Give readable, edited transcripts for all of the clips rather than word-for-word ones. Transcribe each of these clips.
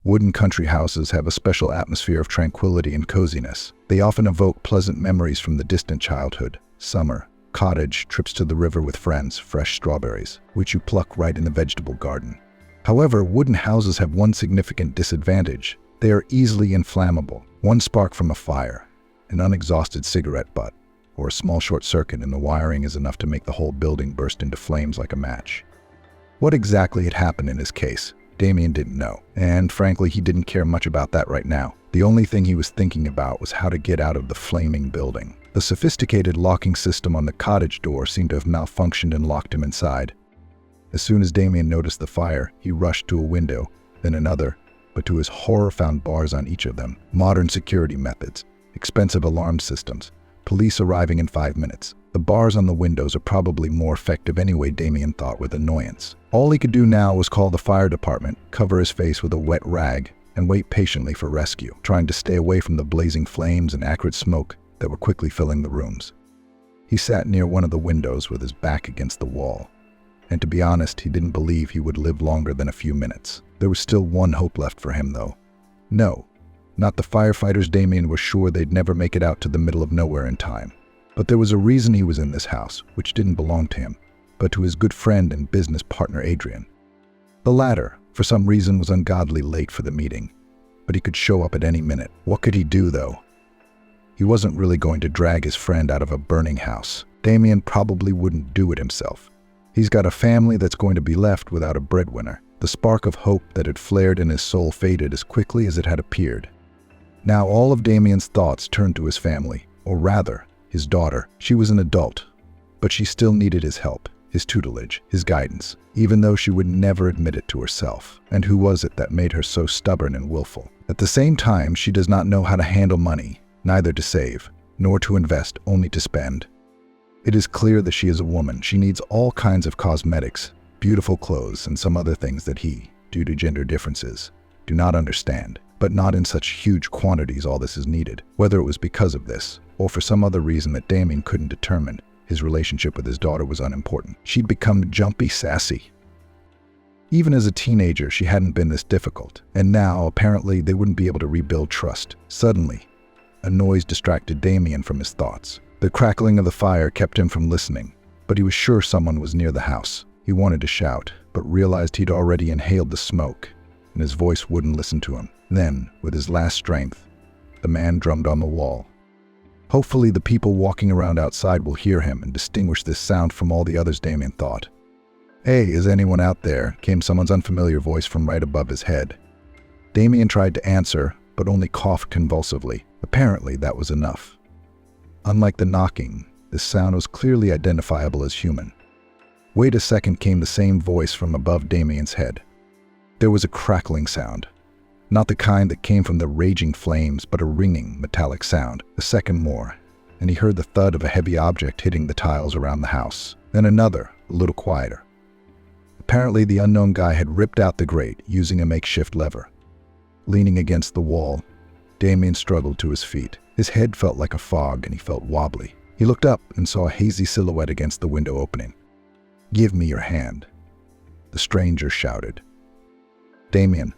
Wooden country houses have a special atmosphere of tranquility and coziness. They often evoke pleasant memories from the distant childhood, summer, cottage, trips to the river with friends, fresh strawberries, which you pluck right in the vegetable garden. However, wooden houses have one significant disadvantage. They are easily inflammable. One spark from a fire, an unexhausted cigarette butt, or a small short circuit in the wiring is enough to make the whole building burst into flames like a match. What exactly had happened in his case, Damien didn't know, and frankly, he didn't care much about that right now. The only thing he was thinking about was how to get out of the flaming building. The sophisticated locking system on the cottage door seemed to have malfunctioned and locked him inside. As soon as Damien noticed the fire, he rushed to a window, then another, but to his horror found bars on each of them. Modern security methods, expensive alarm systems, police arriving in 5 minutes. The bars on the windows are probably more effective anyway, Damien thought with annoyance. All he could do now was call the fire department, cover his face with a wet rag, and wait patiently for rescue, trying to stay away from the blazing flames and acrid smoke that were quickly filling the rooms. He sat near one of the windows with his back against the wall, and to be honest, he didn't believe he would live longer than a few minutes. There was still one hope left for him, though. No, not the firefighters. Damien was sure they'd never make it out to the middle of nowhere in time. But there was a reason he was in this house, which didn't belong to him, but to his good friend and business partner Adrian. The latter, for some reason, was ungodly late for the meeting, but he could show up at any minute. What could he do, though? He wasn't really going to drag his friend out of a burning house. Damien probably wouldn't do it himself. He's got a family that's going to be left without a breadwinner. The spark of hope that had flared in his soul faded as quickly as it had appeared. Now all of Damien's thoughts turned to his family, or rather, his daughter. She was an adult, but she still needed his help, his tutelage, his guidance, even though she would never admit it to herself. And who was it that made her so stubborn and willful? At the same time, she does not know how to handle money, neither to save, nor to invest, only to spend. It is clear that she is a woman. She needs all kinds of cosmetics, beautiful clothes, and some other things that he, due to gender differences, do not understand. But not in such huge quantities. All this is needed. Whether it was because of this, or for some other reason that Damien couldn't determine, his relationship with his daughter was unimportant. She'd become jumpy, sassy. Even as a teenager, she hadn't been this difficult. And now, apparently, they wouldn't be able to rebuild trust. Suddenly, a noise distracted Damien from his thoughts. The crackling of the fire kept him from listening, but he was sure someone was near the house. He wanted to shout, but realized he'd already inhaled the smoke, and his voice wouldn't listen to him. Then, with his last strength, the man drummed on the wall. Hopefully the people walking around outside will hear him and distinguish this sound from all the others, Damien thought. "Hey, is anyone out there?" came someone's unfamiliar voice from right above his head. Damien tried to answer, but only coughed convulsively. Apparently that was enough. Unlike the knocking, this sound was clearly identifiable as human. Wait a second, came the same voice from above Damien's head. There was a crackling sound. Not the kind that came from the raging flames, but a ringing, metallic sound. A second more, and he heard the thud of a heavy object hitting the tiles around the house. Then another, a little quieter. Apparently the unknown guy had ripped out the grate using a makeshift lever. Leaning against the wall, Damien struggled to his feet. His head felt like a fog, and he felt wobbly. He looked up and saw a hazy silhouette against the window opening. "Give me your hand," the stranger shouted. Damien,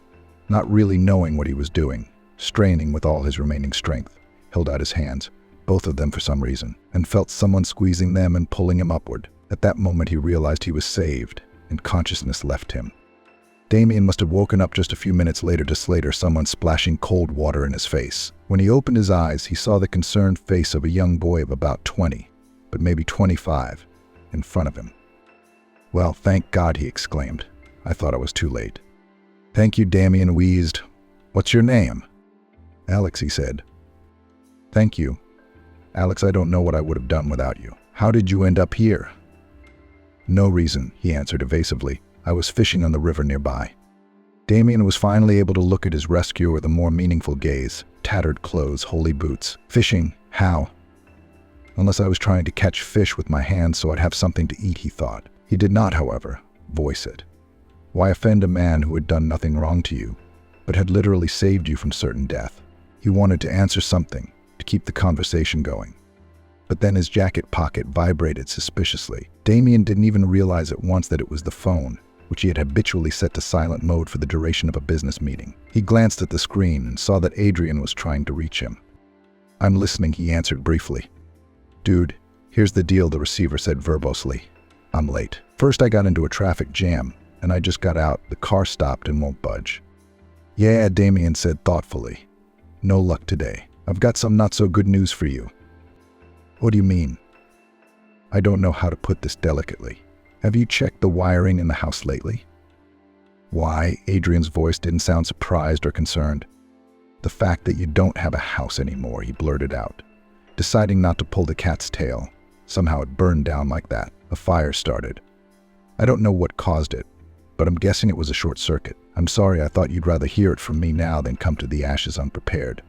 not really knowing what he was doing, straining with all his remaining strength, held out his hands, both of them for some reason, and felt someone squeezing them and pulling him upward. At that moment he realized he was saved, and consciousness left him. Damien must have woken up just a few minutes later to someone splashing cold water in his face. When he opened his eyes, he saw the concerned face of a young boy of about 20, but maybe 25, in front of him. "Well, thank God," he exclaimed. "I thought I was too late." "Thank you," Damien wheezed. "What's your name?" "Alex," he said. "Thank you. Alex, I don't know what I would have done without you." "How did you end up here?" "No reason," he answered evasively. "I was fishing on the river nearby." Damien was finally able to look at his rescuer with a more meaningful gaze. Tattered clothes, holey boots. "Fishing? How?" "Unless I was trying to catch fish with my hands so I'd have something to eat," he thought. He did not, however, voice it. Why offend a man who had done nothing wrong to you, but had literally saved you from certain death? He wanted to answer something, to keep the conversation going. But then his jacket pocket vibrated suspiciously. Damien didn't even realize at once that it was the phone. which he had habitually set to silent mode for the duration of a business meeting. He glanced at the screen and saw that Adrian was trying to reach him. "I'm listening," he answered briefly. "Dude, here's the deal," the receiver said verbosely. "I'm late. First I got into a traffic jam, and I just got out. The car stopped and won't budge." "Yeah," Damien said thoughtfully. "No luck today. I've got some not-so-good news for you." "What do you mean?" "I don't know how to put this delicately. Have you checked the wiring in the house lately?" "Why?" Adrian's voice didn't sound surprised or concerned. "The fact that you don't have a house anymore," he blurted out, deciding not to pull the cat's tail. Somehow it burned down like that. A fire started. "I don't know what caused it, but I'm guessing it was a short circuit. I'm sorry, I thought you'd rather hear it from me now than come to the ashes unprepared."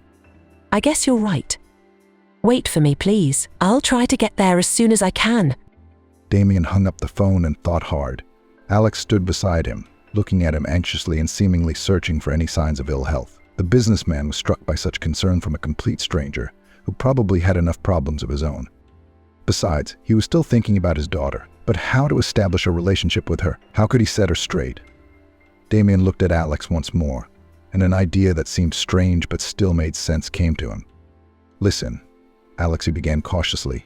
"I guess you're right. Wait for me, please. I'll try to get there as soon as I can." Damien hung up the phone and thought hard. Alex stood beside him, looking at him anxiously and seemingly searching for any signs of ill health. The businessman was struck by such concern from a complete stranger, who probably had enough problems of his own. Besides, he was still thinking about his daughter. But how to establish a relationship with her? How could he set her straight? Damien looked at Alex once more, and an idea that seemed strange but still made sense came to him. "Listen," Alex, he began cautiously.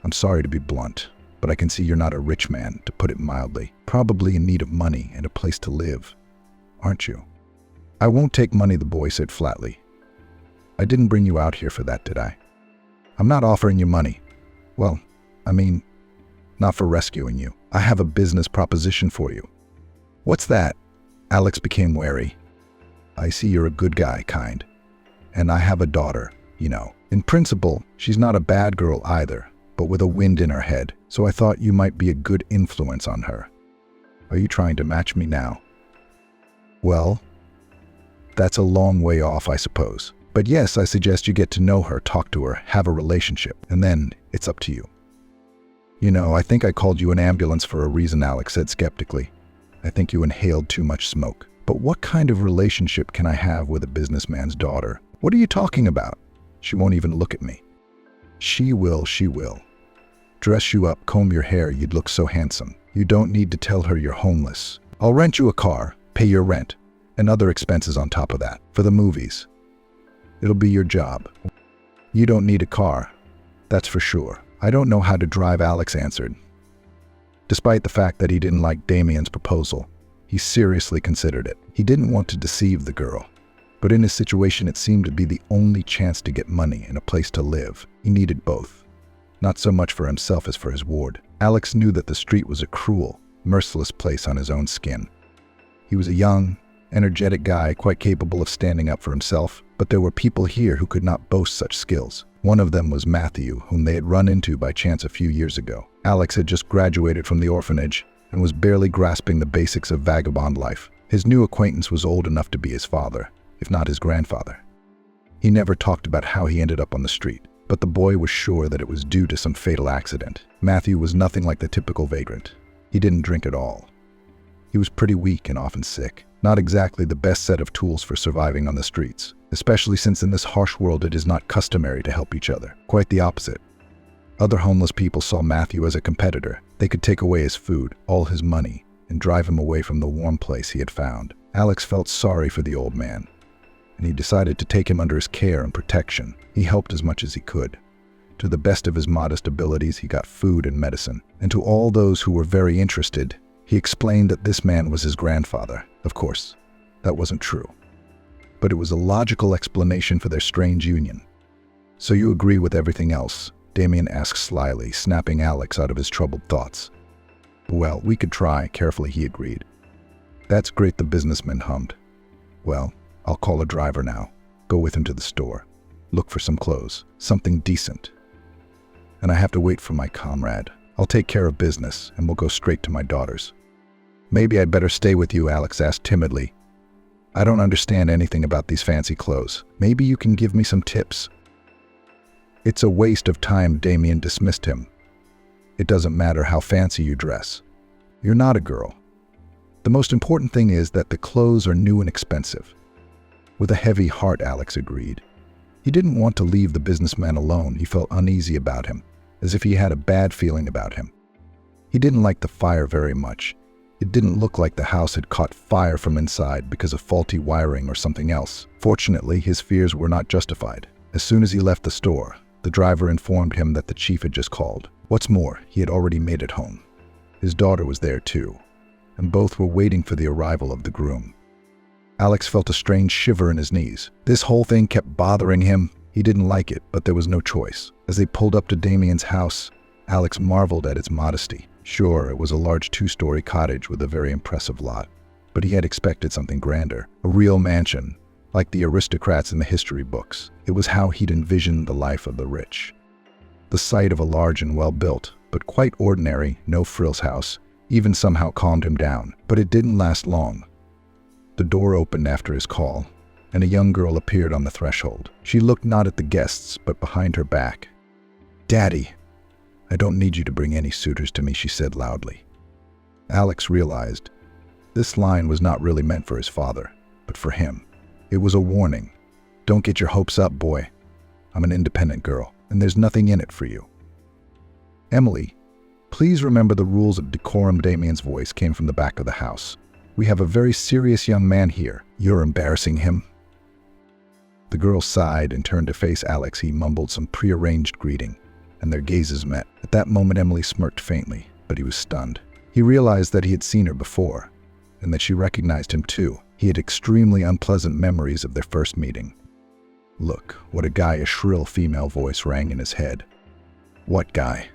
"I'm sorry to be blunt, but I can see you're not a rich man, to put it mildly. Probably in need of money and a place to live, aren't you?" "I won't take money," the boy said flatly. "I didn't bring you out here for that, did I? I'm not offering you money. Well, I mean, not for rescuing you. I have a business proposition for you." "What's that?" Alex became wary. "I see you're a good guy, kind. And I have a daughter, you know. In principle, she's not a bad girl either, but with a wind in her head, so I thought you might be a good influence on her. Are you trying to match me now?" "Well, that's a long way off, I suppose. But yes, I suggest you get to know her, talk to her, have a relationship, and then it's up to you." "You know, I think I called you an ambulance for a reason," Alex said skeptically. "I think you inhaled too much smoke. But what kind of relationship can I have with a businessman's daughter? What are you talking about? She won't even look at me." She will. Dress you up, comb your hair, you'd look so handsome. You don't need to tell her you're homeless. I'll rent you a car, pay your rent, and other expenses on top of that, for the movies. It'll be your job. You don't need a car, that's for sure." "I don't know how to drive," Alex answered. Despite the fact that he didn't like Damien's proposal, he seriously considered it. He didn't want to deceive the girl, but in his situation it seemed to be the only chance to get money and a place to live. He needed both, not so much for himself as for his ward. Alex knew that the street was a cruel, merciless place on his own skin. He was a young, energetic guy, quite capable of standing up for himself, but there were people here who could not boast such skills. One of them was Matthew, whom they had run into by chance a few years ago. Alex had just graduated from the orphanage and was barely grasping the basics of vagabond life. His new acquaintance was old enough to be his father, if not his grandfather. He never talked about how he ended up on the street, but the boy was sure that it was due to some fatal accident. Matthew was nothing like the typical vagrant. He didn't drink at all. He was pretty weak and often sick. Not exactly the best set of tools for surviving on the streets, especially since in this harsh world it is not customary to help each other. Quite the opposite. Other homeless people saw Matthew as a competitor. They could take away his food, all his money, and drive him away from the warm place he had found. Alex felt sorry for the old man, and he decided to take him under his care and protection. He helped as much as he could. To the best of his modest abilities, he got food and medicine. And to all those who were very interested, he explained that this man was his grandfather. Of course, that wasn't true. But it was a logical explanation for their strange union. "So you agree with everything else?" Damien asked slyly, snapping Alex out of his troubled thoughts. "Well, we could try," carefully he agreed. "That's great," the businessman hummed. "Well, I'll call a driver now. Go with him to the store. Look for some clothes, something decent. And I have to wait for my comrade. I'll take care of business, and we'll go straight to my daughter's." "Maybe I'd better stay with you," Alex asked timidly. "I don't understand anything about these fancy clothes. Maybe you can give me some tips." "It's a waste of time," Damien dismissed him. "It doesn't matter how fancy you dress. You're not a girl. The most important thing is that the clothes are new and expensive." With a heavy heart, Alex agreed. He didn't want to leave the businessman alone. He felt uneasy about him, as if he had a bad feeling about him. He didn't like the fire very much. It didn't look like the house had caught fire from inside because of faulty wiring or something else. Fortunately, his fears were not justified. As soon as he left the store, the driver informed him that the chief had just called. What's more, he had already made it home. His daughter was there too, and both were waiting for the arrival of the groom. Alex felt a strange shiver in his knees. This whole thing kept bothering him. He didn't like it, but there was no choice. As they pulled up to Damien's house, Alex marveled at its modesty. Sure, it was a large 2-story cottage with a very impressive lot, but he had expected something grander, a real mansion, like the aristocrats in the history books. It was how he'd envisioned the life of the rich. The sight of a large and well-built, but quite ordinary, no-frills house even somehow calmed him down, but it didn't last long. The door opened after his call, and a young girl appeared on the threshold. She looked not at the guests, but behind her back. "Daddy, I don't need you to bring any suitors to me," she said loudly. Alex realized this line was not really meant for his father, but for him. It was a warning. Don't get your hopes up, boy. I'm an independent girl, and there's nothing in it for you. Emily, please remember the rules of decorum. Damien's voice came from the back of the house. We have a very serious young man here. You're embarrassing him. The girl sighed and turned to face Alex. He mumbled some prearranged greeting, and their gazes met. At that moment, Emily smirked faintly, but he was stunned. He realized that he had seen her before, and that she recognized him too. He had extremely unpleasant memories of their first meeting. Look, what a guy! A shrill female voice rang in his head. What guy?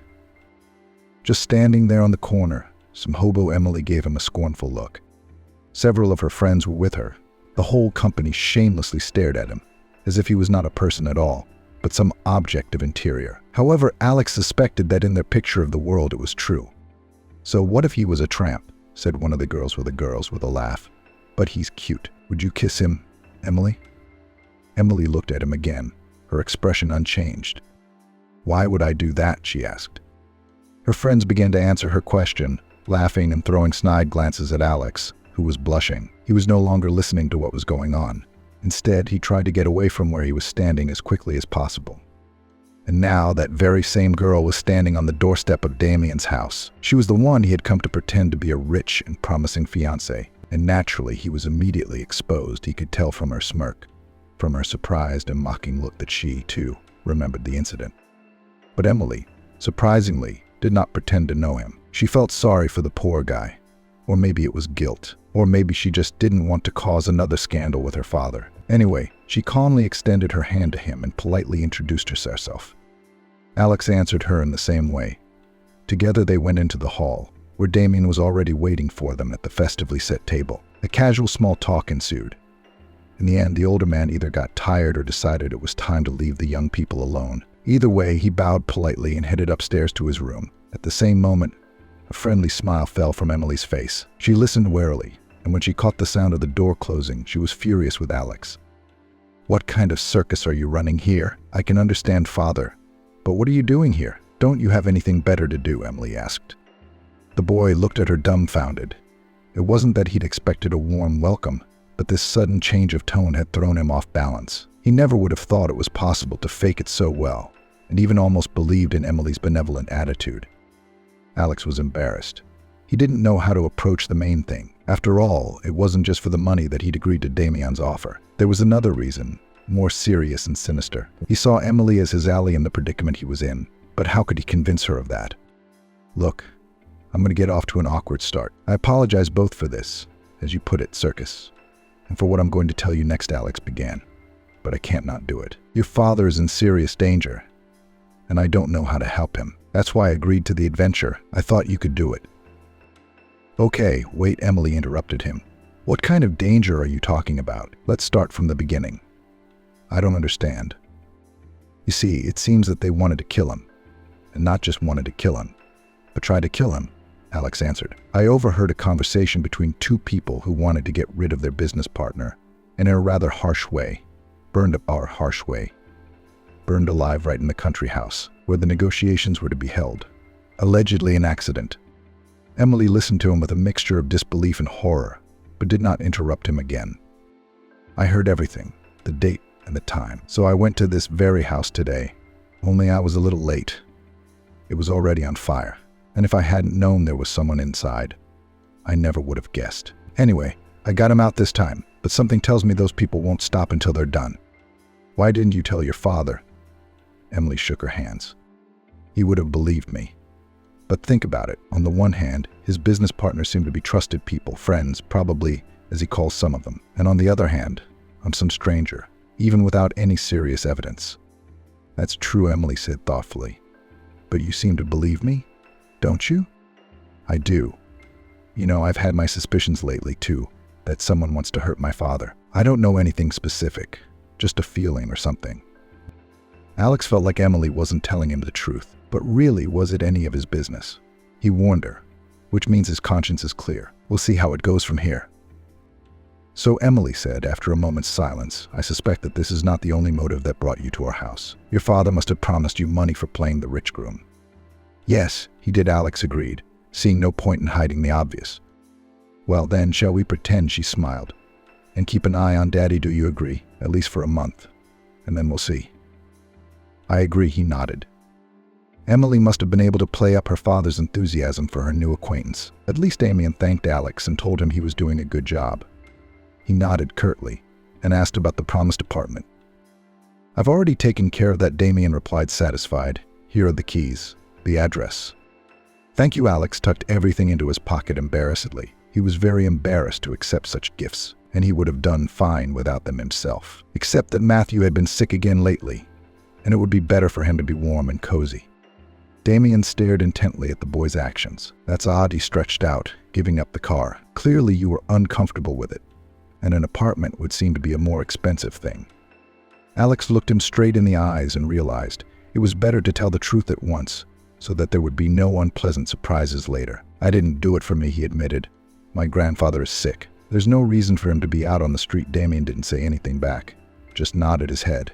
Just standing there on the corner, some hobo. Emily gave him a scornful look. Several of her friends were with her. The whole company shamelessly stared at him, as if he was not a person at all, but some object of interior. However, Alex suspected that in their picture of the world it was true. So what if he was a tramp? Said one of the girls with a laugh. But he's cute. Would you kiss him, Emily? Emily looked at him again, her expression unchanged. Why would I do that? She asked. Her friends began to answer her question, laughing and throwing snide glances at Alex, who was blushing. He was no longer listening to what was going on. Instead, he tried to get away from where he was standing as quickly as possible. And now that very same girl was standing on the doorstep of Damien's house. She was the one he had come to pretend to be a rich and promising fiancé. And naturally, he was immediately exposed. He could tell from her smirk, from her surprised and mocking look, that she, too, remembered the incident. But Emily, surprisingly, did not pretend to know him. She felt sorry for the poor guy. Or maybe it was guilt. Or maybe she just didn't want to cause another scandal with her father. Anyway, she calmly extended her hand to him and politely introduced herself. Alex answered her in the same way. Together they went into the hall, where Damien was already waiting for them at the festively set table. A casual small talk ensued. In the end, the older man either got tired or decided it was time to leave the young people alone. Either way, he bowed politely and headed upstairs to his room. At the same moment, a friendly smile fell from Emily's face. She listened warily, and when she caught the sound of the door closing, she was furious with Alex. What kind of circus are you running here? I can understand, father, but what are you doing here? Don't you have anything better to do? Emily asked. The boy looked at her dumbfounded. It wasn't that he'd expected a warm welcome, but this sudden change of tone had thrown him off balance. He never would have thought it was possible to fake it so well, and even almost believed in Emily's benevolent attitude. Alex was embarrassed. He didn't know how to approach the main thing. After all, it wasn't just for the money that he'd agreed to Damien's offer. There was another reason, more serious and sinister. He saw Emily as his ally in the predicament he was in, but how could he convince her of that? Look, I'm going to get off to an awkward start. I apologize both for this, as you put it, circus, and for what I'm going to tell you next. Alex began. But I can't not do it. Your father is in serious danger, and I don't know how to help him. That's why I agreed to the adventure. I thought you could do it. Okay, wait, Emily interrupted him. What kind of danger are you talking about? Let's start from the beginning. I don't understand. You see, it seems that they wanted to kill him. And not just wanted to kill him, but tried to kill him, Alex answered. I overheard a conversation between two people who wanted to get rid of their business partner, and in a rather harsh way, burned alive right in the country house, where the negotiations were to be held. Allegedly an accident. Emily listened to him with a mixture of disbelief and horror, but did not interrupt him again. I heard everything, the date and the time, so I went to this very house today, only I was a little late. It was already on fire, and if I hadn't known there was someone inside, I never would have guessed. Anyway, I got him out this time, but something tells me those people won't stop until they're done. Why didn't you tell your father? Emily shook her hands. He would have believed me. But think about it. On the one hand, his business partners seem to be trusted people, friends, probably, as he calls some of them. And on the other hand, I'm some stranger, even without any serious evidence. That's true, Emily said thoughtfully. But you seem to believe me, don't you? I do. You know, I've had my suspicions lately, too, that someone wants to hurt my father. I don't know anything specific, just a feeling or something. Alex felt like Emily wasn't telling him the truth, but really, was it any of his business? He warned her, which means his conscience is clear. We'll see how it goes from here. So Emily said, after a moment's silence, I suspect that this is not the only motive that brought you to our house. Your father must have promised you money for playing the rich groom. Yes, he did, Alex agreed, seeing no point in hiding the obvious. Well then, shall we pretend, she smiled, and keep an eye on Daddy, do you agree? At least for a month, and then we'll see. I agree, he nodded. Emily must have been able to play up her father's enthusiasm for her new acquaintance. At least Damien thanked Alex and told him he was doing a good job. He nodded curtly and asked about the promised apartment. I've already taken care of that, Damien replied, satisfied. Here are the keys, the address. Thank you, Alex tucked everything into his pocket embarrassedly. He was very embarrassed to accept such gifts, and he would have done fine without them himself. Except that Matthew had been sick again lately, and it would be better for him to be warm and cozy. Damien stared intently at the boy's actions. That's odd, he stretched out, giving up the car. Clearly you were uncomfortable with it, and an apartment would seem to be a more expensive thing. Alex looked him straight in the eyes and realized it was better to tell the truth at once, so that there would be no unpleasant surprises later. I didn't do it for me, he admitted. My grandfather is sick. There's no reason for him to be out on the street. Damien didn't say anything back, just nodded his head.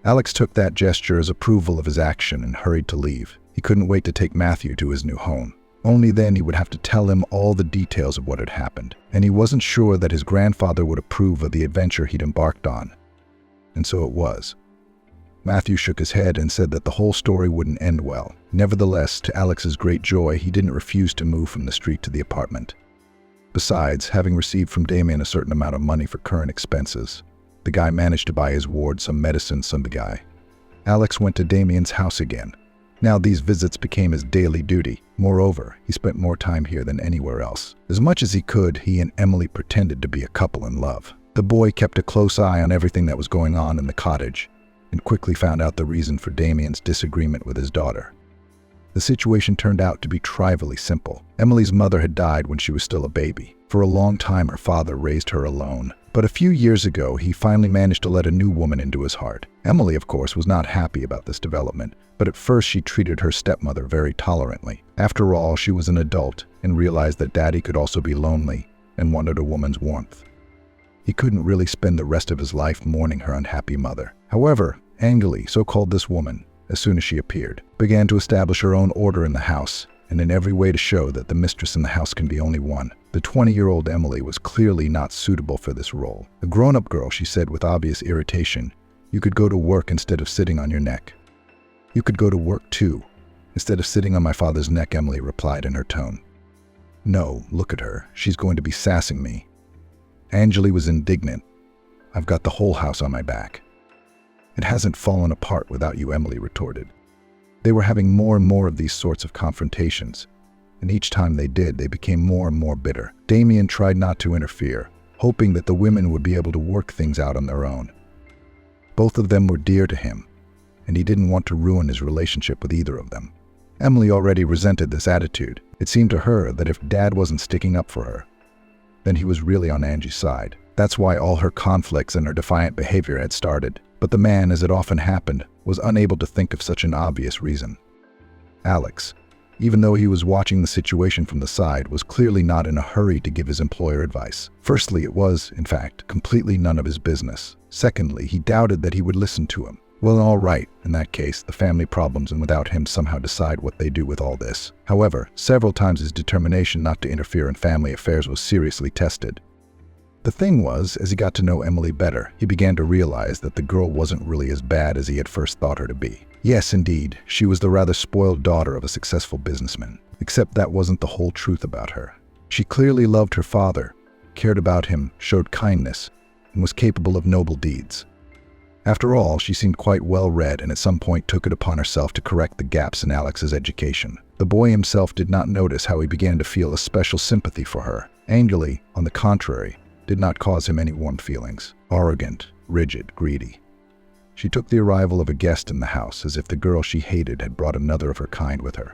Alex took that gesture as approval of his action and hurried to leave. He couldn't wait to take Matthew to his new home. Only then he would have to tell him all the details of what had happened, and he wasn't sure that his grandfather would approve of the adventure he'd embarked on. And so it was. Matthew shook his head and said that the whole story wouldn't end well. Nevertheless, to Alex's great joy, he didn't refuse to move from the street to the apartment. Besides, having received from Damien a certain amount of money for current expenses, the guy managed to buy his ward some medicine, Alex went to Damien's house again. Now these visits became his daily duty. Moreover, he spent more time here than anywhere else. As much as he could, he and Emily pretended to be a couple in love. The boy kept a close eye on everything that was going on in the cottage, and quickly found out the reason for Damien's disagreement with his daughter. The situation turned out to be trivially simple. Emily's mother had died when she was still a baby. For a long time, her father raised her alone. But a few years ago, he finally managed to let a new woman into his heart. Emily, of course, was not happy about this development, but at first she treated her stepmother very tolerantly. After all, she was an adult and realized that Daddy could also be lonely and wanted a woman's warmth. He couldn't really spend the rest of his life mourning her unhappy mother. However, Angeli, so called this woman, as soon as she appeared, began to establish her own order in the house, and in every way to show that the mistress in the house can be only one. The 20-year-old Emily was clearly not suitable for this role. A grown-up girl, she said with obvious irritation, you could go to work instead of sitting on your neck. You could go to work too, instead of sitting on my father's neck, Emily replied in her tone. No, look at her. She's going to be sassing me. Angeli was indignant. I've got the whole house on my back. It hasn't fallen apart without you, Emily retorted. They were having more and more of these sorts of confrontations, and each time they did, they became more and more bitter. Damien tried not to interfere, hoping that the women would be able to work things out on their own. Both of them were dear to him, and he didn't want to ruin his relationship with either of them. Emily already resented this attitude. It seemed to her that if Dad wasn't sticking up for her, then he was really on Angie's side. That's why all her conflicts and her defiant behavior had started. But the man, as it often happened, was unable to think of such an obvious reason. Alex, even though he was watching the situation from the side, was clearly not in a hurry to give his employer advice. Firstly, it was, in fact, completely none of his business. Secondly, he doubted that he would listen to him. Well, all right, in that case, the family problems and without him somehow decide what they do with all this. However, several times his determination not to interfere in family affairs was seriously tested. The thing was, as he got to know Emily better, he began to realize that the girl wasn't really as bad as he had first thought her to be. Yes, indeed, she was the rather spoiled daughter of a successful businessman. Except that wasn't the whole truth about her. She clearly loved her father, cared about him, showed kindness, and was capable of noble deeds. After all, she seemed quite well-read and at some point took it upon herself to correct the gaps in Alex's education. The boy himself did not notice how he began to feel a special sympathy for her. Anjali, on the contrary, did not cause him any warm feelings. Arrogant, rigid, greedy. She took the arrival of a guest in the house as if the girl she hated had brought another of her kind with her.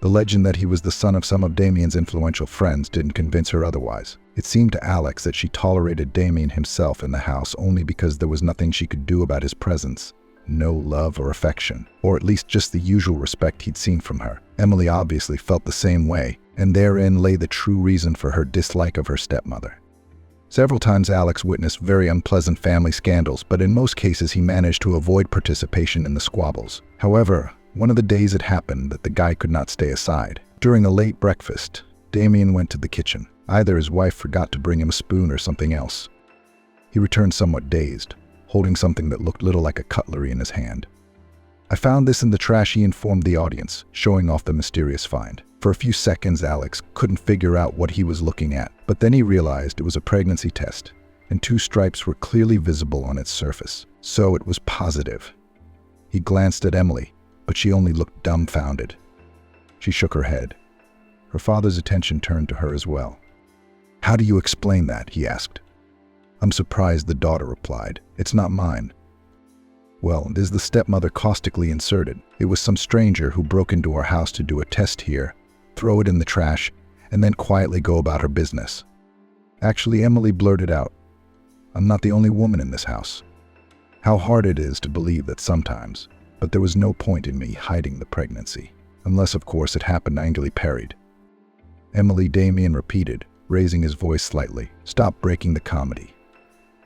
The legend that he was the son of some of Damien's influential friends didn't convince her otherwise. It seemed to Alex that she tolerated Damien himself in the house only because there was nothing she could do about his presence. No love or affection, or at least just the usual respect he'd seen from her. Emily obviously felt the same way, and therein lay the true reason for her dislike of her stepmother. Several times Alex witnessed very unpleasant family scandals, but in most cases he managed to avoid participation in the squabbles. However, one of the days it happened that the guy could not stay aside. During a late breakfast, Damien went to the kitchen. Either his wife forgot to bring him a spoon or something else. He returned somewhat dazed, holding something that looked little like a cutlery in his hand. "I found this in the trash," he informed the audience, showing off the mysterious find. For a few seconds, Alex couldn't figure out what he was looking at, but then he realized it was a pregnancy test, and 2 stripes were clearly visible on its surface. So it was positive. He glanced at Emily, but she only looked dumbfounded. She shook her head. Her father's attention turned to her as well. "How do you explain that?" he asked. "I'm surprised," the daughter replied. "It's not mine." "Well, it is," the stepmother caustically inserted. "It was some stranger who broke into our house to do a test here, throw it in the trash, and then quietly go about her business." Actually, Emily blurted out, "I'm not the only woman in this house." How hard it is to believe that sometimes, but there was no point in me hiding the pregnancy. Unless, of course, it happened, Anjali parried. Emily, Damien repeated, raising his voice slightly. "Stop breaking the comedy.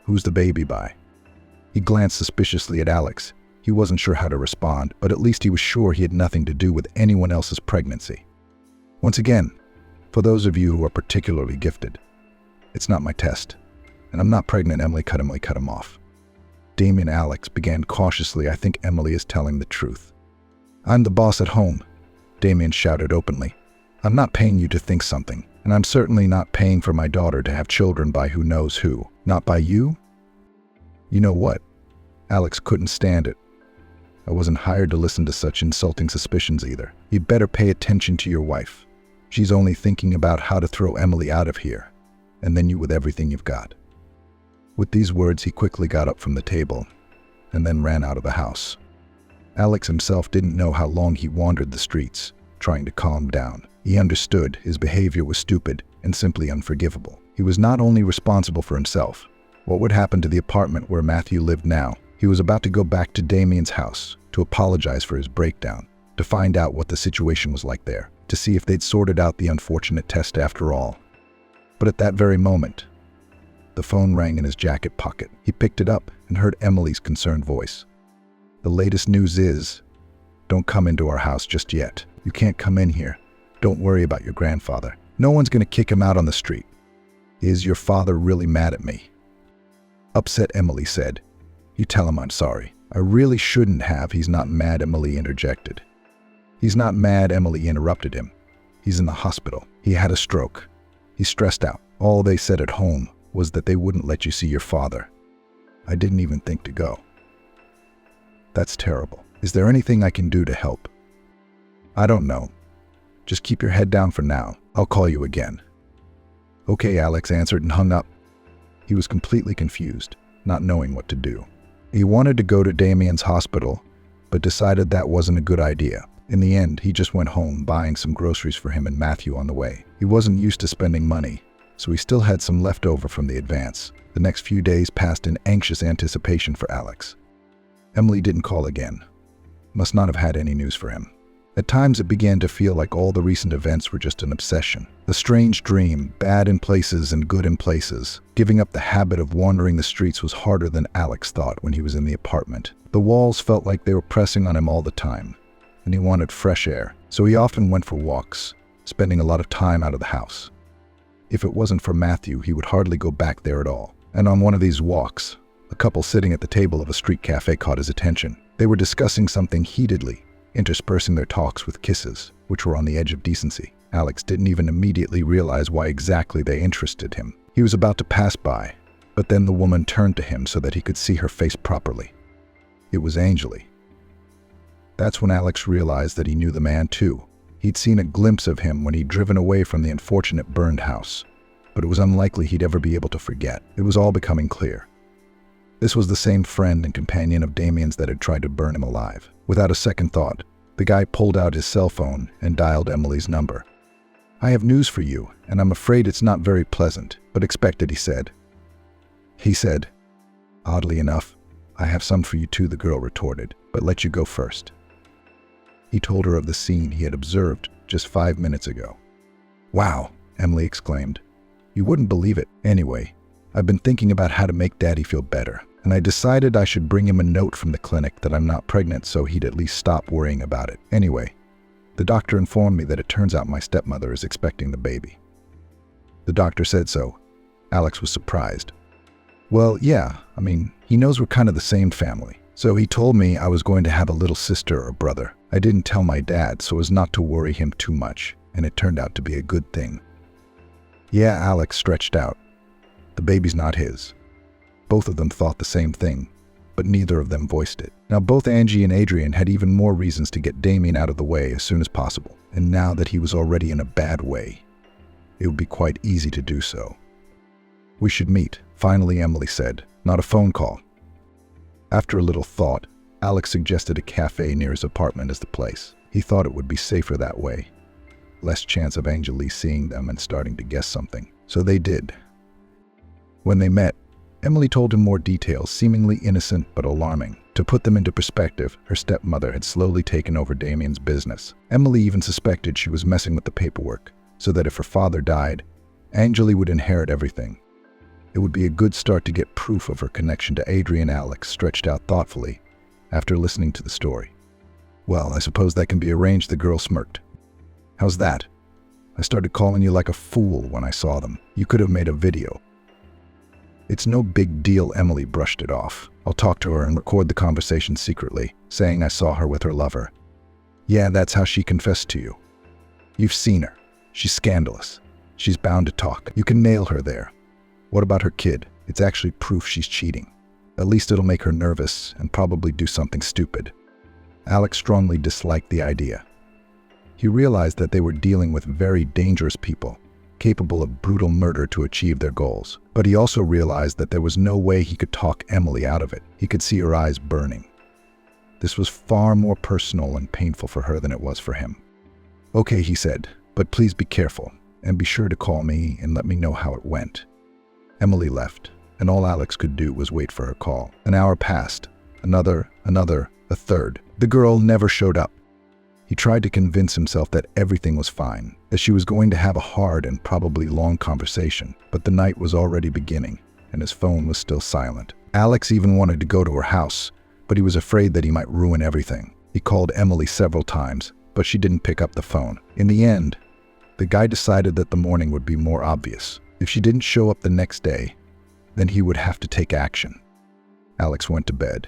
Who's the baby by?" He glanced suspiciously at Alex. He wasn't sure how to respond, but at least he was sure he had nothing to do with anyone else's pregnancy. "Once again, for those of you who are particularly gifted, it's not my test. And I'm not pregnant." Emily cut him off. Damien Alex began cautiously. "I think Emily is telling the truth." "I'm the boss at home," Damien shouted openly. "I'm not paying you to think something, and I'm certainly not paying for my daughter to have children by who knows who. Not by you?" "You know what?" Alex couldn't stand it. "I wasn't hired to listen to such insulting suspicions either. You'd better pay attention to your wife. She's only thinking about how to throw Emily out of here, and then you with everything you've got." With these words, he quickly got up from the table and then ran out of the house. Alex himself didn't know how long he wandered the streets, trying to calm down. He understood his behavior was stupid and simply unforgivable. He was not only responsible for himself. What would happen to the apartment where Matthew lived now? He was about to go back to Damien's house to apologize for his breakdown, to find out what the situation was like there, to see if they'd sorted out the unfortunate test after all. But at that very moment, the phone rang in his jacket pocket. He picked it up and heard Emily's concerned voice. "The latest news is, don't come into our house just yet. You can't come in here. Don't worry about your grandfather. No one's going to kick him out on the street." "Is your father really mad at me?" Upset, Emily said. "You tell him I'm sorry." "I really shouldn't have." "He's not mad," Emily interjected. "He's not mad," Emily interrupted him. "He's in the hospital. He had a stroke. He's stressed out. All they said at home was that they wouldn't let you see your father. I didn't even think to go." "That's terrible. Is there anything I can do to help?" "I don't know. Just keep your head down for now. I'll call you again." "Okay," Alex answered and hung up. He was completely confused, not knowing what to do. He wanted to go to Damien's hospital, but decided that wasn't a good idea. In the end, he just went home, buying some groceries for him and Matthew on the way. He wasn't used to spending money, so he still had some left over from the advance. The next few days passed in anxious anticipation for Alex. Emily didn't call again. Must not have had any news for him. At times it began to feel like all the recent events were just an obsession. The strange dream, bad in places and good in places. Giving up the habit of wandering the streets was harder than Alex thought when he was in the apartment. The walls felt like they were pressing on him all the time, and he wanted fresh air, so he often went for walks, spending a lot of time out of the house. If it wasn't for Matthew, he would hardly go back there at all. And on one of these walks, a couple sitting at the table of a street cafe caught his attention. They were discussing something heatedly, interspersing their talks with kisses, which were on the edge of decency. Alex didn't even immediately realize why exactly they interested him. He was about to pass by, but then the woman turned to him so that he could see her face properly. It was Anjali. That's when Alex realized that he knew the man too. He'd seen a glimpse of him when he'd driven away from the unfortunate burned house, but it was unlikely he'd ever be able to forget. It was all becoming clear. This was the same friend and companion of Damien's that had tried to burn him alive. Without a second thought, the guy pulled out his cell phone and dialed Emily's number. "I have news for you, and I'm afraid it's not very pleasant, but expected," he said. "Oddly enough, I have some for you too," the girl retorted, "but let you go first." He told her of the scene he had observed just 5 minutes ago. "Wow," Emily exclaimed. "You wouldn't believe it. Anyway, I've been thinking about how to make Daddy feel better, and I decided I should bring him a note from the clinic that I'm not pregnant so he'd at least stop worrying about it. Anyway, the doctor informed me that it turns out my stepmother is expecting the baby." "The doctor said so?" Alex was surprised. "Well, yeah, he knows we're kind of the same family. So he told me I was going to have a little sister or brother. I didn't tell my dad so as not to worry him too much, and it turned out to be a good thing." "Yeah," Alex stretched out. "The baby's not his." Both of them thought the same thing, but neither of them voiced it. Now both Angie and Adrian had even more reasons to get Damien out of the way as soon as possible, and now that he was already in a bad way, it would be quite easy to do so. "We should meet," finally Emily said, "not a phone call." After a little thought, Alex suggested a cafe near his apartment as the place. He thought it would be safer that way. Less chance of Anjali seeing them and starting to guess something. So they did. When they met, Emily told him more details, seemingly innocent but alarming. To put them into perspective, her stepmother had slowly taken over Damien's business. Emily even suspected she was messing with the paperwork, so that if her father died, Anjali would inherit everything. It would be a good start to get proof of her connection to Adrian. Alex stretched out thoughtfully after listening to the story. "Well, I suppose that can be arranged," the girl smirked. "How's that? I started calling you like a fool when I saw them. You could have made a video." "It's no big deal," Emily brushed it off. "I'll talk to her and record the conversation secretly, saying I saw her with her lover." "Yeah, that's how she confessed to you. You've seen her. She's scandalous. She's bound to talk. You can nail her there. What about her kid? It's actually proof she's cheating. At least it'll make her nervous and probably do something stupid." Alex strongly disliked the idea. He realized that they were dealing with very dangerous people, capable of brutal murder to achieve their goals. But he also realized that there was no way he could talk Emily out of it. He could see her eyes burning. This was far more personal and painful for her than it was for him. "Okay," he said, "but please be careful, and be sure to call me and let me know how it went." Emily left, and all Alex could do was wait for her call. An hour passed. Another, a third. The girl never showed up. He tried to convince himself that everything was fine, that she was going to have a hard and probably long conversation, but the night was already beginning, and his phone was still silent. Alex even wanted to go to her house, but he was afraid that he might ruin everything. He called Emily several times, but she didn't pick up the phone. In the end, the guy decided that the morning would be more obvious. If she didn't show up the next day, then he would have to take action. Alex went to bed.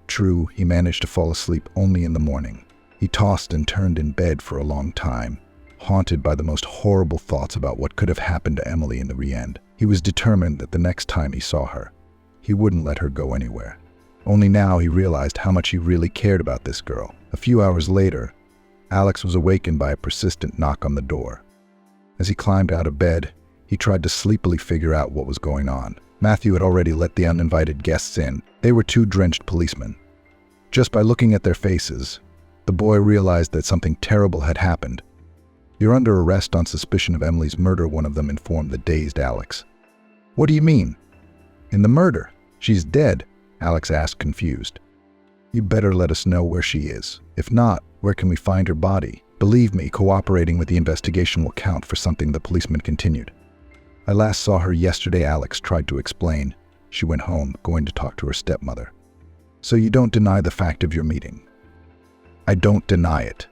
True, he managed to fall asleep only in the morning. He tossed and turned in bed for a long time, haunted by the most horrible thoughts about what could have happened to Emily in the end. He was determined that the next time he saw her, he wouldn't let her go anywhere. Only now he realized how much he really cared about this girl. A few hours later, Alex was awakened by a persistent knock on the door. As he climbed out of bed, he tried to sleepily figure out what was going on. Matthew had already let the uninvited guests in. They were two drenched policemen. Just by looking at their faces, the boy realized that something terrible had happened. "You're under arrest on suspicion of Emily's murder," one of them informed the dazed Alex. "What do you mean?" "In the murder. She's dead," Alex asked, confused. "You better let us know where she is. If not, where can we find her body? Believe me, cooperating with the investigation will count for something," the policeman continued. "I last saw her yesterday," Alex tried to explain. "She went home, going to talk to her stepmother." "So you don't deny the fact of your meeting?" "I don't deny it.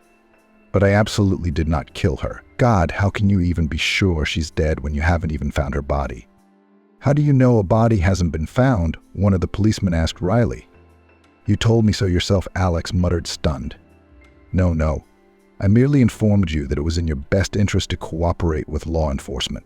But I absolutely did not kill her. God, how can you even be sure she's dead when you haven't even found her body?" "How do you know a body hasn't been found?" one of the policemen asked Riley. "You told me so yourself," Alex muttered, stunned. No. I merely informed you that it was in your best interest to cooperate with law enforcement."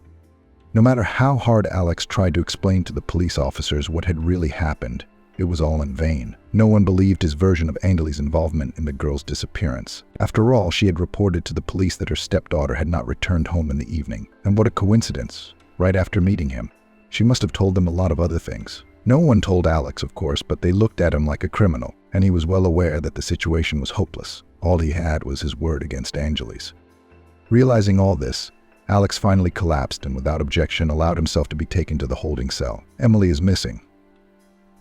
No matter how hard Alex tried to explain to the police officers what had really happened, it was all in vain. No one believed his version of Angeli's involvement in the girl's disappearance. After all, she had reported to the police that her stepdaughter had not returned home in the evening. And what a coincidence, right after meeting him. She must have told them a lot of other things. No one told Alex, of course, but they looked at him like a criminal, and he was well aware that the situation was hopeless. All he had was his word against Angeli's. Realizing all this, Alex finally collapsed and without objection allowed himself to be taken to the holding cell. Emily is missing.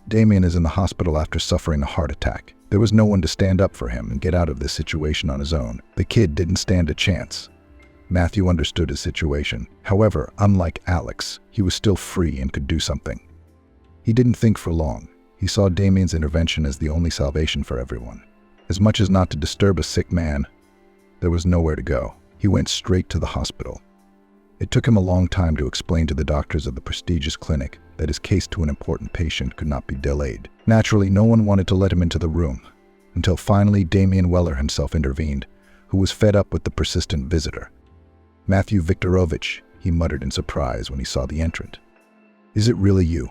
Damien is in the hospital after suffering a heart attack. There was no one to stand up for him and get out of this situation on his own. The kid didn't stand a chance. Matthew understood his situation. However, unlike Alex, he was still free and could do something. He didn't think for long. He saw Damien's intervention as the only salvation for everyone. As much as not to disturb a sick man, there was nowhere to go. He went straight to the hospital. It took him a long time to explain to the doctors of the prestigious clinic that his case to an important patient could not be delayed. Naturally, no one wanted to let him into the room, until finally Damien Weller himself intervened, who was fed up with the persistent visitor. "Matthew Viktorovich," he muttered in surprise when he saw the entrant. "Is it really you?"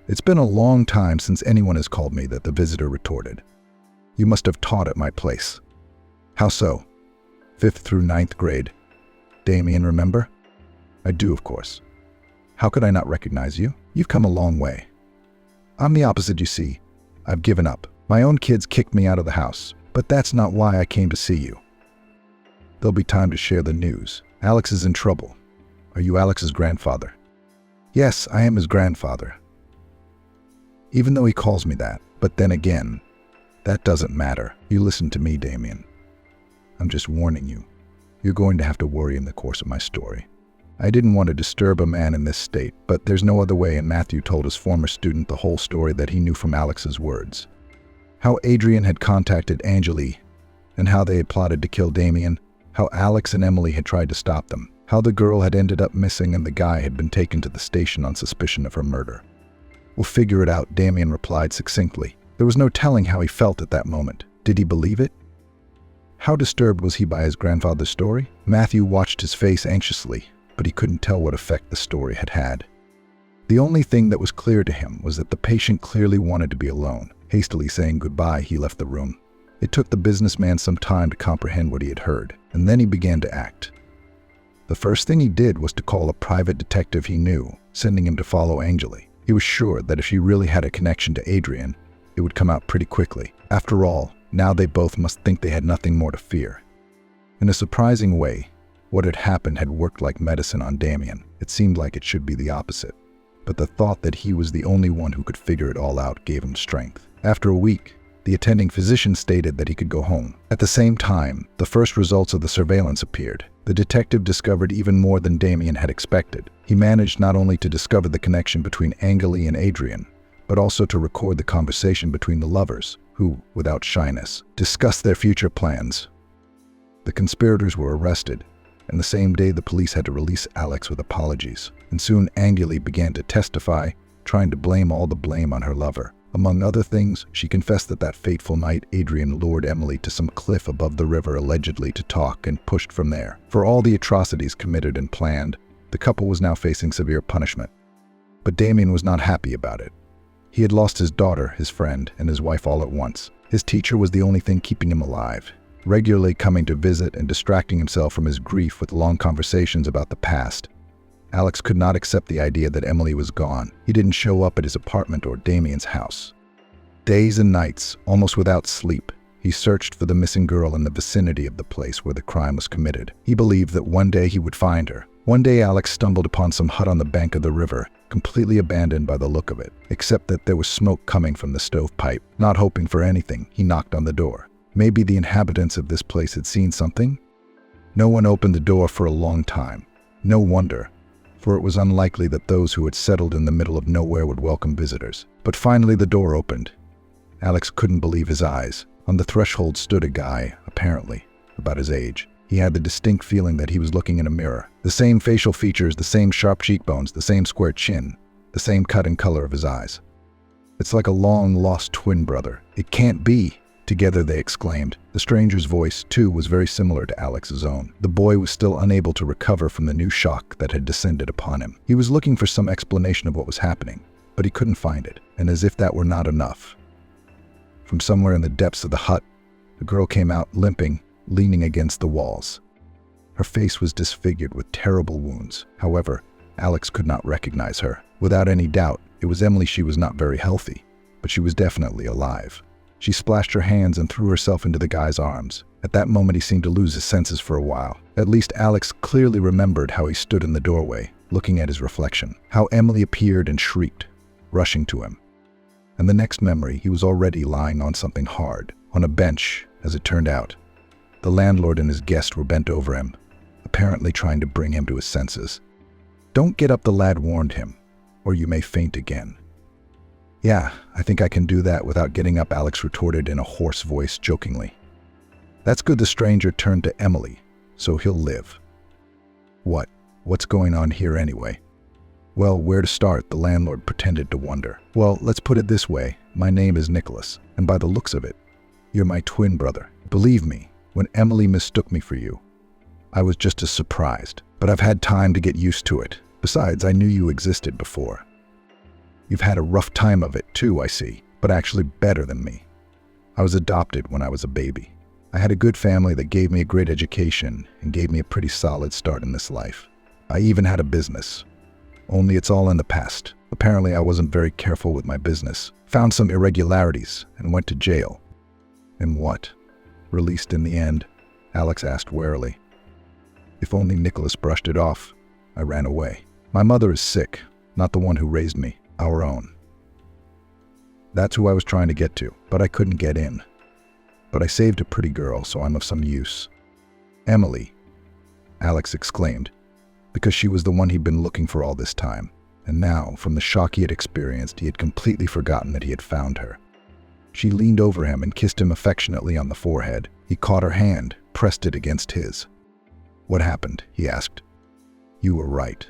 "It's been a long time since anyone has called me that," the visitor retorted. "You must have taught at my place." "How so?" "5th through 9th grade. Damien, remember?" "I do, of course. How could I not recognize you? You've come a long way." "I'm the opposite, you see. I've given up. My own kids kicked me out of the house, but that's not why I came to see you." "There'll be time to share the news. Alex is in trouble. Are you Alex's grandfather?" "Yes, I am his grandfather. Even though he calls me that. But then again, that doesn't matter. You listen to me, Damien. I'm just warning you. You're going to have to worry in the course of my story. I didn't want to disturb a man in this state, but there's no other way, and Matthew told his former student the whole story that he knew from Alex's words. How Adrian had contacted Angeli, and how they had plotted to kill Damien, how Alex and Emily had tried to stop them, how the girl had ended up missing and the guy had been taken to the station on suspicion of her murder. "We'll figure it out," Damien replied succinctly. There was no telling how he felt at that moment. Did he believe it? How disturbed was he by his grandfather's story? Matthew watched his face anxiously, but he couldn't tell what effect the story had had. The only thing that was clear to him was that the patient clearly wanted to be alone. Hastily saying goodbye, he left the room. It took the businessman some time to comprehend what he had heard, and then he began to act. The first thing he did was to call a private detective he knew, sending him to follow Angeli. He was sure that if she really had a connection to Adrian, it would come out pretty quickly. After all, now they both must think they had nothing more to fear. In a surprising way, what had happened had worked like medicine on Damien. It seemed like it should be the opposite. But the thought that he was the only one who could figure it all out gave him strength. After a week, the attending physician stated that he could go home. At the same time, the first results of the surveillance appeared. The detective discovered even more than Damien had expected. He managed not only to discover the connection between Angeli and Adrian, but also to record the conversation between the lovers, who, without shyness, discussed their future plans. The conspirators were arrested, and the same day the police had to release Alex with apologies. And soon Angeli began to testify, trying to blame all the blame on her lover. Among other things, she confessed that that fateful night Adrian lured Emily to some cliff above the river allegedly to talk and pushed from there. For all the atrocities committed and planned, the couple was now facing severe punishment. But Damien was not happy about it. He had lost his daughter, his friend, and his wife all at once. His teacher was the only thing keeping him alive, regularly coming to visit and distracting himself from his grief with long conversations about the past. Alex could not accept the idea that Emily was gone. He didn't show up at his apartment or Damien's house. Days and nights, almost without sleep, he searched for the missing girl in the vicinity of the place where the crime was committed. He believed that one day he would find her. One day Alex stumbled upon some hut on the bank of the river, completely abandoned by the look of it, except that there was smoke coming from the stovepipe. Not hoping for anything, he knocked on the door. Maybe the inhabitants of this place had seen something? No one opened the door for a long time. No wonder, for it was unlikely that those who had settled in the middle of nowhere would welcome visitors. But finally the door opened. Alex couldn't believe his eyes. On the threshold stood a guy, apparently about his age. He had the distinct feeling that he was looking in a mirror. The same facial features, the same sharp cheekbones, the same square chin, the same cut and color of his eyes. "It's like a long-lost twin brother. It can't be," Together they exclaimed. The stranger's voice, too, was very similar to Alex's own. The boy was still unable to recover from the new shock that had descended upon him. He was looking for some explanation of what was happening, but he couldn't find it, and as if that were not enough, from somewhere in the depths of the hut, a girl came out limping, leaning against the walls. Her face was disfigured with terrible wounds. However, Alex could not recognize her. Without any doubt, it was Emily. She was not very healthy, but she was definitely alive. She splashed her hands and threw herself into the guy's arms. At that moment, he seemed to lose his senses for a while. At least Alex clearly remembered how he stood in the doorway, looking at his reflection, how Emily appeared and shrieked, rushing to him. And the next memory, he was already lying on something hard, on a bench, as it turned out. The landlord and his guest were bent over him, apparently trying to bring him to his senses. "Don't get up," the lad warned him, "or you may faint again." "Yeah, I think I can do that without getting up," Alex retorted in a hoarse voice, jokingly. "That's good." The stranger turned to Emily. "So he'll live." What's going on here anyway?" "Well, where to start?" the landlord pretended to wonder. "Well, let's put it this way. My name is Nicholas, and by the looks of it, you're my twin brother. Believe me, when Emily mistook me for you, I was just as surprised, but I've had time to get used to it. Besides, I knew you existed before. You've had a rough time of it too, I see, but actually better than me. I was adopted when I was a baby. I had a good family that gave me a great education and gave me a pretty solid start in this life. I even had a business. Only it's all in the past. Apparently I wasn't very careful with my business, found some irregularities, and went to jail." "And what? Released in the end?" Alex asked warily. If only Nicholas brushed it off. "I ran away. My mother is sick, not the one who raised me, our own. That's who I was trying to get to, but I couldn't get in. But I saved a pretty girl, so I'm of some use." "Emily," Alex exclaimed, because she was the one he'd been looking for all this time. And now, from the shock he had experienced, he had completely forgotten that he had found her. She leaned over him and kissed him affectionately on the forehead. He caught her hand, pressed it against his. "What happened?" he asked. "You were right.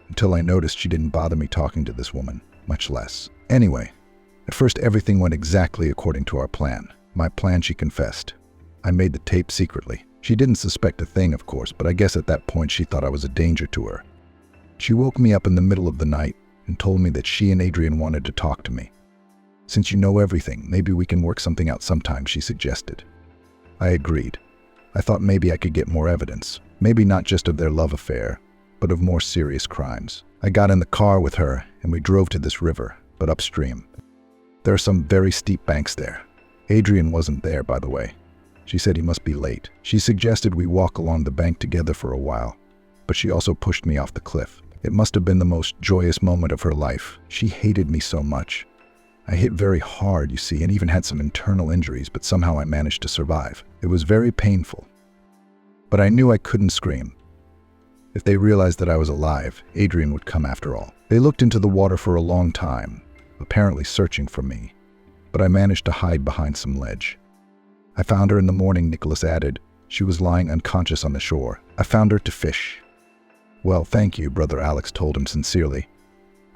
Until I noticed she didn't bother me talking to this woman, much less. Anyway, at first everything went exactly according to our plan. My plan," she confessed. "I made the tape secretly. She didn't suspect a thing, of course, but I guess at that point she thought I was a danger to her. She woke me up in the middle of the night and told me that she and Adrian wanted to talk to me. 'Since you know everything, maybe we can work something out sometime,' she suggested. I agreed. I thought maybe I could get more evidence, maybe not just of their love affair, but of more serious crimes. I got in the car with her and we drove to this river, but upstream. There are some very steep banks there. Adrian wasn't there, by the way. She said he must be late. She suggested we walk along the bank together for a while, but she also pushed me off the cliff. It must have been the most joyous moment of her life. She hated me so much. I hit very hard, you see, and even had some internal injuries, but somehow I managed to survive. It was very painful. But I knew I couldn't scream. If they realized that I was alive, Adrian would come after all. They looked into the water for a long time, apparently searching for me, but I managed to hide behind some ledge. I found her in the morning," Nicholas added. "She was lying unconscious on the shore. I found her to fish." "Well, thank you," Brother Alex told him sincerely.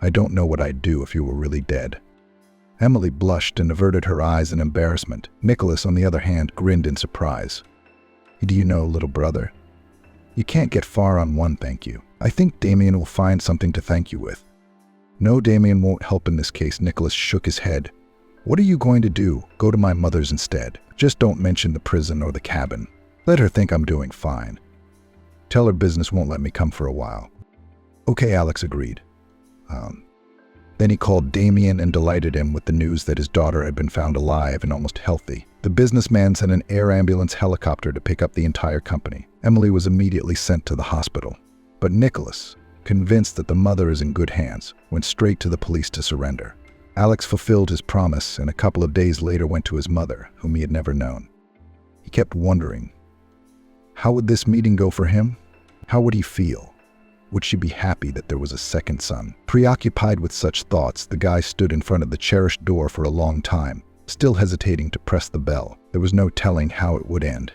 "I don't know what I'd do if you were really dead." Emily blushed and averted her eyes in embarrassment. Nicholas, on the other hand, grinned in surprise. "Do you know, little brother? You can't get far on one thank you. I think Damien will find something to thank you with." "No, Damien won't help in this case," Nicholas shook his head. "What are you going to do? Go to my mother's instead. Just don't mention the prison or the cabin. Let her think I'm doing fine. Tell her business won't let me come for a while." "Okay," Alex agreed. Then he called Damien and delighted him with the news that his daughter had been found alive and almost healthy. The businessman sent an air ambulance helicopter to pick up the entire company. Emily was immediately sent to the hospital. But Nicholas, convinced that the mother is in good hands, went straight to the police to surrender. Alex fulfilled his promise and a couple of days later went to his mother, whom he had never known. He kept wondering, how would this meeting go for him? How would he feel? Would she be happy that there was a second son? Preoccupied with such thoughts, the guy stood in front of the cherished door for a long time, still hesitating to press the bell. There was no telling how it would end.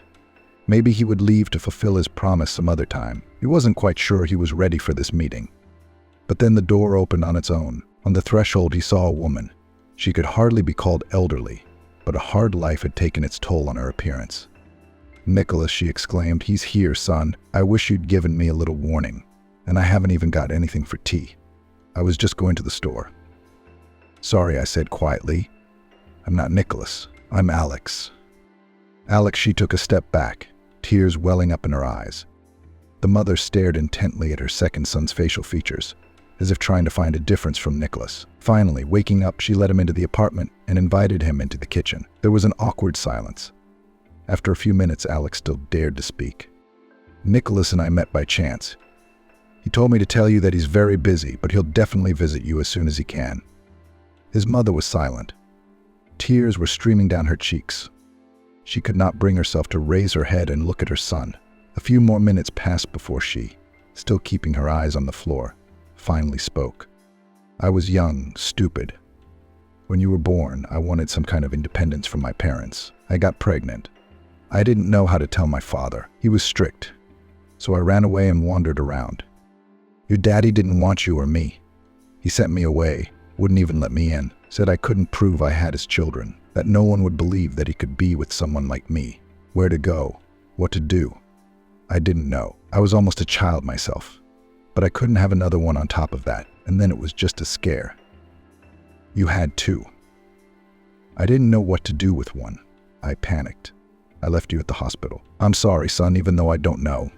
Maybe he would leave to fulfill his promise some other time. He wasn't quite sure he was ready for this meeting. But then the door opened on its own. On the threshold he saw a woman. She could hardly be called elderly. but a hard life had taken its toll on her appearance. "Nicholas," she exclaimed, "he's here, son. I wish you'd given me a little warning. And I haven't even got anything for tea. I was just going to the store." "Sorry," I said quietly. "I'm not Nicholas. I'm Alex." "Alex," she took a step back, tears welling up in her eyes. The mother stared intently at her second son's facial features, as if trying to find a difference from Nicholas. Finally, waking up, she led him into the apartment and invited him into the kitchen. There was an awkward silence. After a few minutes, Alex still dared to speak. "Nicholas and I met by chance. He told me to tell you that he's very busy, but he'll definitely visit you as soon as he can." His mother was silent. Tears were streaming down her cheeks. She could not bring herself to raise her head and look at her son. A few more minutes passed before she, still keeping her eyes on the floor, finally spoke. "I was young, stupid. When you were born, I wanted some kind of independence from my parents. I got pregnant. I didn't know how to tell my father. He was strict. So I ran away and wandered around. Your daddy didn't want you or me. He sent me away, wouldn't even let me in, said I couldn't prove I had his children, that no one would believe that he could be with someone like me. Where to go, what to do. I didn't know. I was almost a child myself. But I couldn't have another one on top of that, and then it was just a scare. You had two. I didn't know what to do with one. I panicked. I left you at the hospital. I'm sorry, son, even though I don't know.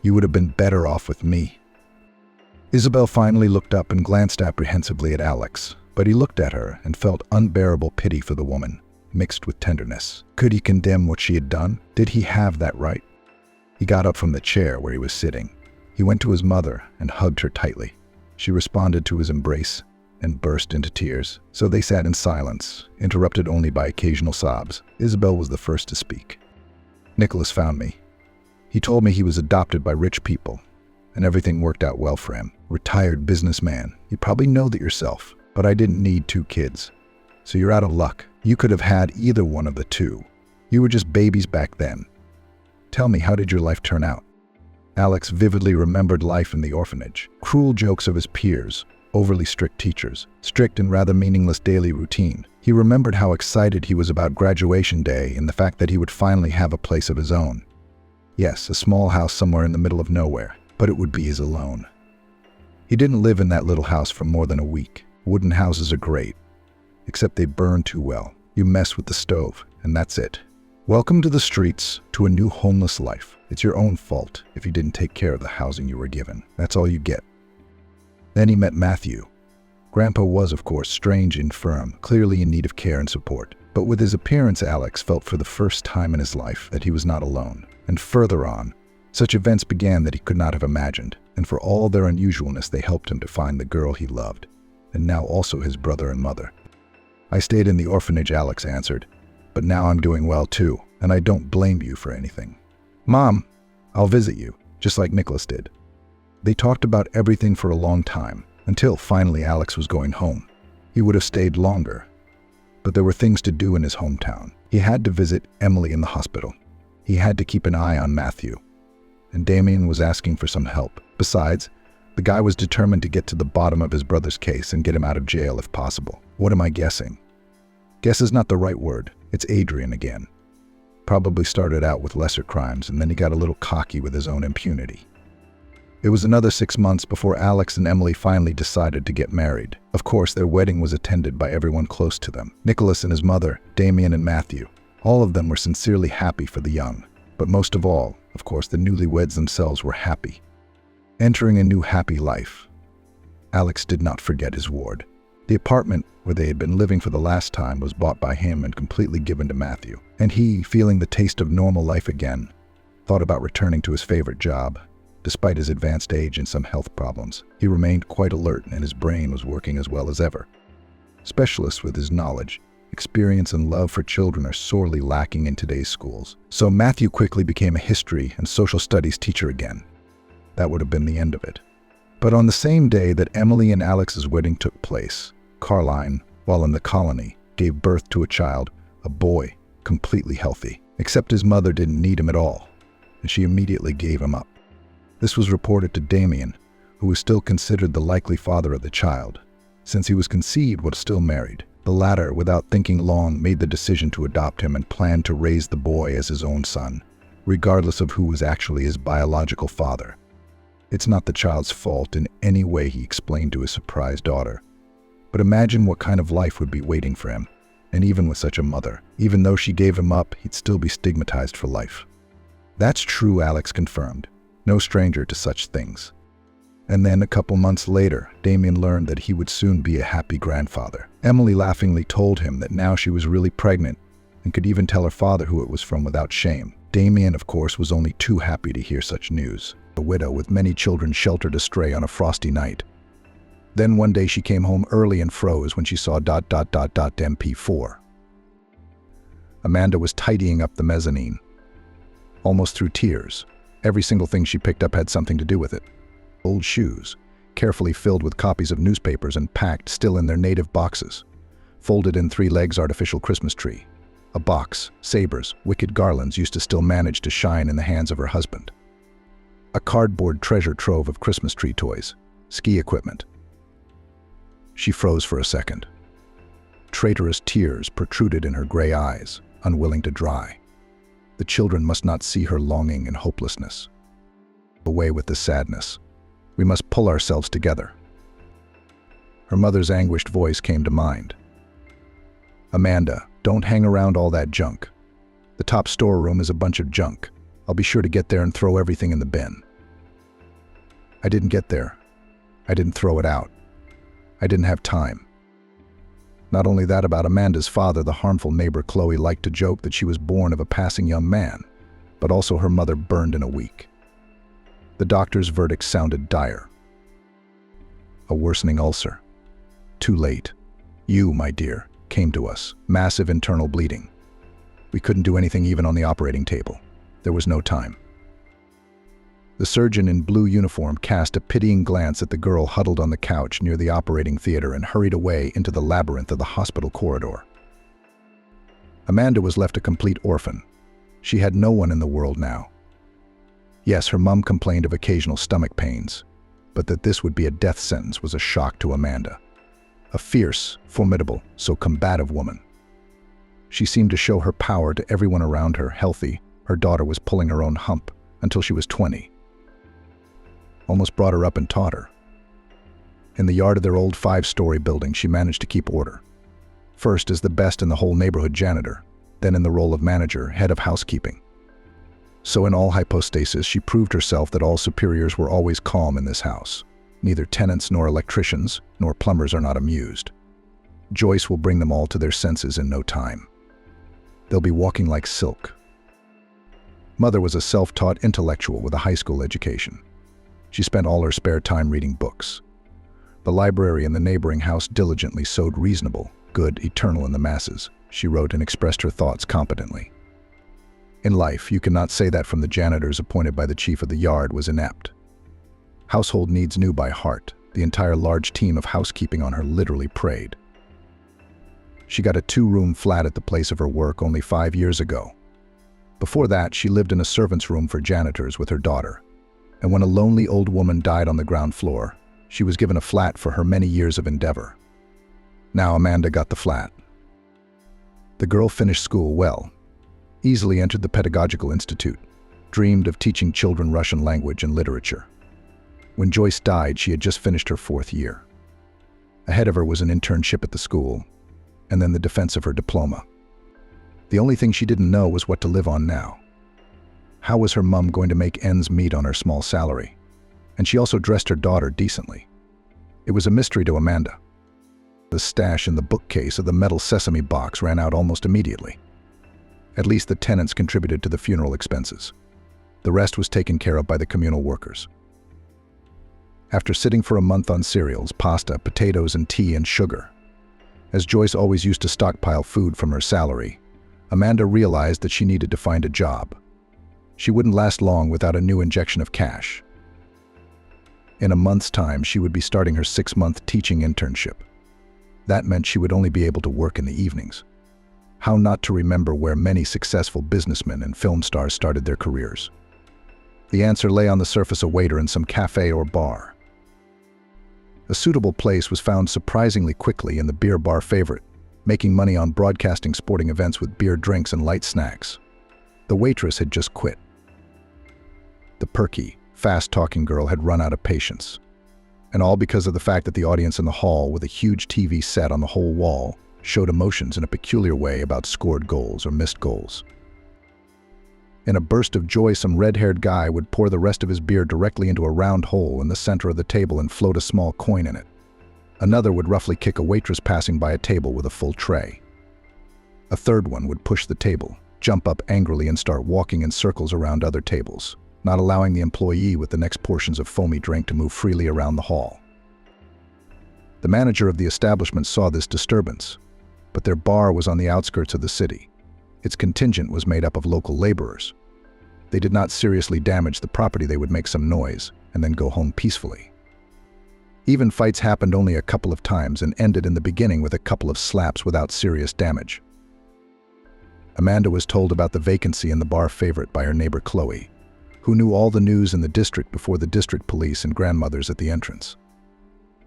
You would have been better off with me." Isabel finally looked up and glanced apprehensively at Alex, but he looked at her and felt unbearable pity for the woman, mixed with tenderness. Could he condemn what she had done? Did he have that right? He got up from the chair where he was sitting. He went to his mother and hugged her tightly. She responded to his embrace and burst into tears. So they sat in silence, interrupted only by occasional sobs. Isabel was the first to speak. "Nicholas found me. He told me he was adopted by rich people, and everything worked out well for him. Retired businessman. You probably know that yourself, but I didn't need two kids. So you're out of luck. You could have had either one of the two. You were just babies back then. Tell me, how did your life turn out?" Alex vividly remembered life in the orphanage. Cruel jokes of his peers, overly strict teachers, strict and rather meaningless daily routine. He remembered how excited he was about graduation day and the fact that he would finally have a place of his own. Yes, a small house somewhere in the middle of nowhere, but it would be his alone. He didn't live in that little house for more than a week. Wooden houses are great, except they burn too well. You mess with the stove, and that's it. Welcome to the streets, to a new homeless life. It's your own fault if you didn't take care of the housing you were given. That's all you get. Then he met Matthew. Grandpa was, of course, strange and infirm, clearly in need of care and support. But with his appearance, Alex felt for the first time in his life that he was not alone. And further on, such events began that he could not have imagined. And for all their unusualness, they helped him to find the girl he loved, and now also his brother and mother. "I stayed in the orphanage," Alex answered. "But now I'm doing well too, and I don't blame you for anything. Mom, I'll visit you, just like Nicholas did." They talked about everything for a long time, until finally Alex was going home. He would have stayed longer, but there were things to do in his hometown. He had to visit Emily in the hospital. He had to keep an eye on Matthew. And Damien was asking for some help. Besides, the guy was determined to get to the bottom of his brother's case and get him out of jail if possible. What am I guessing? Guess is not the right word. It's Adrian again. Probably started out with lesser crimes, and then he got a little cocky with his own impunity. It was another 6 months before Alex and Emily finally decided to get married. Of course, their wedding was attended by everyone close to them. Nicholas and his mother, Damien and Matthew. All of them were sincerely happy for the young. But most of all, of course, the newlyweds themselves were happy. Entering a new happy life. Alex did not forget his ward. The apartment where they had been living for the last time was bought by him and completely given to Matthew. And he, feeling the taste of normal life again, thought about returning to his favorite job. Despite his advanced age and some health problems, he remained quite alert and his brain was working as well as ever. Specialists with his knowledge, experience, and love for children are sorely lacking in today's schools. So Matthew quickly became a history and social studies teacher again. That would have been the end of it. But on the same day that Emily and Alex's wedding took place, Caroline, while in the colony, gave birth to a child, a boy, completely healthy. Except his mother didn't need him at all, and she immediately gave him up. This was reported to Damien, who was still considered the likely father of the child, since he was conceived but still married. The latter, without thinking long, made the decision to adopt him and planned to raise the boy as his own son, regardless of who was actually his biological father. It's not the child's fault in any way, he explained to his surprised daughter. But imagine what kind of life would be waiting for him. And even with such a mother, even though she gave him up, he'd still be stigmatized for life. That's true, Alex confirmed. No stranger to such things. And then a couple months later, Damien learned that he would soon be a happy grandfather. Emily laughingly told him that now she was really pregnant and could even tell her father who it was from without shame. Damien, of course, was only too happy to hear such news. A widow with many children sheltered astray on a frosty night. Then one day she came home early and froze when she saw ... MP4. Amanda was tidying up the mezzanine. Almost through tears. Every single thing she picked up had something to do with it. Old shoes, carefully filled with copies of newspapers and packed still in their native boxes. Folded in 3 legs artificial Christmas tree. A box, sabers, wicked garlands used to still manage to shine in the hands of her husband. A cardboard treasure trove of Christmas tree toys, ski equipment. She froze for a second. Traitorous tears protruded in her gray eyes, unwilling to dry. The children must not see her longing and hopelessness. Away with the sadness. We must pull ourselves together. Her mother's anguished voice came to mind. Amanda, don't hang around all that junk. The top storeroom is a bunch of junk. I'll be sure to get there and throw everything in the bin. I didn't get there. I didn't throw it out. I didn't have time. Not only that, about Amanda's father, the harmful neighbor Chloe liked to joke that she was born of a passing young man, but also her mother burned in a week. The doctor's verdict sounded dire. A worsening ulcer. Too late. You, my dear, came to us. Massive internal bleeding. We couldn't do anything even on the operating table. There was no time. The surgeon in blue uniform cast a pitying glance at the girl huddled on the couch near the operating theater and hurried away into the labyrinth of the hospital corridor. Amanda was left a complete orphan. She had no one in the world now. Yes, her mom complained of occasional stomach pains, but that this would be a death sentence was a shock to Amanda. A fierce, formidable, so combative woman. She seemed to show her power to everyone around her. Healthy, her daughter was pulling her own hump until she was 20. Almost brought her up and taught her. In the yard of their old 5-story building, she managed to keep order. First as the best in the whole neighborhood janitor, then in the role of manager, head of housekeeping. So in all hypostasis, she proved herself that all superiors were always calm in this house. Neither tenants nor electricians nor plumbers are not amused. Joyce will bring them all to their senses in no time. They'll be walking like silk. Mother was a self-taught intellectual with a high school education. She spent all her spare time reading books. The library in the neighboring house diligently sowed reasonable, good, eternal in the masses. She wrote and expressed her thoughts competently. In life, you cannot say that from the janitors appointed by the chief of the yard was inept. Household needs knew by heart. The entire large team of housekeeping on her literally prayed. She got a 2-room flat at the place of her work only 5 years ago. Before that, she lived in a servant's room for janitors with her daughter. And when a lonely old woman died on the ground floor, she was given a flat for her many years of endeavor. Now Amanda got the flat. The girl finished school well, easily entered the Pedagogical Institute, dreamed of teaching children Russian language and literature. When Joyce died, she had just finished her 4th year. Ahead of her was an internship at the school, and then the defense of her diploma. The only thing she didn't know was what to live on now. How was her mom going to make ends meet on her small salary? And she also dressed her daughter decently. It was a mystery to Amanda. The stash in the bookcase of the metal sesame box ran out almost immediately. At least the tenants contributed to the funeral expenses. The rest was taken care of by the communal workers. After sitting for a month on cereals, pasta, potatoes, and tea and sugar, as Joyce always used to stockpile food from her salary, Amanda realized that she needed to find a job. She wouldn't last long without a new injection of cash. In a month's time, she would be starting her 6-month teaching internship. That meant she would only be able to work in the evenings. How not to remember where many successful businessmen and film stars started their careers? The answer lay on the surface: a waiter in some cafe or bar. A suitable place was found surprisingly quickly in the beer bar favorite, making money on broadcasting sporting events with beer drinks and light snacks. The waitress had just quit. The perky, fast-talking girl had run out of patience. And all because of the fact that the audience in the hall, with a huge TV set on the whole wall, showed emotions in a peculiar way about scored goals or missed goals. In a burst of joy, some red-haired guy would pour the rest of his beer directly into a round hole in the center of the table and float a small coin in it. Another would roughly kick a waitress passing by a table with a full tray. A third one would push the table, jump up angrily and start walking in circles around other tables, not allowing the employee with the next portions of foamy drink to move freely around the hall. The manager of the establishment saw this disturbance, but their bar was on the outskirts of the city. Its contingent was made up of local laborers. They did not seriously damage the property. They would make some noise and then go home peacefully. Even fights happened only a couple of times and ended in the beginning with a couple of slaps without serious damage. Amanda was told about the vacancy in the bar favorite by her neighbor Chloe, who knew all the news in the district before the district police and grandmothers at the entrance.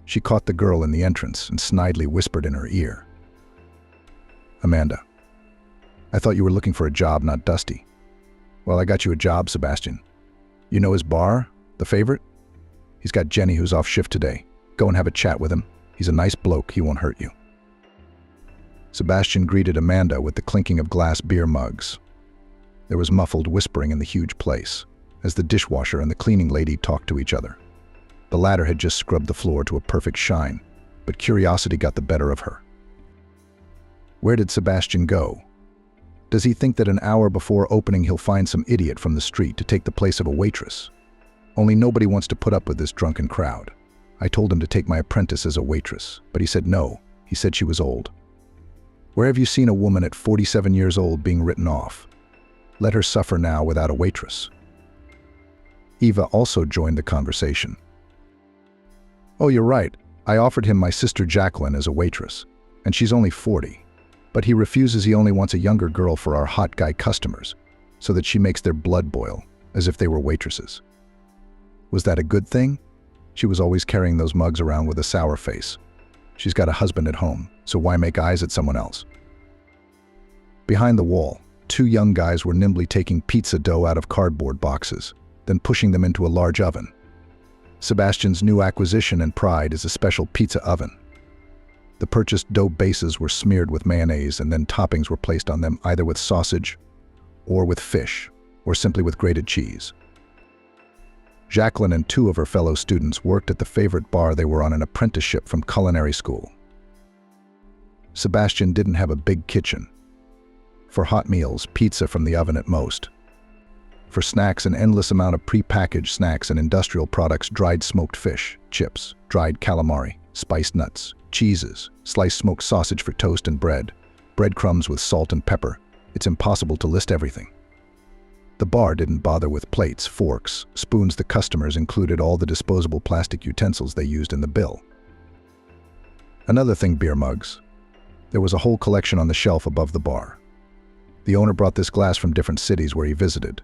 She caught the girl in the entrance and snidely whispered in her ear, "Amanda, I thought you were looking for a job, not Dusty. Well, I got you a job, Sebastian. You know his bar, the favorite? He's got Jenny who's off shift today. Go and have a chat with him. He's a nice bloke, he won't hurt you." Sebastian greeted Amanda with the clinking of glass beer mugs. There was muffled whispering in the huge place, as the dishwasher and the cleaning lady talked to each other. The latter had just scrubbed the floor to a perfect shine, but curiosity got the better of her. Where did Sebastian go? Does he think that an hour before opening he'll find some idiot from the street to take the place of a waitress? Only nobody wants to put up with this drunken crowd. I told him to take my apprentice as a waitress, but he said no. He said she was old. Where have you seen a woman at 47 years old being written off? Let her suffer now without a waitress. Eva also joined the conversation. Oh, you're right. I offered him my sister Jacqueline as a waitress, and she's only 40. But he refuses. He only wants a younger girl for our hot guy customers, so that she makes their blood boil, as if they were waitresses. Was that a good thing? She was always carrying those mugs around with a sour face. She's got a husband at home, so why make eyes at someone else? Behind the wall, two young guys were nimbly taking pizza dough out of cardboard boxes, then pushing them into a large oven. Sebastian's new acquisition and pride is a special pizza oven. The purchased dough bases were smeared with mayonnaise and then toppings were placed on them either with sausage, or with fish, or simply with grated cheese. Jacqueline and two of her fellow students worked at the favorite bar. They were on an apprenticeship from culinary school. Sebastian didn't have a big kitchen. For hot meals, pizza from the oven at most. For snacks, an endless amount of pre-packaged snacks and industrial products, dried smoked fish, chips, dried calamari, spiced nuts, cheeses, sliced smoked sausage for toast and bread, breadcrumbs with salt and pepper. It's impossible to list everything. The bar didn't bother with plates, forks, spoons. The customers included all the disposable plastic utensils they used in the bill. Another thing, beer mugs. There was a whole collection on the shelf above the bar. The owner brought this glass from different cities where he visited.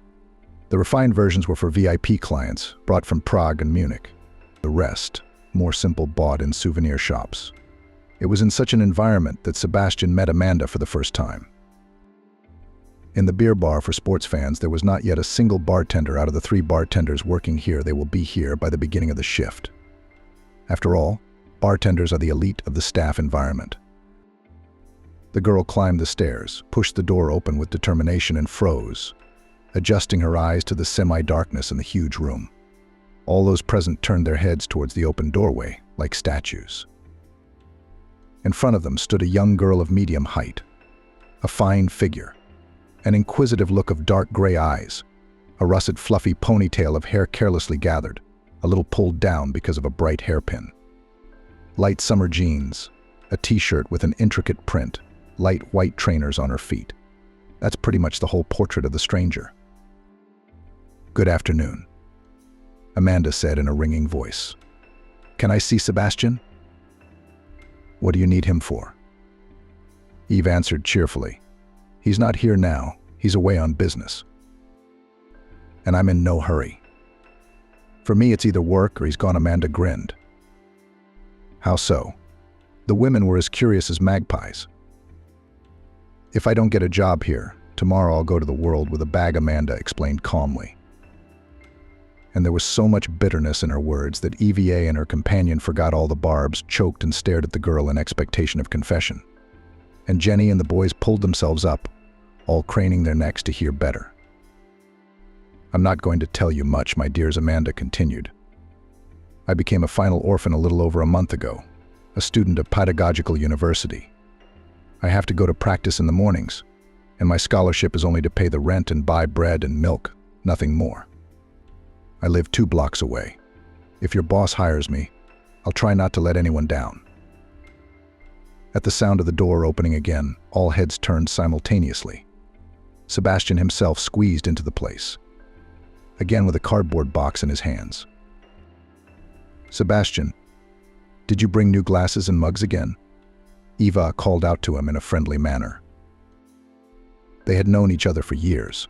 The refined versions were for VIP clients, brought from Prague and Munich. The rest, more simple, bought in souvenir shops. It was in such an environment that Sebastian met Amanda for the first time. In the beer bar for sports fans, there was not yet a single bartender out of the 3 bartenders working here. They will be here by the beginning of the shift. After all, bartenders are the elite of the staff environment. The girl climbed the stairs, pushed the door open with determination and froze, adjusting her eyes to the semi-darkness in the huge room. All those present turned their heads towards the open doorway, like statues. In front of them stood a young girl of medium height, a fine figure, an inquisitive look of dark gray eyes, a russet fluffy ponytail of hair carelessly gathered, a little pulled down because of a bright hairpin. Light summer jeans, a t-shirt with an intricate print, light white trainers on her feet. That's pretty much the whole portrait of the stranger. "Good afternoon," Amanda said in a ringing voice. "Can I see Sebastian?" "What do you need him for?" Eve answered cheerfully. "He's not here now. He's away on business. And I'm in no hurry. For me, it's either work or he's gone." Amanda grinned. "How so?" The women were as curious as magpies. If I don't get a job here, tomorrow I'll go to the world with a bag, Amanda explained calmly. And there was so much bitterness in her words that EVA and her companion forgot all the barbs, choked and stared at the girl in expectation of confession. And Jenny and the boys pulled themselves up, all craning their necks to hear better. I'm not going to tell you much, my dears, Amanda continued. I became a final orphan a little over a month ago, a student of pedagogical university. I have to go to practice in the mornings, and my scholarship is only to pay the rent and buy bread and milk, nothing more. I live 2 blocks away. If your boss hires me, I'll try not to let anyone down. At the sound of the door opening again, all heads turned simultaneously. Sebastian himself squeezed into the place, again with a cardboard box in his hands. Sebastian, did you bring new glasses and mugs again? Eva called out to him in a friendly manner. They had known each other for years.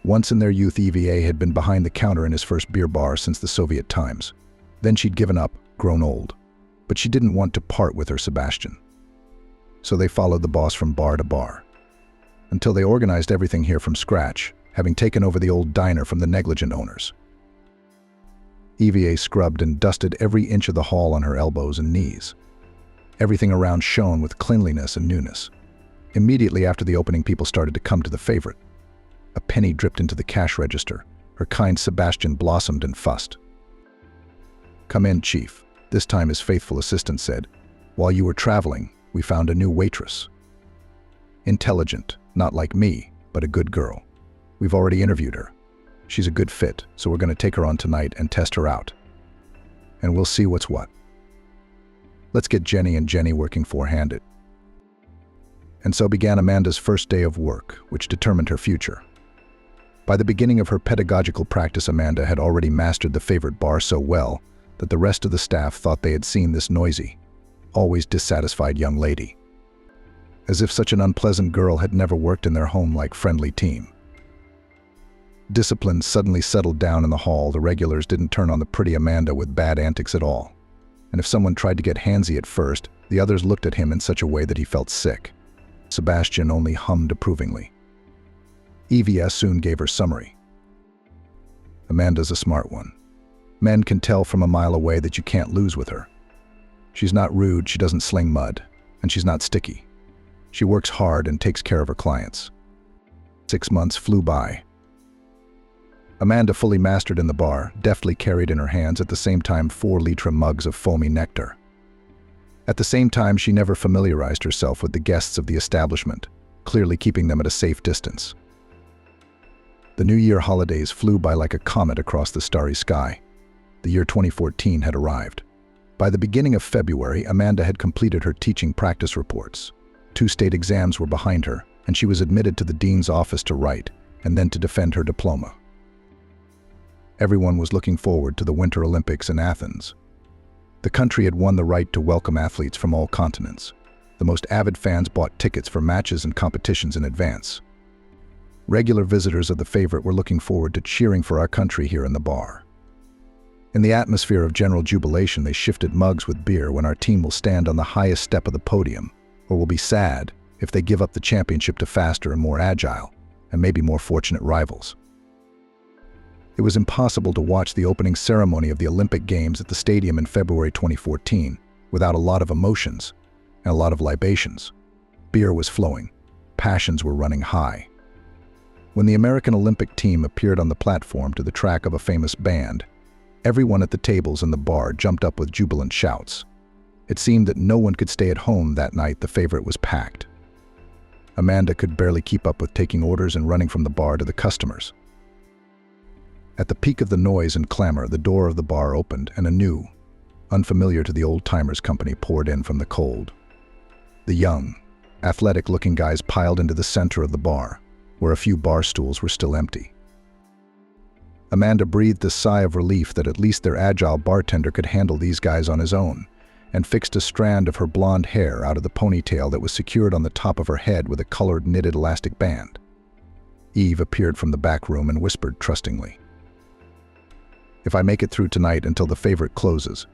Once in their youth, EVA had been behind the counter in his first beer bar since the Soviet times. Then she'd given up, grown old. But she didn't want to part with her Sebastian. So they followed the boss from bar to bar, until they organized everything here from scratch, having taken over the old diner from the negligent owners. EVA scrubbed and dusted every inch of the hall on her elbows and knees. Everything around shone with cleanliness and newness. Immediately after the opening, people started to come to the favorite. A penny dripped into the cash register. Her kind Sebastian blossomed and fussed. Come in, Chief, this time his faithful assistant said. While you were traveling, we found a new waitress. Intelligent, not like me, but a good girl. We've already interviewed her. She's a good fit, so we're going to take her on tonight and test her out. And we'll see what's what. Let's get Jenny and Jenny working four-handed. And so began Amanda's first day of work, which determined her future. By the beginning of her pedagogical practice, Amanda had already mastered the favorite bar so well that the rest of the staff thought they had seen this noisy, always dissatisfied young lady. As if such an unpleasant girl had never worked in their home-like friendly team. Discipline suddenly settled down in the hall. The regulars didn't turn on the pretty Amanda with bad antics at all. And if someone tried to get handsy at first, the others looked at him in such a way that he felt sick. Sebastian only hummed approvingly. Evia soon gave her summary. Amanda's a smart one. Men can tell from a mile away that you can't lose with her. She's not rude, she doesn't sling mud, and she's not sticky. She works hard and takes care of her clients. 6 months flew by. Amanda fully mastered in the bar, deftly carried in her hands at the same time 4-liter mugs of foamy nectar. At the same time, she never familiarized herself with the guests of the establishment, clearly keeping them at a safe distance. The New Year holidays flew by like a comet across the starry sky. The year 2014 had arrived. By the beginning of February, Amanda had completed her teaching practice reports. 2 state exams were behind her, and she was admitted to the dean's office to write and then to defend her diploma. Everyone was looking forward to the Winter Olympics in Athens. The country had won the right to welcome athletes from all continents. The most avid fans bought tickets for matches and competitions in advance. Regular visitors of the favorite were looking forward to cheering for our country here in the bar. In the atmosphere of general jubilation, they shifted mugs with beer when our team will stand on the highest step of the podium, or will be sad if they give up the championship to faster and more agile, and maybe more fortunate rivals. It was impossible to watch the opening ceremony of the Olympic Games at the stadium in February 2014 without a lot of emotions and a lot of libations. Beer was flowing. Passions were running high. When the American Olympic team appeared on the platform to the track of a famous band, everyone at the tables in the bar jumped up with jubilant shouts. It seemed that no one could stay at home that night. The favorite was packed. Amanda could barely keep up with taking orders and running from the bar to the customers. At the peak of the noise and clamor, the door of the bar opened and a new, unfamiliar to the old-timers company poured in from the cold. The young, athletic-looking guys piled into the center of the bar, where a few bar stools were still empty. Amanda breathed a sigh of relief that at least their agile bartender could handle these guys on his own, and fixed a strand of her blonde hair out of the ponytail that was secured on the top of her head with a colored knitted elastic band. Eve appeared from the back room and whispered trustingly, "If I make it through tonight until the favorite closes,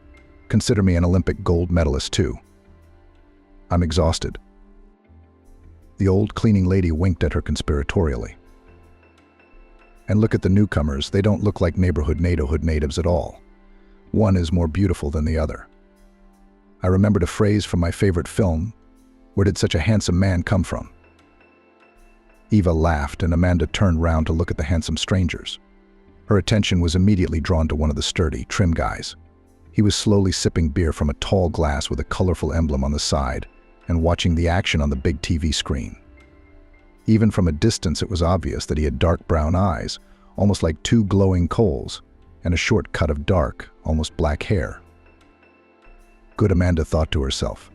consider me an Olympic gold medalist too. I'm exhausted." The old cleaning lady winked at her conspiratorially. And look at the newcomers, they don't look like neighborhood natives at all. One is more beautiful than the other. I remembered a phrase from my favorite film, "Where did such a handsome man come from?" Eva laughed and Amanda turned round to look at the handsome strangers. Her attention was immediately drawn to one of the sturdy, trim guys. He was slowly sipping beer from a tall glass with a colorful emblem on the side and watching the action on the big TV screen. Even from a distance, it was obvious that he had dark brown eyes, almost like two glowing coals, and a short cut of dark, almost black hair. Good, Amanda thought to herself.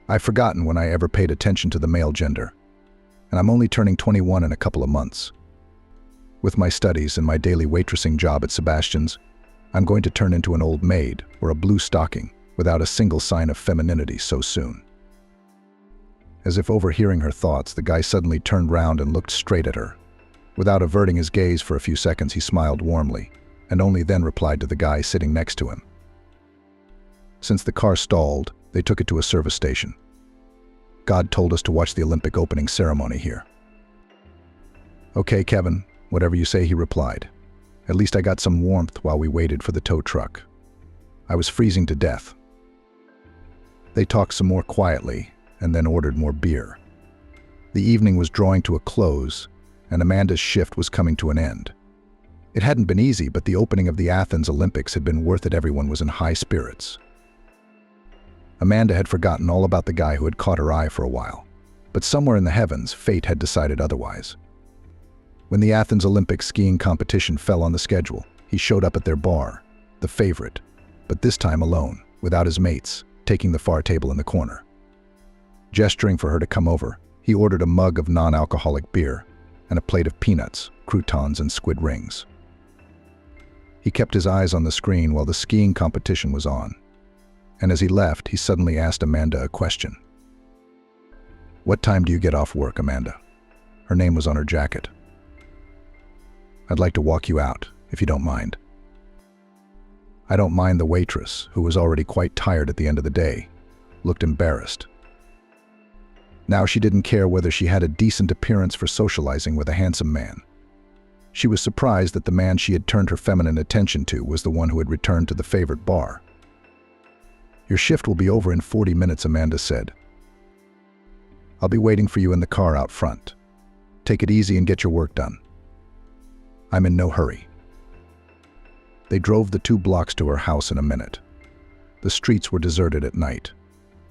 I've forgotten when I ever paid attention to the male gender, and I'm only turning 21 in a couple of months. With my studies and my daily waitressing job at Sebastian's, I'm going to turn into an old maid or a blue stocking without a single sign of femininity so soon. As if overhearing her thoughts, the guy suddenly turned round and looked straight at her. Without averting his gaze for a few seconds, he smiled warmly, and only then replied to the guy sitting next to him. Since the car stalled, they took it to a service station. God told us to watch the Olympic opening ceremony here. Okay, Kevin, whatever you say, he replied. At least I got some warmth while we waited for the tow truck. I was freezing to death. They talked some more quietly and then ordered more beer. The evening was drawing to a close, and Amanda's shift was coming to an end. It hadn't been easy, but the opening of the Athens Olympics had been worth it. Everyone was in high spirits. Amanda had forgotten all about the guy who had caught her eye for a while, but somewhere in the heavens, fate had decided otherwise. When the Athens Olympic skiing competition fell on the schedule, he showed up at their bar, the favorite, but this time alone, without his mates, taking the far table in the corner. Gesturing for her to come over, he ordered a mug of non-alcoholic beer and a plate of peanuts, croutons, and squid rings. He kept his eyes on the screen while the skiing competition was on, and as he left, he suddenly asked Amanda a question. "What time do you get off work, Amanda?" Her name was on her jacket. "I'd like to walk you out, if you don't mind." "I don't mind." The waitress, who was already quite tired at the end of the day, looked embarrassed. Now she didn't care whether she had a decent appearance for socializing with a handsome man. She was surprised that the man she had turned her feminine attention to was the one who had returned to the favorite bar. "Your shift will be over in 40 minutes, Amanda said. "I'll be waiting for you in the car out front. Take it easy and get your work done." "I'm in no hurry." They drove the 2 blocks to her house in a minute. The streets were deserted at night.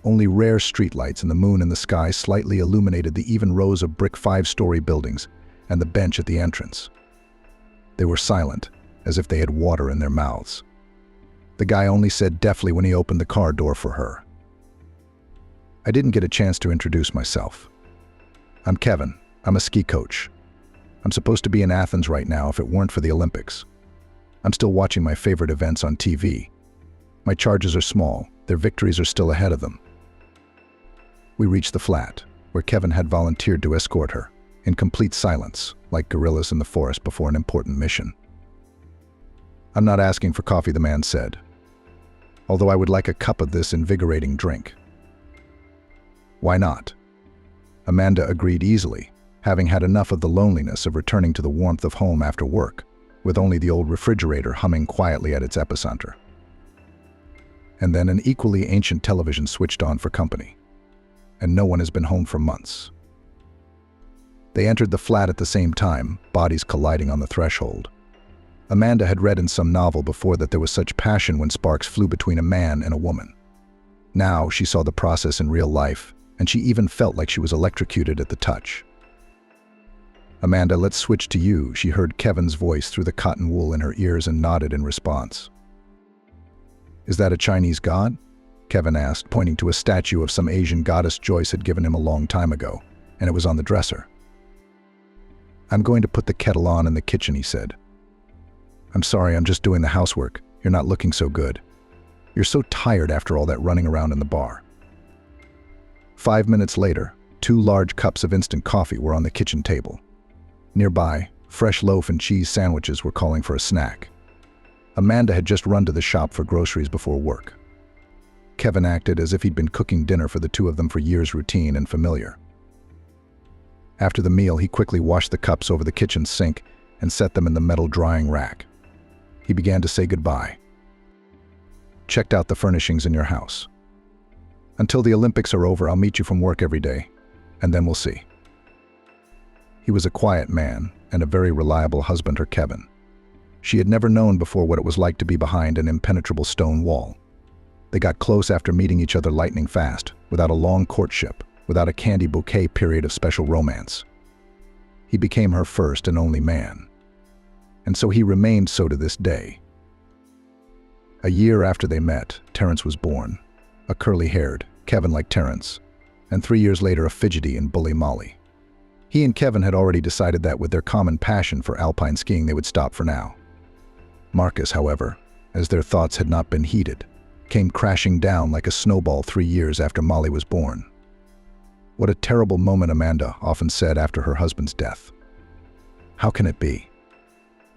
Only rare streetlights and the moon in the sky slightly illuminated the even rows of brick 5-story buildings and the bench at the entrance. They were silent, as if they had water in their mouths. The guy only said deftly when he opened the car door for her. "I didn't get a chance to introduce myself. I'm Kevin. I'm a ski coach. I'm supposed to be in Athens right now if it weren't for the Olympics. I'm still watching my favorite events on TV. My charges are small. Their victories are still ahead of them." We reached the flat, where Kevin had volunteered to escort her, in complete silence, like gorillas in the forest before an important mission. "I'm not asking for coffee," the man said, "although I would like a cup of this invigorating drink." "Why not?" Amanda agreed easily, having had enough of the loneliness of returning to the warmth of home after work, with only the old refrigerator humming quietly at its epicenter. And then an equally ancient television switched on for company, and no one has been home for months. They entered the flat at the same time, bodies colliding on the threshold. Amanda had read in some novel before that there was such passion when sparks flew between a man and a woman. Now she saw the process in real life, and she even felt like she was electrocuted at the touch. "Amanda, let's switch to you," she heard Kevin's voice through the cotton wool in her ears and nodded in response. "Is that a Chinese god?" Kevin asked, pointing to a statue of some Asian goddess Joyce had given him a long time ago, and it was on the dresser. "I'm going to put the kettle on in the kitchen," he said. "I'm sorry, I'm just doing the housework. You're not looking so good. You're so tired after all that running around in the bar." 5 minutes later, 2 large cups of instant coffee were on the kitchen table. Nearby, fresh loaf and cheese sandwiches were calling for a snack. Amanda had just run to the shop for groceries before work. Kevin acted as if he'd been cooking dinner for the 2 of them for years, routine and familiar. After the meal, he quickly washed the cups over the kitchen sink and set them in the metal drying rack. He began to say goodbye. Checked out the furnishings in your house. Until the Olympics are over, I'll meet you from work every day, and then we'll see. He was a quiet man and a very reliable husband to Kevin. She had never known before what it was like to be behind an impenetrable stone wall. They got close after meeting each other lightning fast, without a long courtship, without a candy bouquet period of special romance. He became her first and only man. And so he remained so to this day. A year after they met, Terence was born, a curly-haired, Kevin like Terence, and 3 years later a fidgety and bully Molly. He and Kevin had already decided that with their common passion for alpine skiing they would stop for now. Marcus, however, as their thoughts had not been heeded, came crashing down like a snowball 3 years after Molly was born. What a terrible moment, Amanda often said after her husband's death. How can it be?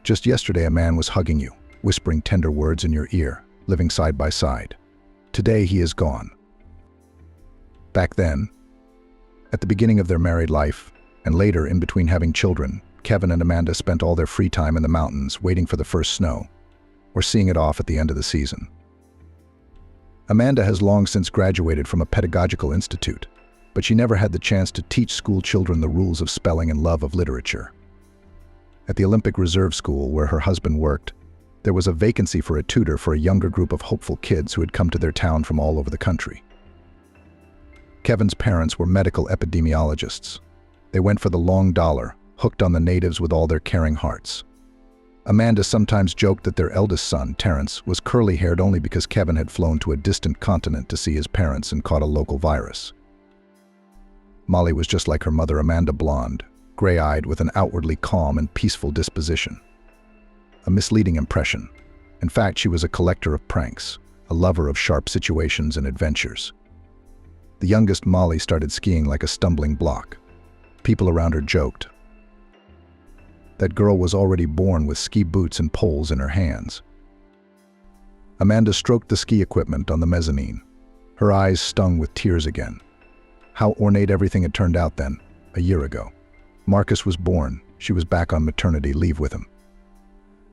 Just yesterday a man was hugging you, whispering tender words in your ear, living side by side. Today he is gone. Back then, at the beginning of their married life, and later in between having children, Kevin and Amanda spent all their free time in the mountains waiting for the first snow, or seeing it off at the end of the season. Amanda has long since graduated from a pedagogical institute, but she never had the chance to teach school children the rules of spelling and love of literature. At the Olympic Reserve School, where her husband worked, there was a vacancy for a tutor for a younger group of hopeful kids who had come to their town from all over the country. Kevin's parents were medical epidemiologists. They went for the long dollar, hooked on the natives with all their caring hearts. Amanda sometimes joked that their eldest son, Terence, was curly-haired only because Kevin had flown to a distant continent to see his parents and caught a local virus. Molly was just like her mother Amanda, blonde, gray-eyed with an outwardly calm and peaceful disposition. A misleading impression. In fact, she was a collector of pranks, a lover of sharp situations and adventures. The youngest Molly started skiing like a stumbling block. People around her joked. That girl was already born with ski boots and poles in her hands. Amanda stroked the ski equipment on the mezzanine. Her eyes stung with tears again. How ornate everything had turned out then, a year ago. Marcus was born. She was back on maternity leave with him.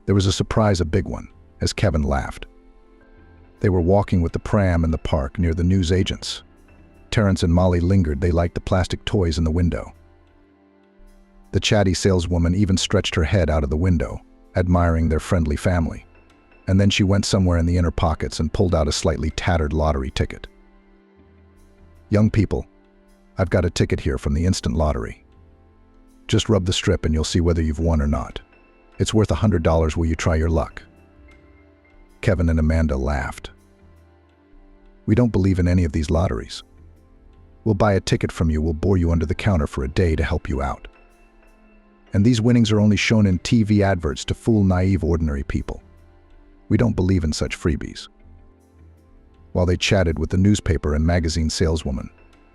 There was a surprise, a big one, as Kevin laughed. They were walking with the pram in the park near the newsagents. Terence and Molly lingered. They liked the plastic toys in the window. The chatty saleswoman even stretched her head out of the window, admiring their friendly family. And then she went somewhere in the inner pockets and pulled out a slightly tattered lottery ticket. Young people, I've got a ticket here from the instant lottery. Just rub the strip and you'll see whether you've won or not. It's worth $100. Will you try your luck? Kevin and Amanda laughed. We don't believe in any of these lotteries. We'll buy a ticket from you. We'll bore you under the counter for a day to help you out. And these winnings are only shown in TV adverts to fool naive, ordinary people. We don't believe in such freebies. While they chatted with the newspaper and magazine saleswoman,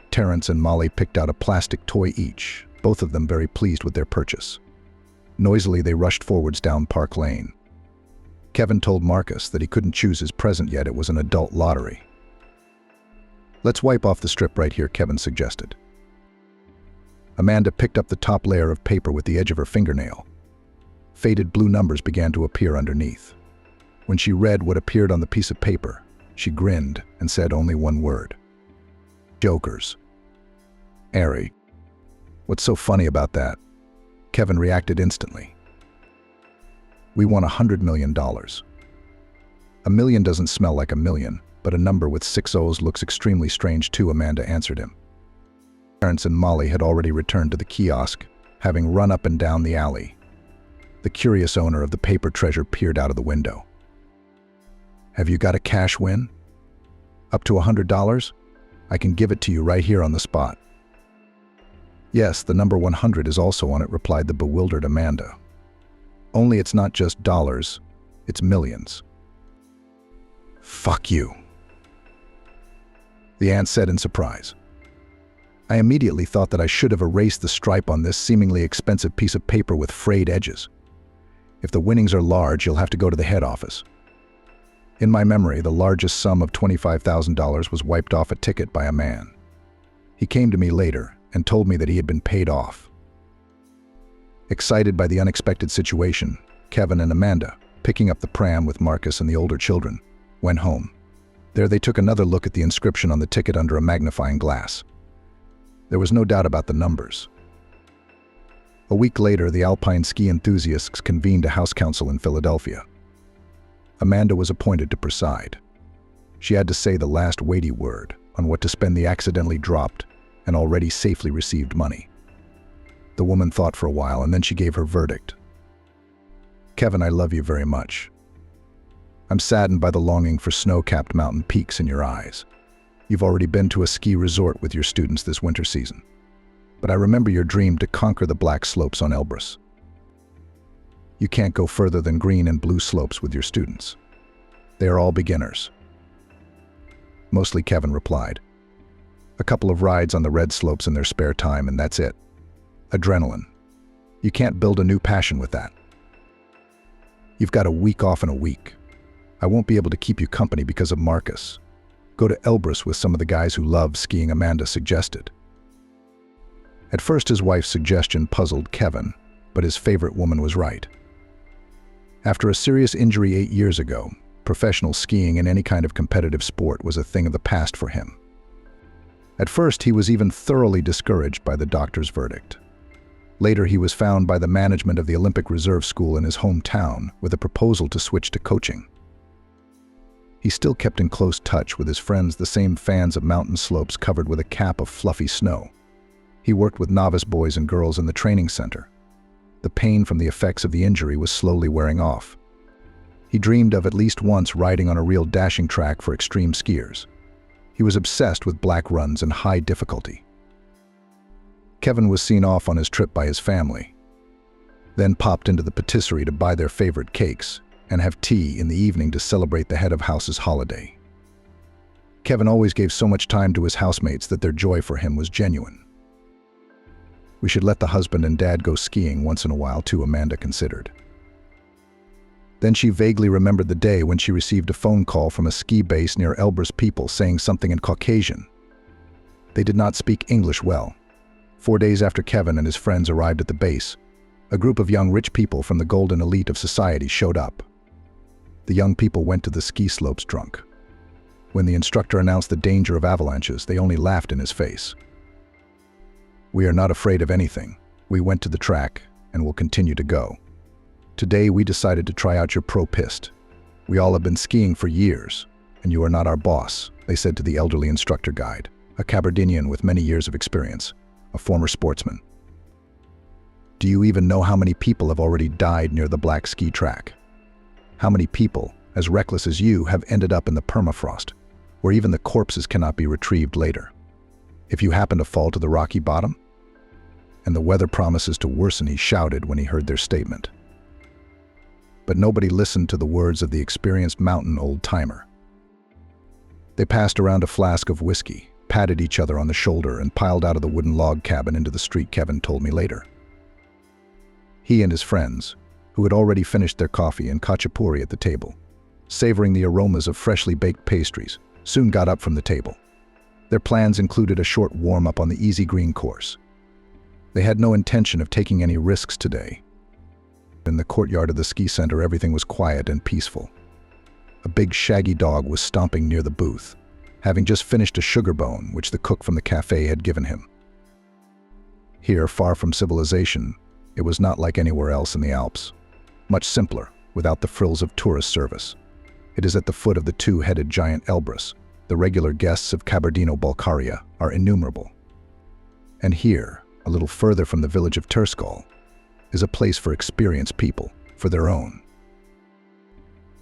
Terence and Molly picked out a plastic toy each, both of them very pleased with their purchase. Noisily, they rushed forwards down Park Lane. Kevin told Marcus that he couldn't choose his present yet. It was an adult lottery. Let's wipe off the strip right here, Kevin suggested. Amanda picked up the top layer of paper with the edge of her fingernail. Faded blue numbers began to appear underneath. When she read what appeared on the piece of paper, she grinned and said only one word. Jokers. Airy. What's so funny about that? Kevin reacted instantly. We won $100 million. A million doesn't smell like a million, but a number with 6 O's looks extremely strange too, Amanda answered him. Terence and Molly had already returned to the kiosk, having run up and down the alley. The curious owner of the paper treasure peered out of the window. Have you got a cash win? Up to $100? I can give it to you right here on the spot. Yes, the number 100 is also on it, replied the bewildered Amanda. Only it's not just dollars, it's millions. Fuck you, the aunt said in surprise. I immediately thought that I should have erased the stripe on this seemingly expensive piece of paper with frayed edges. If the winnings are large, you'll have to go to the head office. In my memory, the largest sum of $25,000 was wiped off a ticket by a man. He came to me later and told me that he had been paid off. Excited by the unexpected situation, Kevin and Amanda, picking up the pram with Marcus and the older children, went home. There they took another look at the inscription on the ticket under a magnifying glass. There was no doubt about the numbers. A week later, the alpine ski enthusiasts convened a house council in Philadelphia. Amanda was appointed to preside. She had to say the last weighty word on what to spend the accidentally dropped and already safely received money. The woman thought for a while, and then she gave her verdict. Kevin, I love you very much. I'm saddened by the longing for snow-capped mountain peaks in your eyes. You've already been to a ski resort with your students this winter season. But I remember your dream to conquer the black slopes on Elbrus. You can't go further than green and blue slopes with your students. They are all beginners. Mostly, Kevin replied. A couple of rides on the red slopes in their spare time, and that's it. Adrenaline. You can't build a new passion with that. You've got a week off in a week. I won't be able to keep you company because of Marcus. Go to Elbrus with some of the guys who love skiing, Amanda suggested. At first, his wife's suggestion puzzled Kevin, but his favorite woman was right. After a serious injury 8 years ago, professional skiing in any kind of competitive sport was a thing of the past for him. At first, he was even thoroughly discouraged by the doctor's verdict. Later, he was found by the management of the Olympic Reserve School in his hometown with a proposal to switch to coaching. He still kept in close touch with his friends, the same fans of mountain slopes covered with a cap of fluffy snow. He worked with novice boys and girls in the training center. The pain from the effects of the injury was slowly wearing off. He dreamed of at least once riding on a real dashing track for extreme skiers. He was obsessed with black runs and high difficulty. Kevin was seen off on his trip by his family, then popped into the patisserie to buy their favorite cakes and have tea in the evening to celebrate the head of house's holiday. Kevin always gave so much time to his housemates that their joy for him was genuine. We should let the husband and dad go skiing once in a while too, Amanda considered. Then she vaguely remembered the day when she received a phone call from a ski base near Elbrus, people saying something in Caucasian. They did not speak English well. 4 days after Kevin and his friends arrived at the base, a group of young rich people from the golden elite of society showed up. The young people went to the ski slopes drunk. When the instructor announced the danger of avalanches, they only laughed in his face. We are not afraid of anything. We went to the track and will continue to go. Today we decided to try out your pro piste. We all have been skiing for years, and you are not our boss, they said to the elderly instructor guide, a Cabardinian with many years of experience, a former sportsman. Do you even know how many people have already died near the black ski track? How many people, as reckless as you, have ended up in the permafrost, where even the corpses cannot be retrieved later? If you happen to fall to the rocky bottom? And the weather promises to worsen, he shouted when he heard their statement. But nobody listened to the words of the experienced mountain old-timer. They passed around a flask of whiskey, patted each other on the shoulder, and piled out of the wooden log cabin into the street, Kevin told me later. He and his friends, who had already finished their coffee and khachapuri at the table, savoring the aromas of freshly baked pastries, soon got up from the table. Their plans included a short warm-up on the easy green course. They had no intention of taking any risks today. In the courtyard of the ski center, everything was quiet and peaceful. A big shaggy dog was stomping near the booth, having just finished a sugar bone which the cook from the cafe had given him. Here, far from civilization, it was not like anywhere else in the Alps. Much simpler, without the frills of tourist service. It is at the foot of the two-headed giant Elbrus. The regular guests of Kabardino-Balkaria are innumerable. And here, a little further from the village of Terskol, is a place for experienced people, for their own.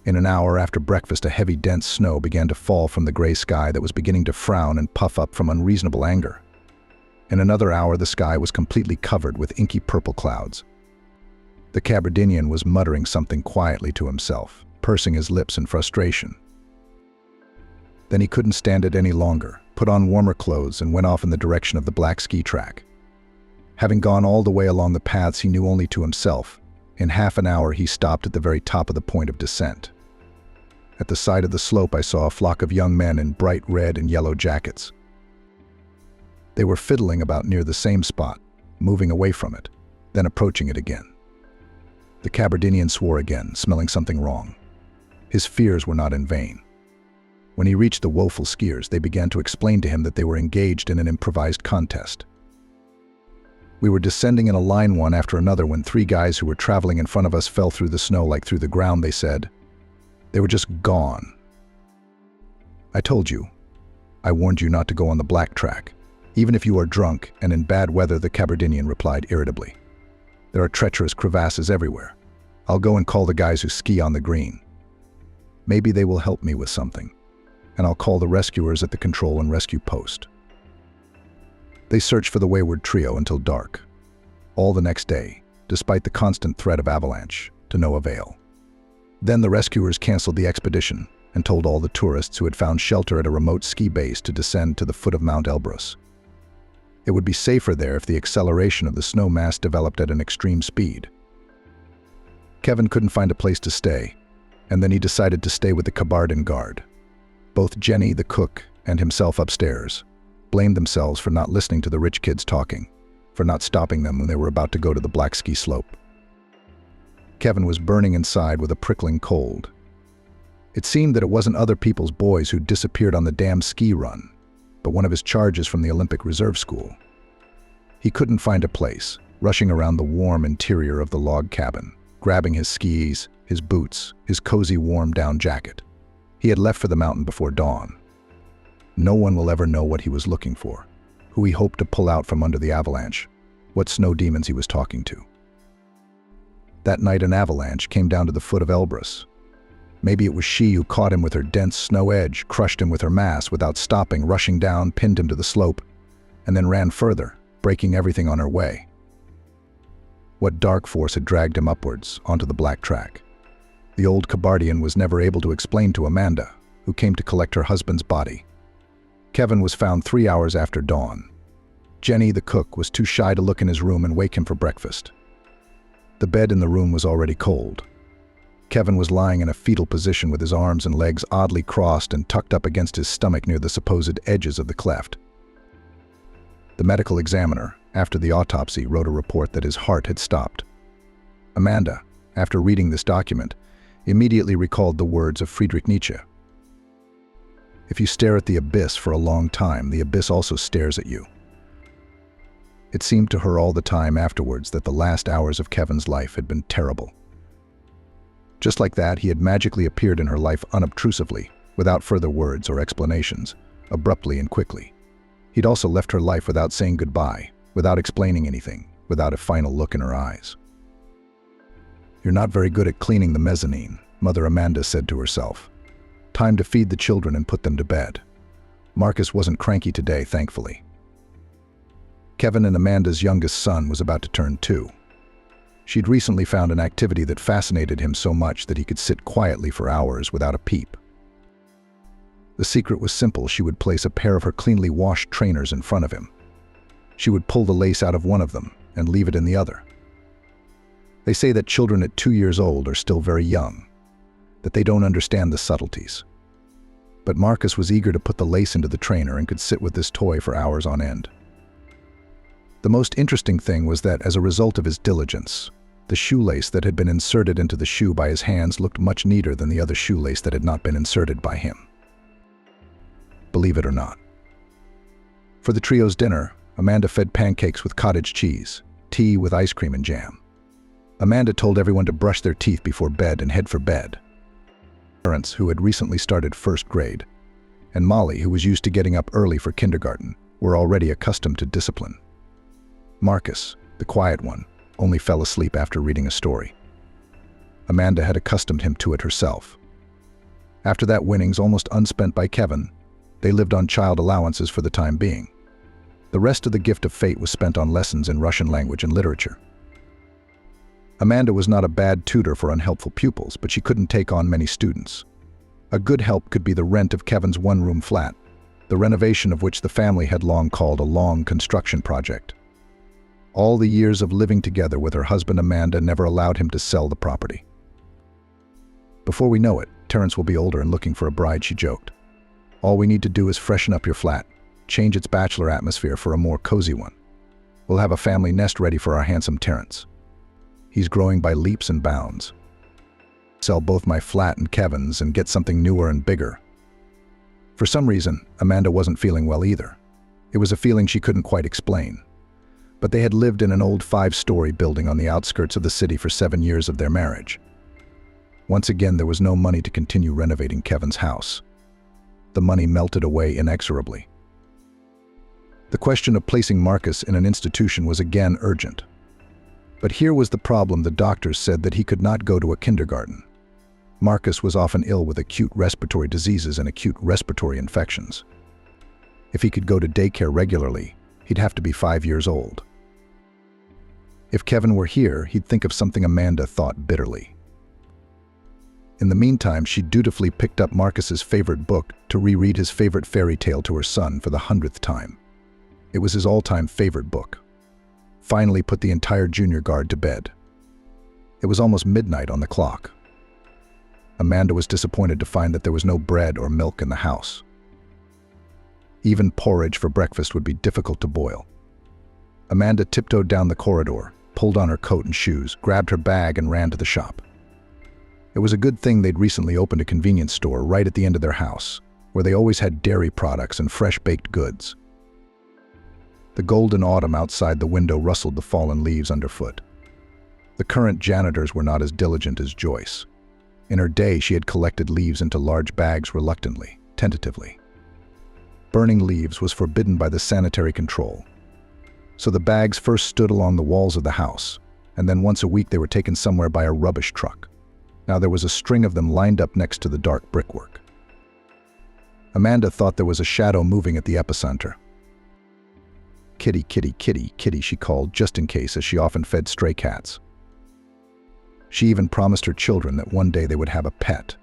In an hour after breakfast, a heavy, dense snow began to fall from the gray sky that was beginning to frown and puff up from unreasonable anger. In another hour, the sky was completely covered with inky purple clouds. The Cabardinian was muttering something quietly to himself, pursing his lips in frustration. Then he couldn't stand it any longer, put on warmer clothes, and went off in the direction of the black ski track. Having gone all the way along the paths he knew only to himself, in half an hour he stopped at the very top of the point of descent. At the side of the slope I saw a flock of young men in bright red and yellow jackets. They were fiddling about near the same spot, moving away from it. then approaching it again. The Cabardinian swore again, smelling something wrong. His fears were not in vain. When he reached the woeful skiers, they began to explain to him that they were engaged in an improvised contest. We were descending in a line one after another when 3 guys who were traveling in front of us fell through the snow like through the ground, they said. They were just gone. I told you. I warned you not to go on the black track. Even if you are drunk and in bad weather, the Cabardinian replied irritably. There are treacherous crevasses everywhere. I'll go and call the guys who ski on the green. Maybe they will help me with something, and I'll call the rescuers at the control and rescue post. They searched for the wayward trio until dark. All the next day, despite the constant threat of avalanche, to no avail. Then the rescuers canceled the expedition and told all the tourists who had found shelter at a remote ski base to descend to the foot of Mount Elbrus. It would be safer there if the acceleration of the snow mass developed at an extreme speed. Kevin couldn't find a place to stay, and then he decided to stay with the Kabardan guard. Both Jenny, the cook, and himself upstairs blamed themselves for not listening to the rich kids talking, for not stopping them when they were about to go to the black ski slope. Kevin was burning inside with a prickling cold. It seemed that it wasn't other people's boys who'd disappeared on the damn ski run, but one of his charges from the Olympic Reserve School. He couldn't find a place, rushing around the warm interior of the log cabin, grabbing his skis, his boots, his cozy warm down jacket. He had left for the mountain before dawn. No one will ever know what he was looking for, who he hoped to pull out from under the avalanche, what snow demons he was talking to. That night an avalanche came down to the foot of Elbrus. Maybe it was she who caught him with her dense snow edge, crushed him with her mass without stopping, rushing down, pinned him to the slope, and then ran further, breaking everything on her way. What dark force had dragged him upwards, onto the black track? The old Kabardian was never able to explain to Amanda, who came to collect her husband's body. Kevin was found 3 hours after dawn. Jenny, the cook, was too shy to look in his room and wake him for breakfast. The bed in the room was already cold. Kevin was lying in a fetal position with his arms and legs oddly crossed and tucked up against his stomach near the supposed edges of the cleft. The medical examiner, after the autopsy, wrote a report that his heart had stopped. Amanda, after reading this document, immediately recalled the words of Friedrich Nietzsche. If you stare at the abyss for a long time, the abyss also stares at you. It seemed to her all the time afterwards that the last hours of Kevin's life had been terrible. Just like that, he had magically appeared in her life unobtrusively, without further words or explanations, abruptly and quickly. He'd also left her life without saying goodbye, without explaining anything, without a final look in her eyes. You're not very good at cleaning the mezzanine, Mother Amanda said to herself. Time to feed the children and put them to bed. Marcus wasn't cranky today, thankfully. Kevin and Amanda's youngest son was about to turn 2. She'd recently found an activity that fascinated him so much that he could sit quietly for hours without a peep. The secret was simple. She would place a pair of her cleanly washed trainers in front of him. She would pull the lace out of one of them and leave it in the other. They say that children at 2 years old are still very young, that they don't understand the subtleties. But Marcus was eager to put the lace into the trainer and could sit with this toy for hours on end. The most interesting thing was that, as a result of his diligence, the shoelace that had been inserted into the shoe by his hands looked much neater than the other shoelace that had not been inserted by him. Believe it or not. For the trio's dinner, Amanda fed pancakes with cottage cheese, tea with ice cream and jam. Amanda told everyone to brush their teeth before bed and head for bed. Parents, who had recently started first grade, and Molly, who was used to getting up early for kindergarten, were already accustomed to discipline. Marcus, the quiet one, only fell asleep after reading a story. Amanda had accustomed him to it herself. After that winnings almost unspent by Kevin, they lived on child allowances for the time being. The rest of the gift of fate was spent on lessons in Russian language and literature. Amanda was not a bad tutor for unhelpful pupils, but she couldn't take on many students. A good help could be the rent of Kevin's one-room flat, the renovation of which the family had long called a long construction project. All the years of living together with her husband Amanda never allowed him to sell the property. Before we know it, Terrence will be older and looking for a bride, she joked. All we need to do is freshen up your flat, change its bachelor atmosphere for a more cozy one. We'll have a family nest ready for our handsome Terrence. He's growing by leaps and bounds. Sell both my flat and Kevin's and get something newer and bigger. For some reason, Amanda wasn't feeling well either. It was a feeling she couldn't quite explain. But they had lived in an old 5-story building on the outskirts of the city for 7 years of their marriage. Once again, there was no money to continue renovating Kevin's house. The money melted away inexorably. The question of placing Marcus in an institution was again urgent. But here was the problem: the doctors said that he could not go to a kindergarten. Marcus was often ill with acute respiratory diseases and acute respiratory infections. If he could go to daycare regularly, he'd have to be 5 years old. If Kevin were here, he'd think of something Amanda thought bitterly. In the meantime, she dutifully picked up Marcus's favorite book to reread his favorite fairy tale to her son for the 100th time. It was his all-time favorite book. Finally put the entire junior guard to bed. It was almost midnight on the clock. Amanda was disappointed to find that there was no bread or milk in the house. Even porridge for breakfast would be difficult to boil. Amanda tiptoed down the corridor, pulled on her coat and shoes, grabbed her bag and ran to the shop. It was a good thing they'd recently opened a convenience store right at the end of their house, where they always had dairy products and fresh baked goods. The golden autumn outside the window rustled the fallen leaves underfoot. The current janitors were not as diligent as Joyce. In her day, she had collected leaves into large bags reluctantly, tentatively. Burning leaves was forbidden by the sanitary control. So the bags first stood along the walls of the house, and then once a week they were taken somewhere by a rubbish truck. Now there was a string of them lined up next to the dark brickwork. Amanda thought there was a shadow moving at the epicenter. "Kitty, kitty, kitty, kitty," she called, just in case, as she often fed stray cats. She even promised her children that one day they would have a pet.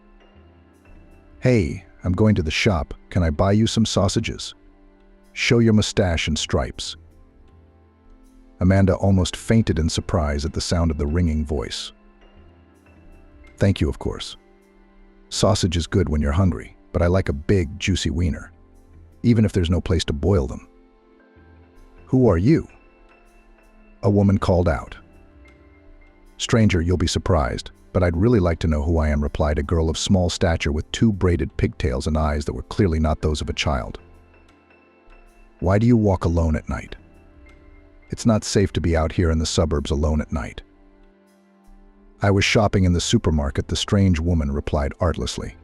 "Hey, I'm going to the shop. Can I buy you some sausages? Show your mustache and stripes." Amanda almost fainted in surprise at the sound of the ringing voice. "Thank you, of course. Sausage is good when you're hungry, but I like a big, juicy wiener, even if there's no place to boil them." "Who are you?" a woman called out. "Stranger, you'll be surprised, but I'd really like to know who I am," replied a girl of small stature with 2 braided pigtails and eyes that were clearly not those of a child. "Why do you walk alone at night?" "It's not safe to be out here in the suburbs alone at night." "I was shopping in the supermarket," the strange woman replied artlessly.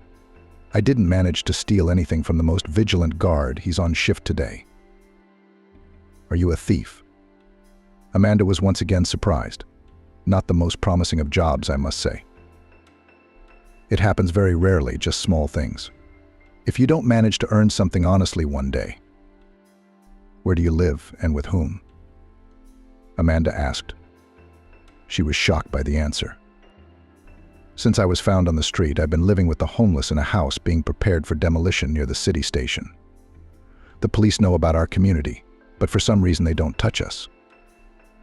"I didn't manage to steal anything from the most vigilant guard. He's on shift today." "Are you a thief?" Amanda was once again surprised. Not the most promising of jobs, I must say. "It happens very rarely, just small things. If you don't manage to earn something honestly one day." "Where do you live, and with whom?" Amanda asked. She was shocked by the answer. "Since I was found on the street, I've been living with the homeless in a house being prepared for demolition near the city station. The police know about our community, but for some reason they don't touch us.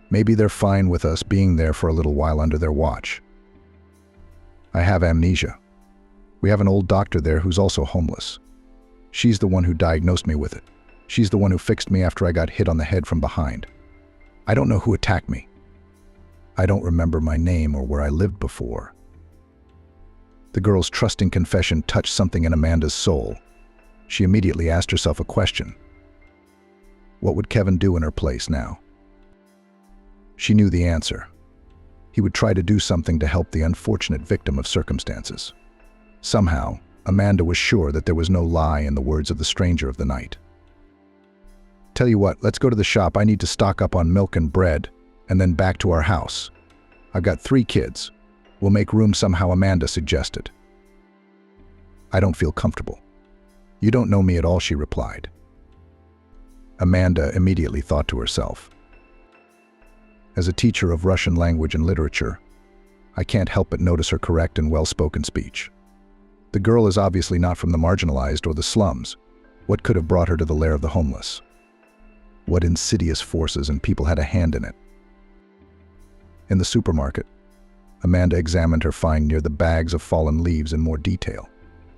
Maybe they're fine with us being there for a little while under their watch. I have amnesia. We have an old doctor there who's also homeless. She's the one who diagnosed me with it. She's the one who fixed me after I got hit on the head from behind. I don't know who attacked me. I don't remember my name or where I lived before." The girl's trusting confession touched something in Amanda's soul. She immediately asked herself a question. What would Kevin do in her place now? She knew the answer. He would try to do something to help the unfortunate victim of circumstances. Somehow, Amanda was sure that there was no lie in the words of the stranger of the night. "Tell you what, let's go to the shop. I need to stock up on milk and bread, and then back to our house. I've got 3 kids. We'll make room somehow," Amanda suggested. "I don't feel comfortable." "You don't know me at all," she replied. Amanda immediately thought to herself, as a teacher of Russian language and literature, I can't help but notice her correct and well-spoken speech. The girl is obviously not from the marginalized or the slums. What could have brought her to the lair of the homeless? What insidious forces and people had a hand in it? In the supermarket, Amanda examined her find near the bags of fallen leaves in more detail.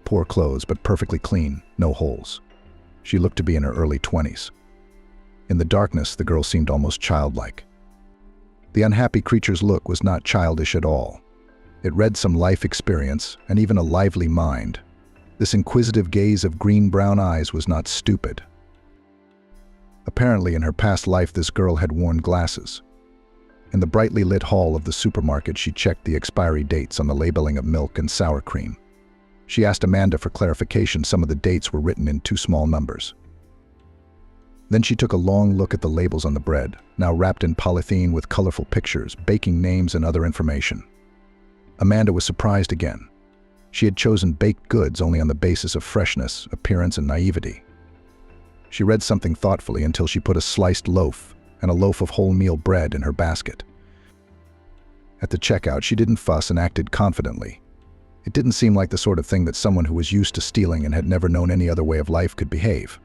Poor clothes, but perfectly clean, no holes. She looked to be in her early 20s. In the darkness, the girl seemed almost childlike. The unhappy creature's look was not childish at all. It read some life experience and even a lively mind. This inquisitive gaze of green-brown eyes was not stupid. Apparently, in her past life, this girl had worn glasses. In the brightly lit hall of the supermarket, she checked the expiry dates on the labeling of milk and sour cream. She asked Amanda for clarification. Some of the dates were written in too small numbers. Then she took a long look at the labels on the bread, now wrapped in polythene with colorful pictures, baking names, and other information. Amanda was surprised again. She had chosen baked goods only on the basis of freshness, appearance, and naivety. She read something thoughtfully until she put a sliced loaf and a loaf of wholemeal bread in her basket. At the checkout, she didn't fuss and acted confidently. It didn't seem like the sort of thing that someone who was used to stealing and had never known any other way of life could behave.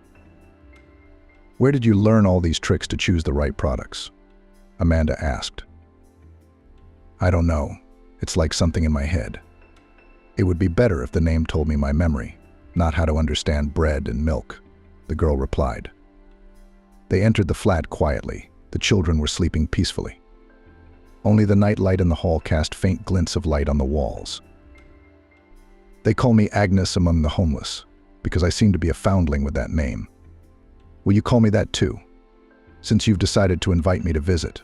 "Where did you learn all these tricks to choose the right products?" Amanda asked. "I don't know. It's like something in my head. It would be better if the name told me my memory, not how to understand bread and milk," the girl replied. They entered the flat quietly. The children were sleeping peacefully. Only the night light in the hall cast faint glints of light on the walls. "They call me Agnes among the homeless, because I seem to be a foundling with that name. Will you call me that too, since you've decided to invite me to visit?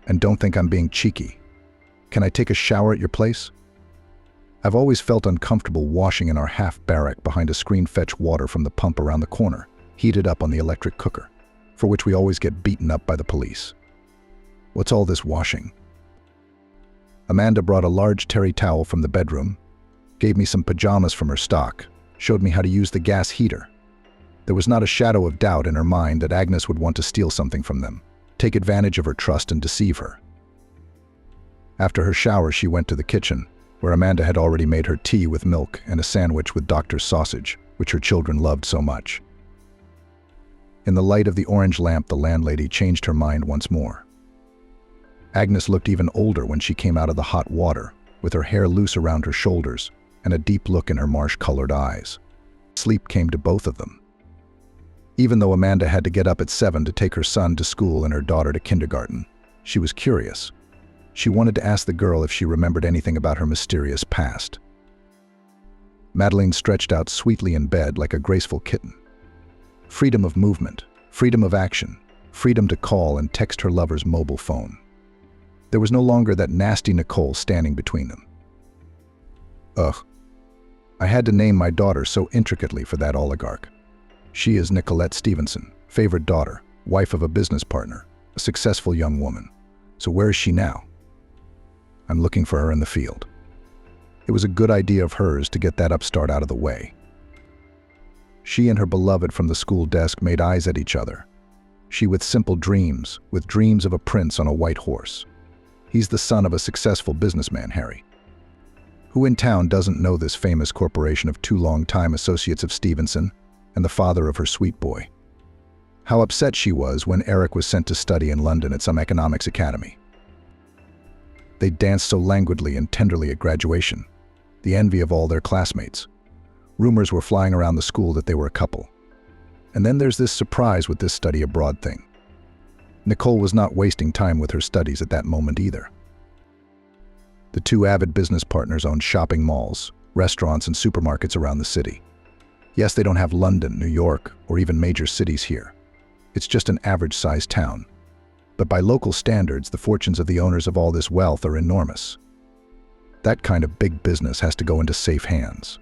And don't think I'm being cheeky. Can I take a shower at your place? I've always felt uncomfortable washing in our half-barrack behind a screen. Fetch water from the pump around the corner, heated up on the electric cooker, for which we always get beaten up by the police. What's all this washing?" Amanda brought a large terry towel from the bedroom, gave me some pajamas from her stock, showed me how to use the gas heater. There was not a shadow of doubt in her mind that Agnes would want to steal something from them, take advantage of her trust and deceive her. After her shower, she went to the kitchen, where Amanda had already made her tea with milk and a sandwich with doctor's sausage, which her children loved so much. In the light of the orange lamp, the landlady changed her mind once more. Agnes looked even older when she came out of the hot water, with her hair loose around her shoulders and a deep look in her marsh-colored eyes. Sleep came to both of them. Even though Amanda had to get up at 7 to take her son to school and her daughter to kindergarten, she was curious. She wanted to ask the girl if she remembered anything about her mysterious past. Madeline stretched out sweetly in bed like a graceful kitten. Freedom of movement, freedom of action, freedom to call and text her lover's mobile phone. There was no longer that nasty Nicole standing between them. Ugh. I had to name my daughter so intricately for that oligarch. She is Nicolette Stevenson, favored daughter, wife of a business partner, a successful young woman. So where is she now? I'm looking for her in the field. It was a good idea of hers to get that upstart out of the way. She and her beloved from the school desk made eyes at each other. She with simple dreams, with dreams of a prince on a white horse. He's the son of a successful businessman, Harry. Who in town doesn't know this famous corporation of 2 long-time associates of Stevenson and the father of her sweet boy? How upset she was when Eric was sent to study in London at some economics academy. They danced so languidly and tenderly at graduation, the envy of all their classmates. Rumors were flying around the school that they were a couple. And then there's this surprise with this study abroad thing. Nicole was not wasting time with her studies at that moment either. The 2 avid business partners owned shopping malls, restaurants, and supermarkets around the city. Yes, they don't have London, New York, or even major cities here. It's just an average-sized town. But by local standards, the fortunes of the owners of all this wealth are enormous. That kind of big business has to go into safe hands.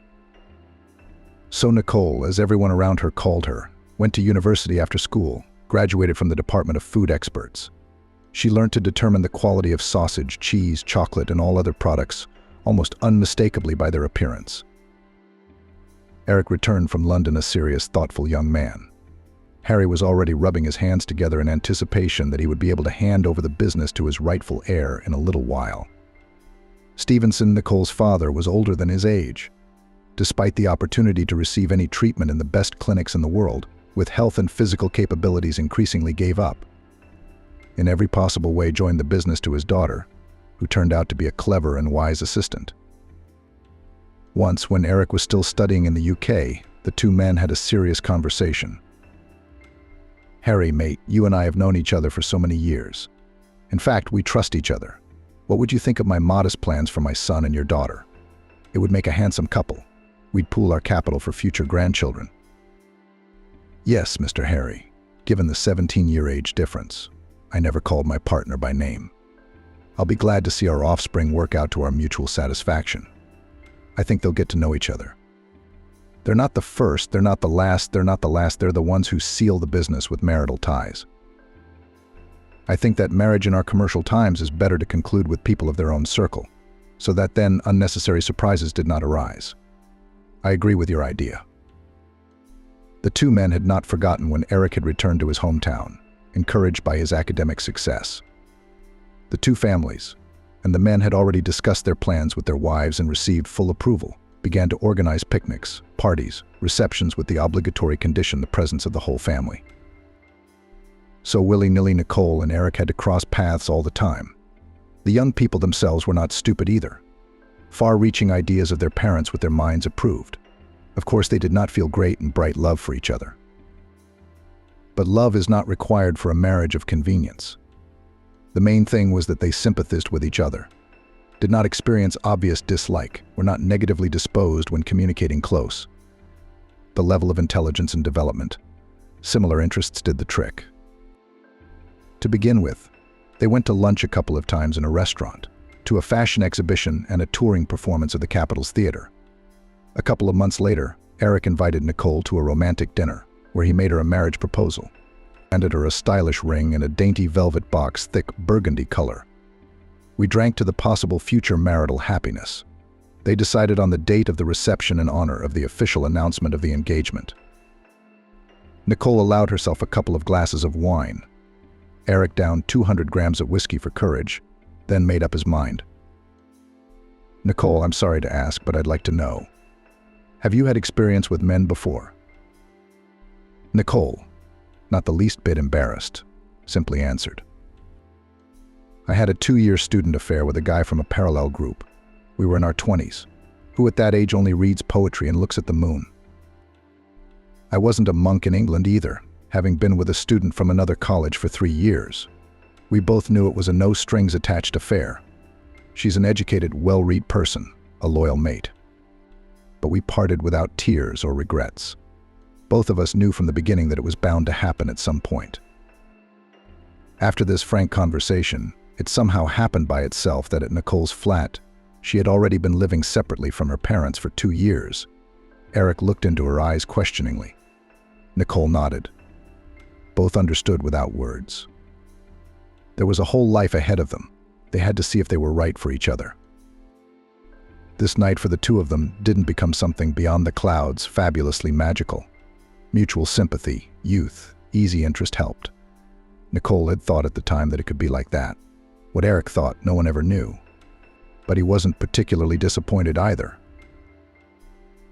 So Nicole, as everyone around her called her, went to university after school, graduated from the Department of Food Experts. She learned to determine the quality of sausage, cheese, chocolate, and all other products almost unmistakably by their appearance. Eric returned from London a serious, thoughtful young man. Harry was already rubbing his hands together in anticipation that he would be able to hand over the business to his rightful heir in a little while. Stevenson, Nicole's father, was older than his age. Despite the opportunity to receive any treatment in the best clinics in the world, with health and physical capabilities increasingly gave up. In every possible way joined the business to his daughter, who turned out to be a clever and wise assistant. Once, when Eric was still studying in the UK, the 2 men had a serious conversation. Harry, mate, you and I have known each other for so many years. In fact, we trust each other. What would you think of my modest plans for my son and your daughter? It would make a handsome couple. We'd pool our capital for future grandchildren. Yes, Mr. Harry. Given the 17-year age difference, I never called my partner by name. I'll be glad to see our offspring work out to our mutual satisfaction. I think they'll get to know each other. They're not the first, they're not the last, they're the ones who seal the business with marital ties. I think that marriage in our commercial times is better to conclude with people of their own circle, so that then unnecessary surprises did not arise. I agree with your idea. The two men had not forgotten when Eric had returned to his hometown, encouraged by his academic success. The two families, and the men had already discussed their plans with their wives and received full approval, began to organize picnics, parties, receptions with the obligatory condition the presence of the whole family. So willy-nilly Nicole and Eric had to cross paths all the time. The young people themselves were not stupid either. Far-reaching ideas of their parents with their minds approved. Of course, they did not feel great and bright love for each other. But love is not required for a marriage of convenience. The main thing was that they sympathized with each other, did not experience obvious dislike, were not negatively disposed when communicating close. The level of intelligence and development, similar interests did the trick. To begin with, they went to lunch a couple of times in a restaurant, to a fashion exhibition and a touring performance of the Capitol's theater. A couple of months later, Eric invited Nicole to a romantic dinner, where he made her a marriage proposal, handed her a stylish ring and a dainty velvet box thick burgundy color. We drank to the possible future marital happiness. They decided on the date of the reception in honor of the official announcement of the engagement. Nicole allowed herself a couple of glasses of wine. Eric downed 200 grams of whiskey for courage, then made up his mind. Nicole, I'm sorry to ask, but I'd like to know. Have you had experience with men before? Nicole, not the least bit embarrassed, simply answered. I had a 2-year student affair with a guy from a parallel group. We were in our 20s, who at that age only reads poetry and looks at the moon. I wasn't a monk in England either, having been with a student from another college for 3 years. We both knew it was a no-strings-attached affair. She's an educated, well-read person, a loyal mate. But we parted without tears or regrets. Both of us knew from the beginning that it was bound to happen at some point. After this frank conversation, it somehow happened by itself that at Nicole's flat, she had already been living separately from her parents for 2 years. Eric looked into her eyes questioningly. Nicole nodded. Both understood without words. There was a whole life ahead of them. They had to see if they were right for each other. This night for the two of them didn't become something beyond the clouds, fabulously magical. Mutual sympathy, youth, easy interest helped. Nicole had thought at the time that it could be like that. What Eric thought, no one ever knew. But he wasn't particularly disappointed either.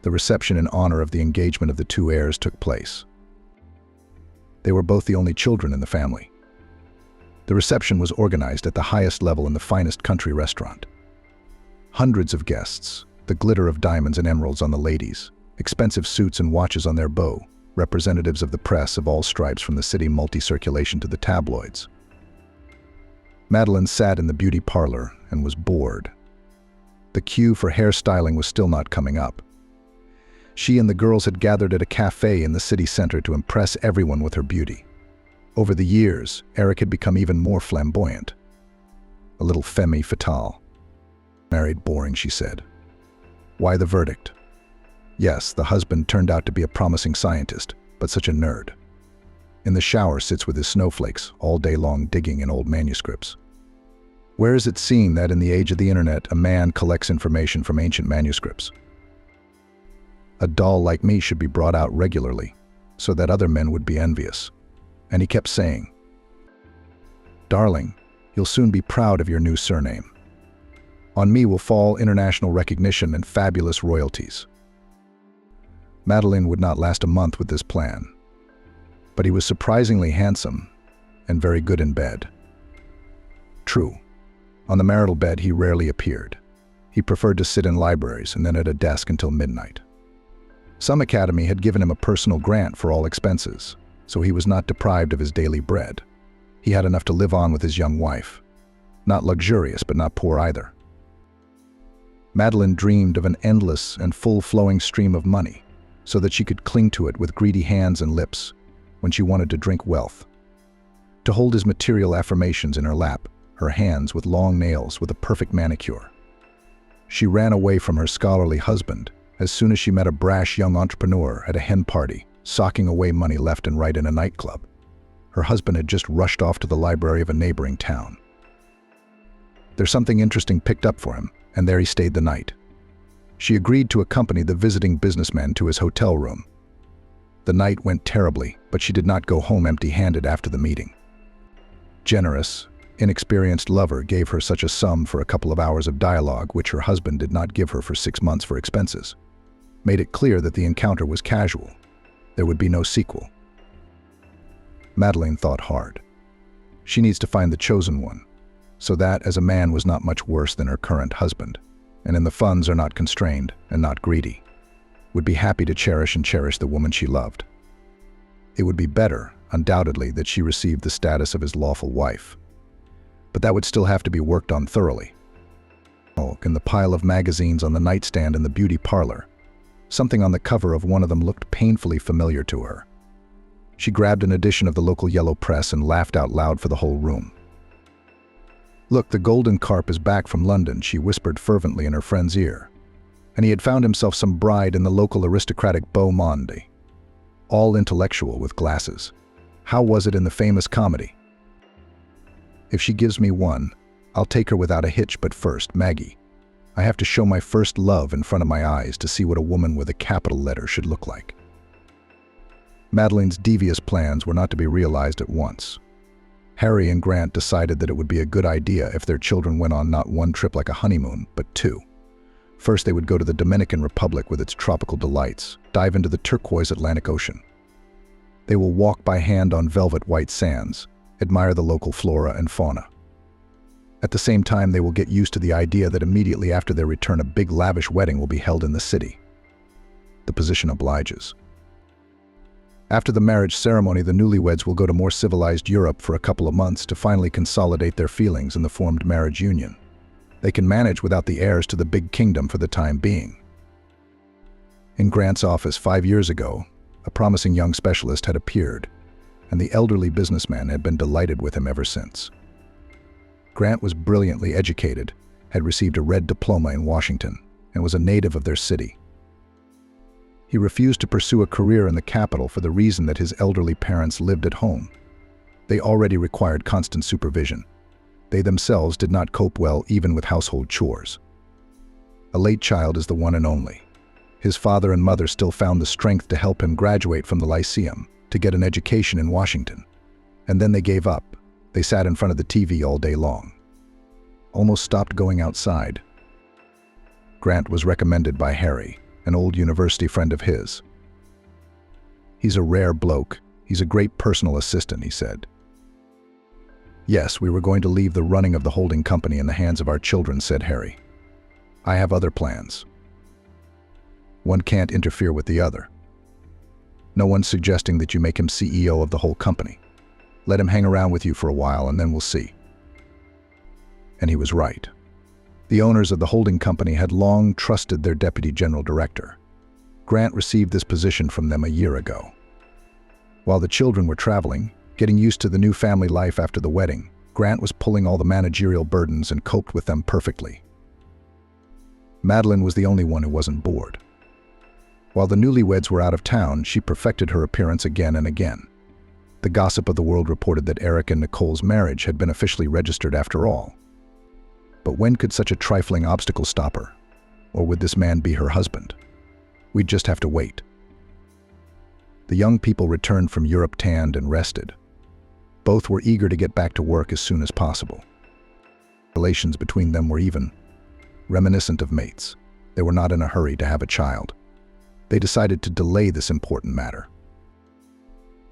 The reception in honor of the engagement of the two heirs took place. They were both the only children in the family. The reception was organized at the highest level in the finest country restaurant. Hundreds of guests, the glitter of diamonds and emeralds on the ladies, expensive suits and watches on their bow, representatives of the press of all stripes from the city multi-circulation to the tabloids. Madeline sat in the beauty parlor and was bored. The queue for hairstyling was still not coming up. She and the girls had gathered at a cafe in the city center to impress everyone with her beauty. Over the years, Eric had become even more flamboyant. A little femme fatale. Married boring, she said. Why the verdict? Yes, the husband turned out to be a promising scientist, but such a nerd. In the shower sits with his snowflakes, all day long digging in old manuscripts. Where is it seen that in the age of the internet, a man collects information from ancient manuscripts? A doll like me should be brought out regularly, so that other men would be envious. And he kept saying, "Darling, you'll soon be proud of your new surname. On me will fall international recognition and fabulous royalties." Madeline would not last a month with this plan. But he was surprisingly handsome and very good in bed. True, on the marital bed he rarely appeared. He preferred to sit in libraries and then at a desk until midnight. Some academy had given him a personal grant for all expenses. so he was not deprived of his daily bread. He had enough to live on with his young wife. Not luxurious, but not poor either. Madeline dreamed of an endless and full-flowing stream of money, so that she could cling to it with greedy hands and lips when she wanted to drink wealth. To hold his material affirmations in her lap, her hands with long nails with a perfect manicure. She ran away from her scholarly husband as soon as she met a brash young entrepreneur at a hen party, socking away money left and right in a nightclub. Her husband had just rushed off to the library of a neighboring town. There's something interesting picked up for him, and there he stayed the night. She agreed to accompany the visiting businessman to his hotel room. The night went terribly, but she did not go home empty-handed after the meeting. Generous, inexperienced lover gave her such a sum for a couple of hours of dialogue which her husband did not give her for 6 months for expenses. Made it clear that the encounter was casual. There would be no sequel. Madeline thought hard. She needs to find the chosen one, so that as a man was not much worse than her current husband, and in the funds are not constrained and not greedy, would be happy to cherish the woman she loved. It would be better, undoubtedly, that she received the status of his lawful wife. But that would still have to be worked on thoroughly. In the pile of magazines on the nightstand in the beauty parlor, something on the cover of one of them looked painfully familiar to her. She grabbed an edition of the local yellow press and laughed out loud for the whole room. "Look, the Golden Carp is back from London," she whispered fervently in her friend's ear. And he had found himself some bride in the local aristocratic beau monde. All intellectual with glasses. How was it in the famous comedy? "If she gives me one, I'll take her without a hitch, but first, Maggie, I have to show my first love in front of my eyes to see what a woman with a capital letter should look like." Madeline's devious plans were not to be realized at once. Harry and Grant decided that it would be a good idea if their children went on not one trip like a honeymoon, but 2. First, they would go to the Dominican Republic with its tropical delights, dive into the turquoise Atlantic Ocean. They will walk by hand on velvet white sands, admire the local flora and fauna. At the same time, they will get used to the idea that immediately after their return, a big lavish wedding will be held in the city. The position obliges. After the marriage ceremony, the newlyweds will go to more civilized Europe for a couple of months to finally consolidate their feelings in the formed marriage union. They can manage without the heirs to the big kingdom for the time being. In Grant's office 5 years ago, a promising young specialist had appeared, and the elderly businessman had been delighted with him ever since. Grant was brilliantly educated, had received a red diploma in Washington, and was a native of their city. He refused to pursue a career in the capital for the reason that his elderly parents lived at home. They already required constant supervision. They themselves did not cope well even with household chores. A late child is the one and only. His father and mother still found the strength to help him graduate from the Lyceum, to get an education in Washington. And then they gave up. They sat in front of the TV all day long. Almost stopped going outside. Grant was recommended by Harry, an old university friend of his. "He's a rare bloke. He's a great personal assistant," he said. "Yes, we were going to leave the running of the holding company in the hands of our children," said Harry. "I have other plans. One can't interfere with the other. No one's suggesting that you make him CEO of the whole company. Let him hang around with you for a while and then we'll see." And he was right. The owners of the holding company had long trusted their deputy general director. Grant received this position from them a year ago. While the children were traveling, getting used to the new family life after the wedding, Grant was pulling all the managerial burdens and coped with them perfectly. Madeline was the only one who wasn't bored. While the newlyweds were out of town, she perfected her appearance again and again. The gossip of the world reported that Eric and Nicole's marriage had been officially registered after all. But when could such a trifling obstacle stop her? Or would this man be her husband? We'd just have to wait. The young people returned from Europe tanned and rested. Both were eager to get back to work as soon as possible. Relations between them were even reminiscent of mates. They were not in a hurry to have a child. They decided to delay this important matter.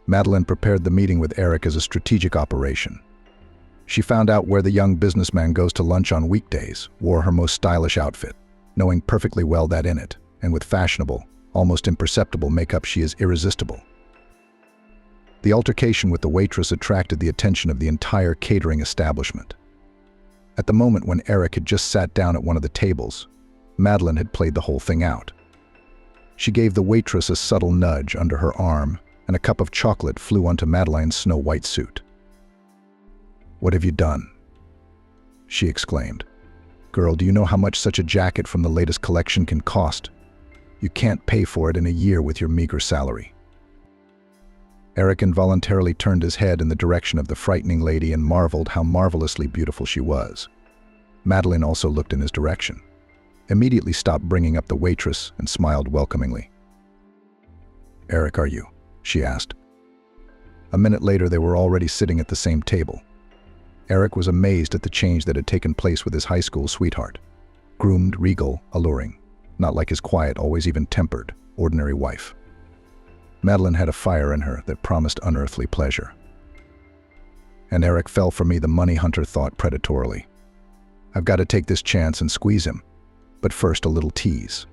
Madeline prepared the meeting with Eric as a strategic operation. She found out where the young businessman goes to lunch on weekdays, wore her most stylish outfit, knowing perfectly well that in it, and with fashionable, almost imperceptible makeup, she is irresistible. The altercation with the waitress attracted the attention of the entire catering establishment. At the moment when Eric had just sat down at one of the tables, Madeline had played the whole thing out. She gave the waitress a subtle nudge under her arm, and a cup of chocolate flew onto Madeline's snow-white suit. "What have you done?" she exclaimed. "Girl, do you know how much such a jacket from the latest collection can cost? You can't pay for it in a year with your meager salary." Eric involuntarily turned his head in the direction of the frightening lady and marveled how marvelously beautiful she was. Madeline also looked in his direction, immediately stopped bringing up the waitress, and smiled welcomingly. "Eric, are you?" she asked. A minute later, they were already sitting at the same table. Eric was amazed at the change that had taken place with his high school sweetheart. Groomed, regal, alluring, not like his quiet, always even-tempered, ordinary wife. Madeline had a fire in her that promised unearthly pleasure. "And Eric fell for me," the money hunter thought predatorily. "I've got to take this chance and squeeze him. But first, a little tease."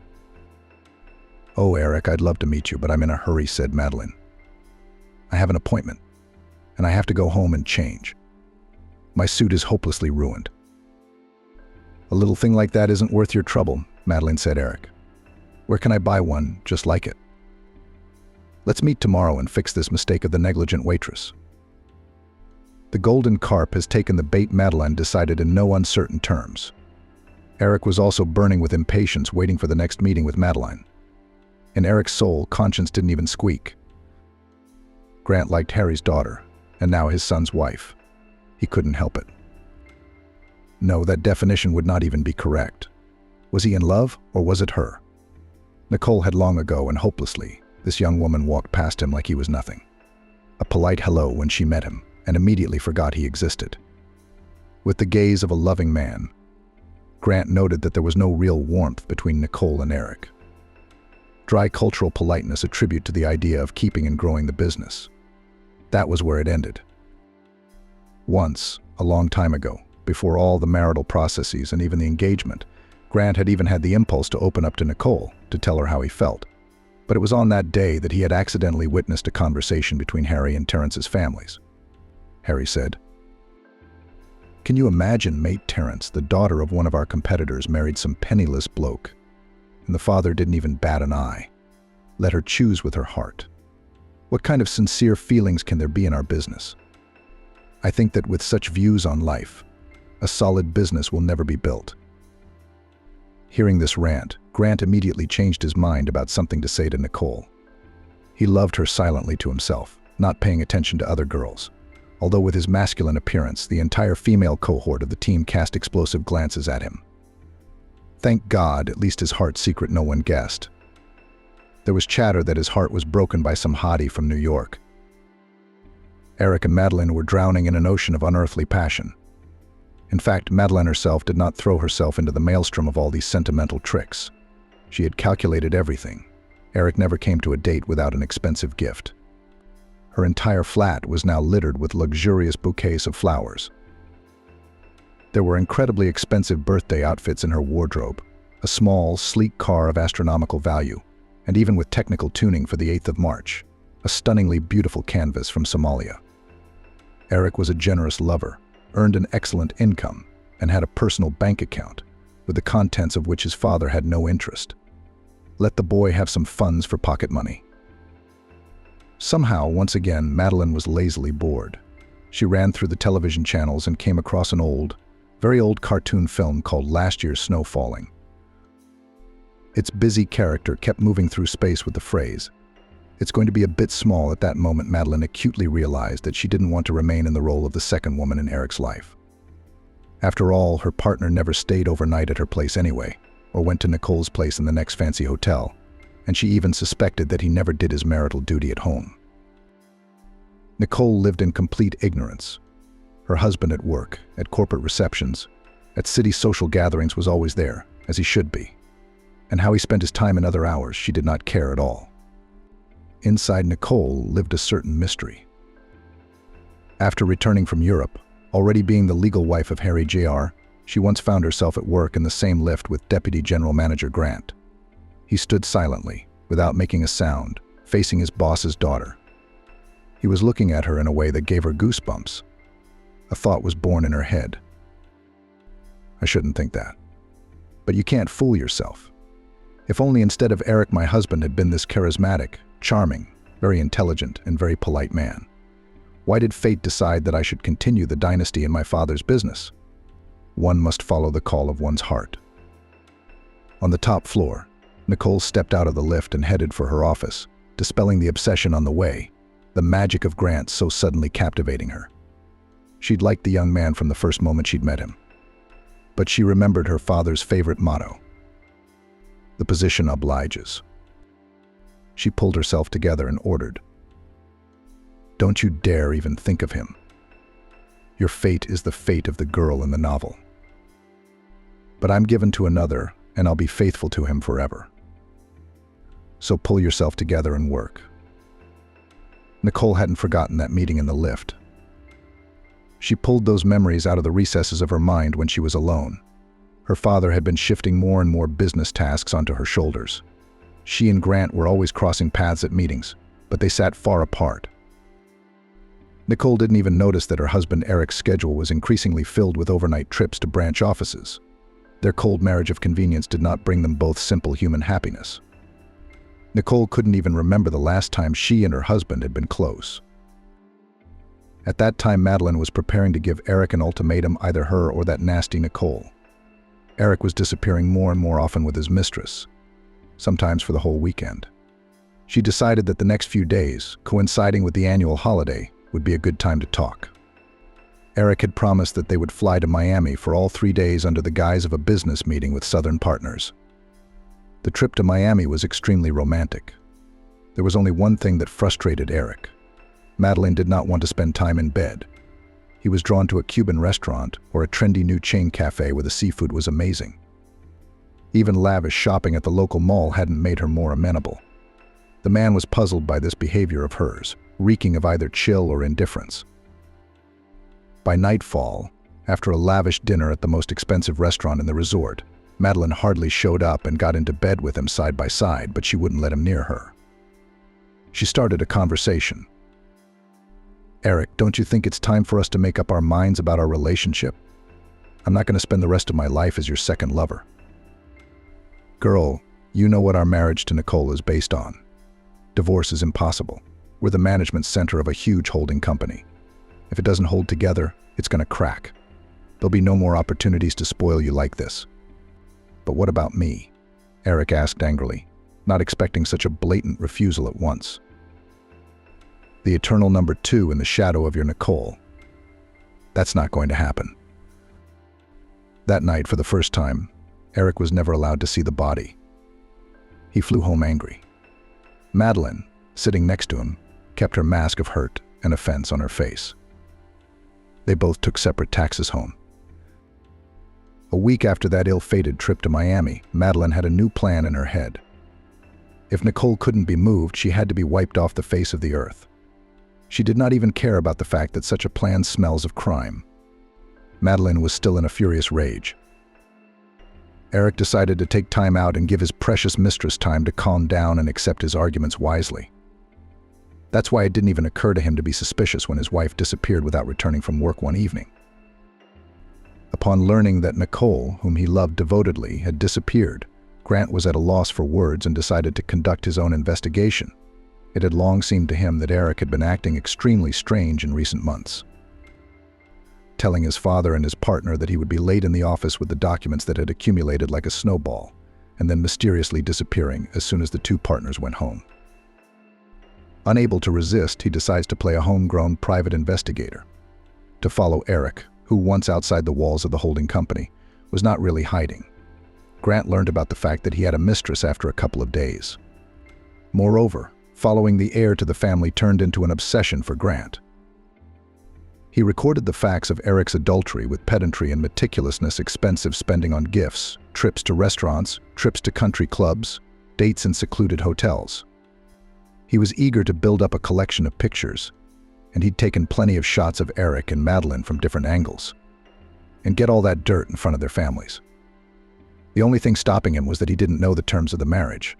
"Oh, Eric, I'd love to meet you, but I'm in a hurry," said Madeline. "I have an appointment, and I have to go home and change. My suit is hopelessly ruined." "A little thing like that isn't worth your trouble," Madeline said. "Eric, where can I buy one just like it? Let's meet tomorrow and fix this mistake of the negligent waitress." The golden carp has taken the bait, Madeline decided in no uncertain terms. Eric was also burning with impatience, waiting for the next meeting with Madeline. In Eric's soul, conscience didn't even squeak. Grant liked Harry's daughter, and now his son's wife. He couldn't help it. No, that definition would not even be correct. Was he in love, or was it her? Nicole had long ago and hopelessly. This young woman walked past him like he was nothing. A polite hello when she met him, and immediately forgot he existed. With the gaze of a loving man, Grant noted that there was no real warmth between Nicole and Eric. Dry cultural politeness, a tribute to the idea of keeping and growing the business. That was where it ended. Once, a long time ago, before all the marital processes and even the engagement, Grant had even had the impulse to open up to Nicole, to tell her how he felt. But it was on that day that he had accidentally witnessed a conversation between Harry and Terrence's families. Harry said, "Can you imagine, mate, Terrence, the daughter of one of our competitors married some penniless bloke, and the father didn't even bat an eye. Let her choose with her heart. What kind of sincere feelings can there be in our business? I think that with such views on life, a solid business will never be built." Hearing this rant, Grant immediately changed his mind about something to say to Nicole. He loved her silently to himself, not paying attention to other girls. Although with his masculine appearance, the entire female cohort of the team cast explosive glances at him. Thank God, at least his heart's secret no one guessed. There was chatter that his heart was broken by some hottie from New York. Eric and Madeline were drowning in an ocean of unearthly passion. In fact, Madeline herself did not throw herself into the maelstrom of all these sentimental tricks. She had calculated everything. Eric never came to a date without an expensive gift. Her entire flat was now littered with luxurious bouquets of flowers. There were incredibly expensive birthday outfits in her wardrobe, a small, sleek car of astronomical value, and even with technical tuning for the 8th of March, a stunningly beautiful canvas from Somalia. Eric was a generous lover, earned an excellent income, and had a personal bank account, with the contents of which his father had no interest. Let the boy have some funds for pocket money. Somehow, once again, Madeline was lazily bored. She ran through the television channels and came across an very old cartoon film called Last Year's Snow Falling. Its busy character kept moving through space with the phrase, "It's going to be a bit small." At that moment, Madeline acutely realized that she didn't want to remain in the role of the second woman in Eric's life. After all, her partner never stayed overnight at her place anyway, or went to Nicole's place in the next fancy hotel, and she even suspected that he never did his marital duty at home. Nicole lived in complete ignorance. Her husband at work, at corporate receptions, at city social gatherings was always there, as he should be. And how he spent his time in other hours, she did not care at all. Inside Nicole lived a certain mystery. After returning from Europe, already being the legal wife of Harry Jr., she once found herself at work in the same lift with Deputy General Manager Grant. He stood silently, without making a sound, facing his boss's daughter. He was looking at her in a way that gave her goosebumps. A thought was born in her head. I shouldn't think that. But you can't fool yourself. If only instead of Eric, my husband had been this charismatic, charming, very intelligent, and very polite man. Why did fate decide that I should continue the dynasty in my father's business? One must follow the call of one's heart. On the top floor, Nicole stepped out of the lift and headed for her office, dispelling the obsession on the way, the magic of Grant so suddenly captivating her. She'd liked the young man from the first moment she'd met him. But she remembered her father's favorite motto: "The position obliges." She pulled herself together and ordered, "Don't you dare even think of him. Your fate is the fate of the girl in the novel. But I'm given to another, and I'll be faithful to him forever. So pull yourself together and work." Nicole hadn't forgotten that meeting in the lift. She pulled those memories out of the recesses of her mind when she was alone. Her father had been shifting more and more business tasks onto her shoulders. She and Grant were always crossing paths at meetings, but they sat far apart. Nicole didn't even notice that her husband Eric's schedule was increasingly filled with overnight trips to branch offices. Their cold marriage of convenience did not bring them both simple human happiness. Nicole couldn't even remember the last time she and her husband had been close. At that time, Madeline was preparing to give Eric an ultimatum, either her or that nasty Nicole. Eric was disappearing more and more often with his mistress, sometimes for the whole weekend. She decided that the next few days, coinciding with the annual holiday, would be a good time to talk. Eric had promised that they would fly to Miami for all 3 days under the guise of a business meeting with Southern partners. The trip to Miami was extremely romantic. There was only one thing that frustrated Eric. Madeline did not want to spend time in bed. He was drawn to a Cuban restaurant or a trendy new chain cafe where the seafood was amazing. Even lavish shopping at the local mall hadn't made her more amenable. The man was puzzled by this behavior of hers, reeking of either chill or indifference. By nightfall, after a lavish dinner at the most expensive restaurant in the resort, Madeline hardly showed up and got into bed with him side by side, but she wouldn't let him near her. She started a conversation. "Eric, don't you think it's time for us to make up our minds about our relationship? I'm not going to spend the rest of my life as your second lover." "Girl, you know what our marriage to Nicole is based on. Divorce is impossible. We're the management center of a huge holding company. If it doesn't hold together, it's going to crack. There'll be no more opportunities to spoil you like this." "But what about me?" Eric asked angrily, not expecting such a blatant refusal at once. "The eternal number 2 in the shadow of your Nicole. That's not going to happen." That night, for the first time, Eric was never allowed to see the body. He flew home angry. Madeline, sitting next to him, kept her mask of hurt and offense on her face. They both took separate taxis home. A week after that ill-fated trip to Miami, Madeline had a new plan in her head. If Nicole couldn't be moved, she had to be wiped off the face of the earth. She did not even care about the fact that such a plan smells of crime. Madeline was still in a furious rage. Eric decided to take time out and give his precious mistress time to calm down and accept his arguments wisely. That's why it didn't even occur to him to be suspicious when his wife disappeared without returning from work one evening. Upon learning that Nicole, whom he loved devotedly, had disappeared, Grant was at a loss for words and decided to conduct his own investigation. It had long seemed to him that Eric had been acting extremely strange in recent months. Telling his father and his partner that he would be late in the office with the documents that had accumulated like a snowball, and then mysteriously disappearing as soon as the two partners went home. Unable to resist, he decides to play a homegrown private investigator. To follow Eric, who once outside the walls of the holding company, was not really hiding. Grant learned about the fact that he had a mistress after a couple of days. Moreover, following the heir to the family turned into an obsession for Grant. He recorded the facts of Eric's adultery with pedantry and meticulousness, expensive spending on gifts, trips to restaurants, trips to country clubs, dates in secluded hotels. He was eager to build up a collection of pictures, and he'd taken plenty of shots of Eric and Madeline from different angles, and get all that dirt in front of their families. The only thing stopping him was that he didn't know the terms of the marriage.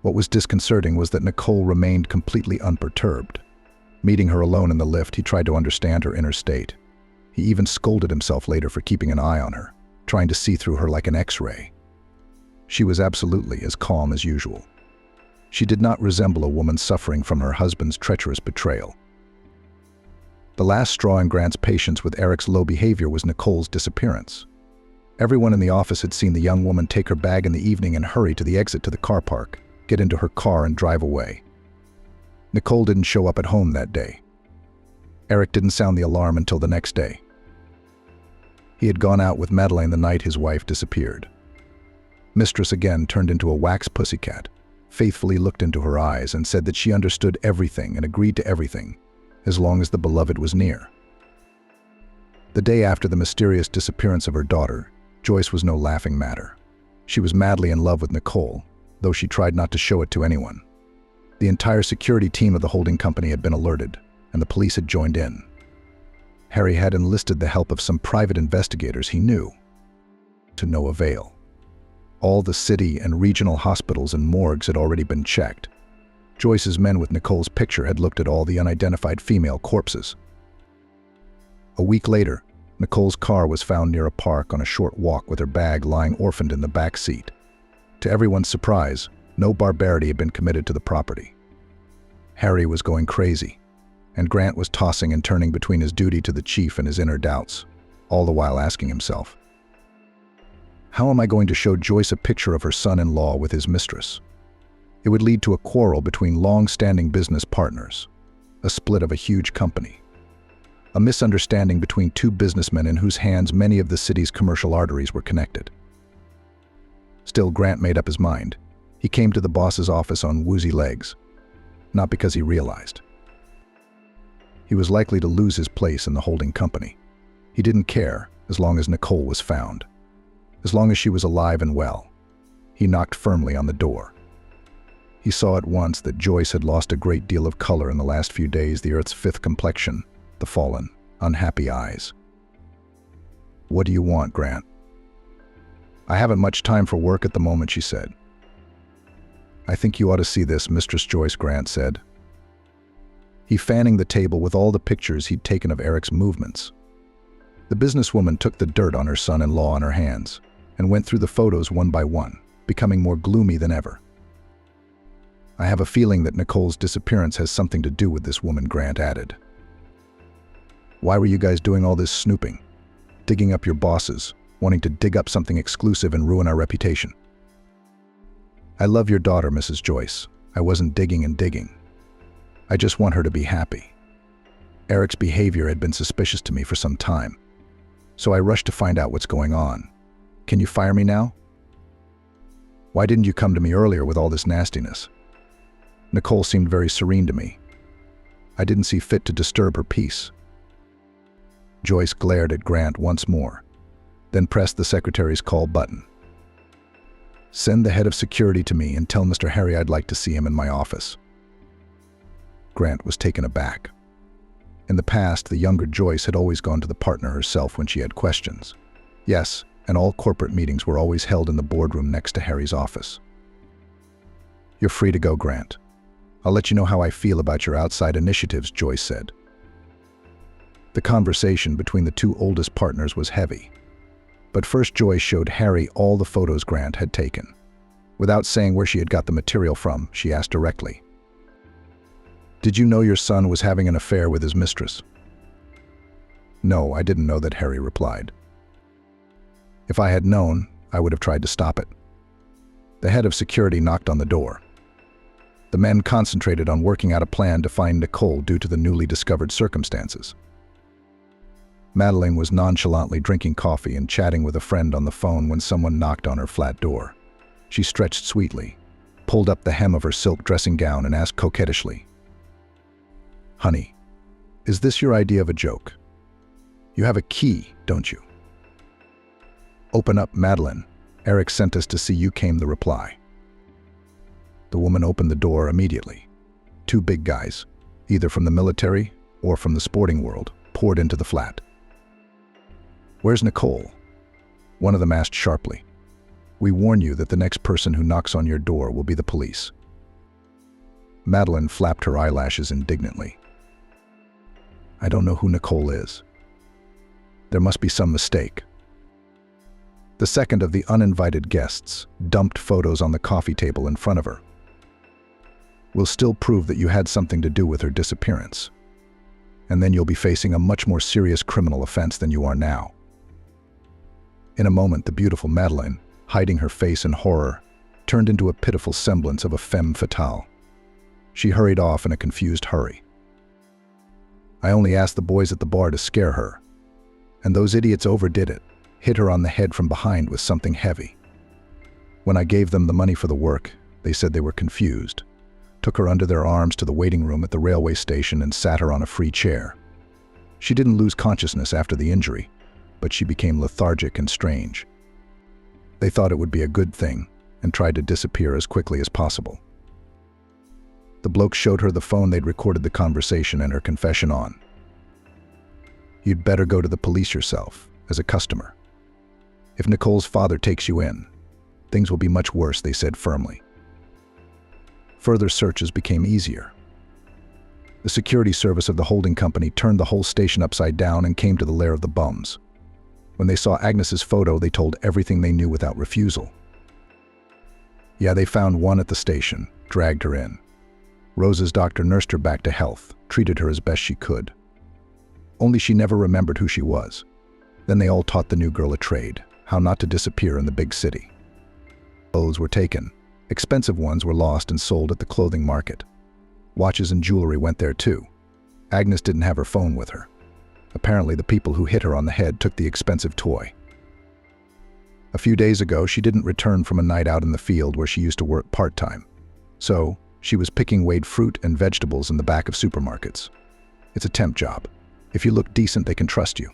What was disconcerting was that Nicole remained completely unperturbed. Meeting her alone in the lift, he tried to understand her inner state. He even scolded himself later for keeping an eye on her, trying to see through her like an X-ray. She was absolutely as calm as usual. She did not resemble a woman suffering from her husband's treacherous betrayal. The last straw in Grant's patience with Eric's low behavior was Nicole's disappearance. Everyone in the office had seen the young woman take her bag in the evening and hurry to the exit to the car park, get into her car and drive away. Nicole didn't show up at home that day. Eric didn't sound the alarm until the next day. He had gone out with Madeleine the night his wife disappeared. Mistress again turned into a wax pussycat, faithfully looked into her eyes and said that she understood everything and agreed to everything, as long as the beloved was near. The day after the mysterious disappearance of her daughter, Joyce was no laughing matter. She was madly in love with Nicole, though she tried not to show it to anyone. The entire security team of the holding company had been alerted, and the police had joined in. Harry had enlisted the help of some private investigators he knew. To no avail. All the city and regional hospitals and morgues had already been checked. Joyce's men with Nicole's picture had looked at all the unidentified female corpses. A week later, Nicole's car was found near a park on a short walk with her bag lying orphaned in the back seat. To everyone's surprise, no barbarity had been committed to the property. Harry was going crazy, and Grant was tossing and turning between his duty to the chief and his inner doubts, all the while asking himself, how am I going to show Joyce a picture of her son-in-law with his mistress? It would lead to a quarrel between long-standing business partners, a split of a huge company, a misunderstanding between two businessmen in whose hands many of the city's commercial arteries were connected. Still, Grant made up his mind. He came to the boss's office on woozy legs, not because he realized he was likely to lose his place in the holding company. He didn't care as long as Nicole was found. As long as she was alive and well. He knocked firmly on the door. He saw at once that Joyce had lost a great deal of color in the last few days, the Earth's fifth complexion, the fallen, unhappy eyes. What do you want, Grant? I haven't much time for work at the moment, she said. I think you ought to see this, Mistress Joyce, Grant said. He fanning the table with all the pictures he'd taken of Eric's movements. The businesswoman took the dirt on her son-in-law on her hands and went through the photos one by one, becoming more gloomy than ever. I have a feeling that Nicole's disappearance has something to do with this woman, Grant added. Why were you guys doing all this snooping? Digging up your bosses, wanting to dig up something exclusive and ruin our reputation? I love your daughter, Mrs. Joyce. I wasn't digging and digging. I just want her to be happy. Eric's behavior had been suspicious to me for some time, so I rushed to find out what's going on. Can you fire me now? Why didn't you come to me earlier with all this nastiness? Nicole seemed very serene to me. I didn't see fit to disturb her peace. Joyce glared at Grant once more, then pressed the secretary's call button. Send the head of security to me and tell Mr. Harry I'd like to see him in my office. Grant was taken aback. In the past, the younger Joyce had always gone to the partner herself when she had questions. Yes, and all corporate meetings were always held in the boardroom next to Harry's office. You're free to go, Grant. I'll let you know how I feel about your outside initiatives, Joyce said. The conversation between the two oldest partners was heavy. But first Joyce showed Harry all the photos Grant had taken. Without saying where she had got the material from, she asked directly, Did you know your son was having an affair with his mistress? No, I didn't know that, Harry replied. If I had known, I would have tried to stop it. The head of security knocked on the door. The men concentrated on working out a plan to find Nicole due to the newly discovered circumstances. Madeleine was nonchalantly drinking coffee and chatting with a friend on the phone when someone knocked on her flat door. She stretched sweetly, pulled up the hem of her silk dressing gown and asked coquettishly, Honey, is this your idea of a joke? You have a key, don't you? Open up, Madeleine. Eric sent us to see you, came the reply. The woman opened the door immediately. Two big guys, either from the military or from the sporting world, poured into the flat. Where's Nicole? One of them asked sharply. We warn you that the next person who knocks on your door will be the police. Madeline flapped her eyelashes indignantly. I don't know who Nicole is. There must be some mistake. The second of the uninvited guests dumped photos on the coffee table in front of her. Will still prove that you had something to do with her disappearance. And then you'll be facing a much more serious criminal offense than you are now. In a moment, the beautiful Madeline, hiding her face in horror, turned into a pitiful semblance of a femme fatale. She hurried off in a confused hurry. I only asked the boys at the bar to scare her, and those idiots overdid it, hit her on the head from behind with something heavy. When I gave them the money for the work, they said they were confused, took her under their arms to the waiting room at the railway station and sat her on a free chair. She didn't lose consciousness after the injury, but she became lethargic and strange. They thought it would be a good thing and tried to disappear as quickly as possible. The bloke showed her the phone they'd recorded the conversation and her confession on. You'd better go to the police yourself, as a customer. If Nicole's father takes you in, things will be much worse, they said firmly. Further searches became easier. The security service of the holding company turned the whole station upside down and came to the lair of the bums. When they saw Agnes's photo, they told everything they knew without refusal. Yeah, they found one at the station, dragged her in. Rose's doctor nursed her back to health, treated her as best she could. Only she never remembered who she was. Then they all taught the new girl a trade, how not to disappear in the big city. Clothes were taken. Expensive ones were lost and sold at the clothing market. Watches and jewelry went there too. Agnes didn't have her phone with her. Apparently the people who hit her on the head took the expensive toy. A few days ago, she didn't return from a night out in the field where she used to work part-time. So, she was picking weighed fruit and vegetables in the back of supermarkets. It's a temp job. If you look decent, they can trust you.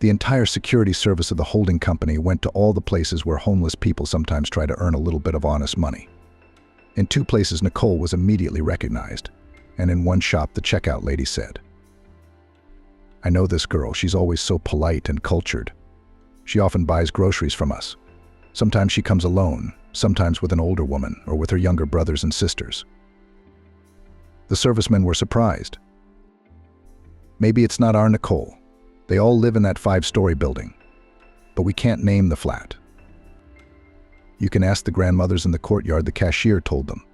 The entire security service of the holding company went to all the places where homeless people sometimes try to earn a little bit of honest money. In 2 places, Nicole was immediately recognized, and in one shop, the checkout lady said, I know this girl, she's always so polite and cultured. She often buys groceries from us. Sometimes she comes alone, sometimes with an older woman or with her younger brothers and sisters. The servicemen were surprised. Maybe it's not our Nicole. They all live in that 5-story building, but we can't name the flat. You can ask the grandmothers in the courtyard, the cashier told them.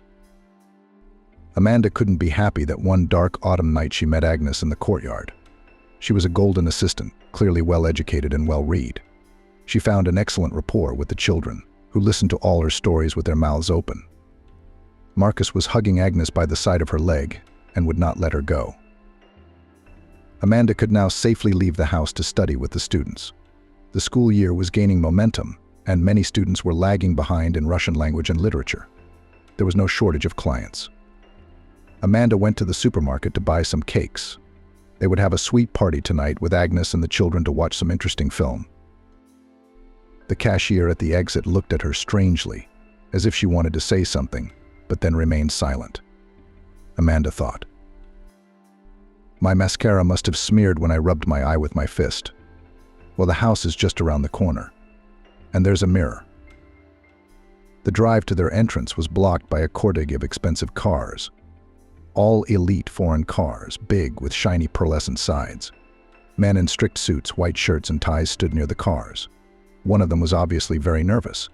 Amanda couldn't be happy that one dark autumn night she met Agnes in the courtyard. She was a golden assistant, clearly well-educated and well-read. She found an excellent rapport with the children, who listened to all her stories with their mouths open. Marcus was hugging Agnes by the side of her leg and would not let her go. Amanda could now safely leave the house to study with the students. The school year was gaining momentum, and many students were lagging behind in Russian language and literature. There was no shortage of clients. Amanda went to the supermarket to buy some cakes. They would have a sweet party tonight with Agnes and the children to watch some interesting film. The cashier at the exit looked at her strangely, as if she wanted to say something, but then remained silent. Amanda thought, my mascara must have smeared when I rubbed my eye with my fist. Well, the house is just around the corner. And there's a mirror. The drive to their entrance was blocked by a cortege of expensive cars. All elite foreign cars, big with shiny pearlescent sides. Men in strict suits, white shirts and ties stood near the cars. One of them was obviously very nervous.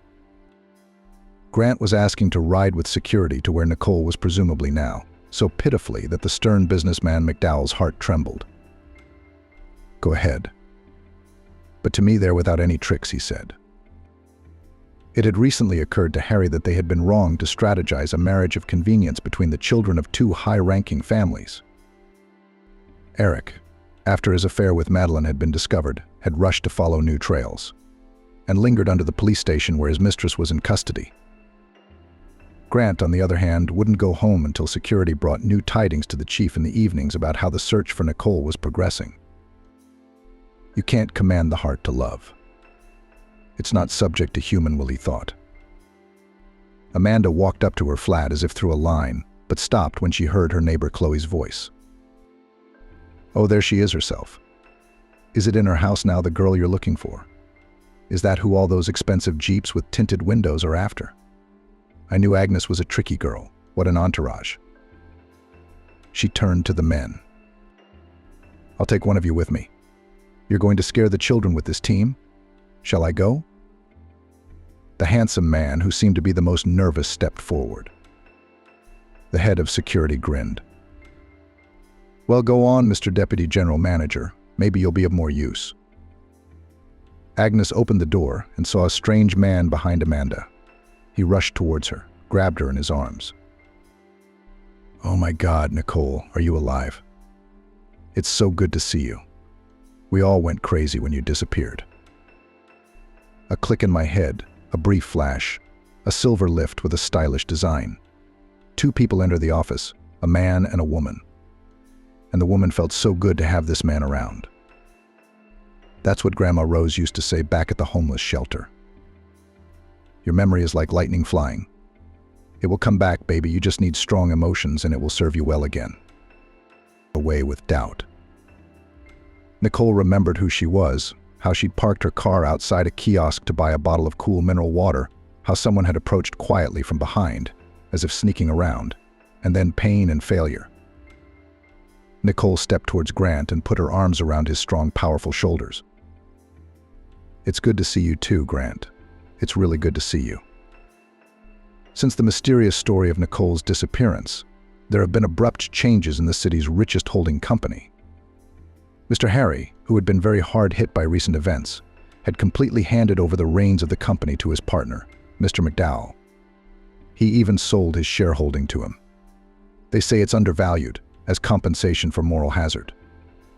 Grant was asking to ride with security to where Nicole was presumably now, so pitifully that the stern businessman McDowell's heart trembled. Go ahead. But to me they're without any tricks, he said. It had recently occurred to Harry that they had been wrong to strategize a marriage of convenience between the children of 2 high-ranking families. Eric, after his affair with Madeline had been discovered, had rushed to follow new trails, and lingered under the police station where his mistress was in custody. Grant, on the other hand, wouldn't go home until security brought new tidings to the chief in the evenings about how the search for Nicole was progressing. You can't command the heart to love. It's not subject to human will, he thought. Amanda walked up to her flat as if through a line, but stopped when she heard her neighbor Chloe's voice. Oh, there she is herself. Is it in her house now, the girl you're looking for? Is that who all those expensive Jeeps with tinted windows are after? I knew Agnes was a tricky girl, What an entourage. She turned to the men. I'll take one of you with me. You're going to scare the children with this team? Shall I go? The handsome man, who seemed to be the most nervous, stepped forward. The head of security grinned. Well, go on, Mr. Deputy General Manager. Maybe you'll be of more use. Agnes opened the door and saw a strange man behind Amanda. He rushed towards her, grabbed her in his arms. Oh my God, Nicole, are you alive? It's so good to see you. We all went crazy when you disappeared. A click in my head, a brief flash, a silver lift with a stylish design. Two people enter the office, a man and a woman. And the woman felt so good to have this man around. That's what Grandma Rose used to say back at the homeless shelter. Your memory is like lightning flying. It will come back, baby. You just need strong emotions and it will serve you well again. Away with doubt. Nicole remembered who she was, how she'd parked her car outside a kiosk to buy a bottle of cool mineral water, how someone had approached quietly from behind, as if sneaking around, and then pain and failure. Nicole stepped towards Grant and put her arms around his strong, powerful shoulders. It's good to see you too, Grant. It's really good to see you. Since the mysterious story of Nicole's disappearance, there have been abrupt changes in the city's richest holding company. Mr. Harry, who had been very hard hit by recent events, had completely handed over the reins of the company to his partner, Mr. McDowell. He even sold his shareholding to him. They say it's undervalued, as compensation for moral hazard.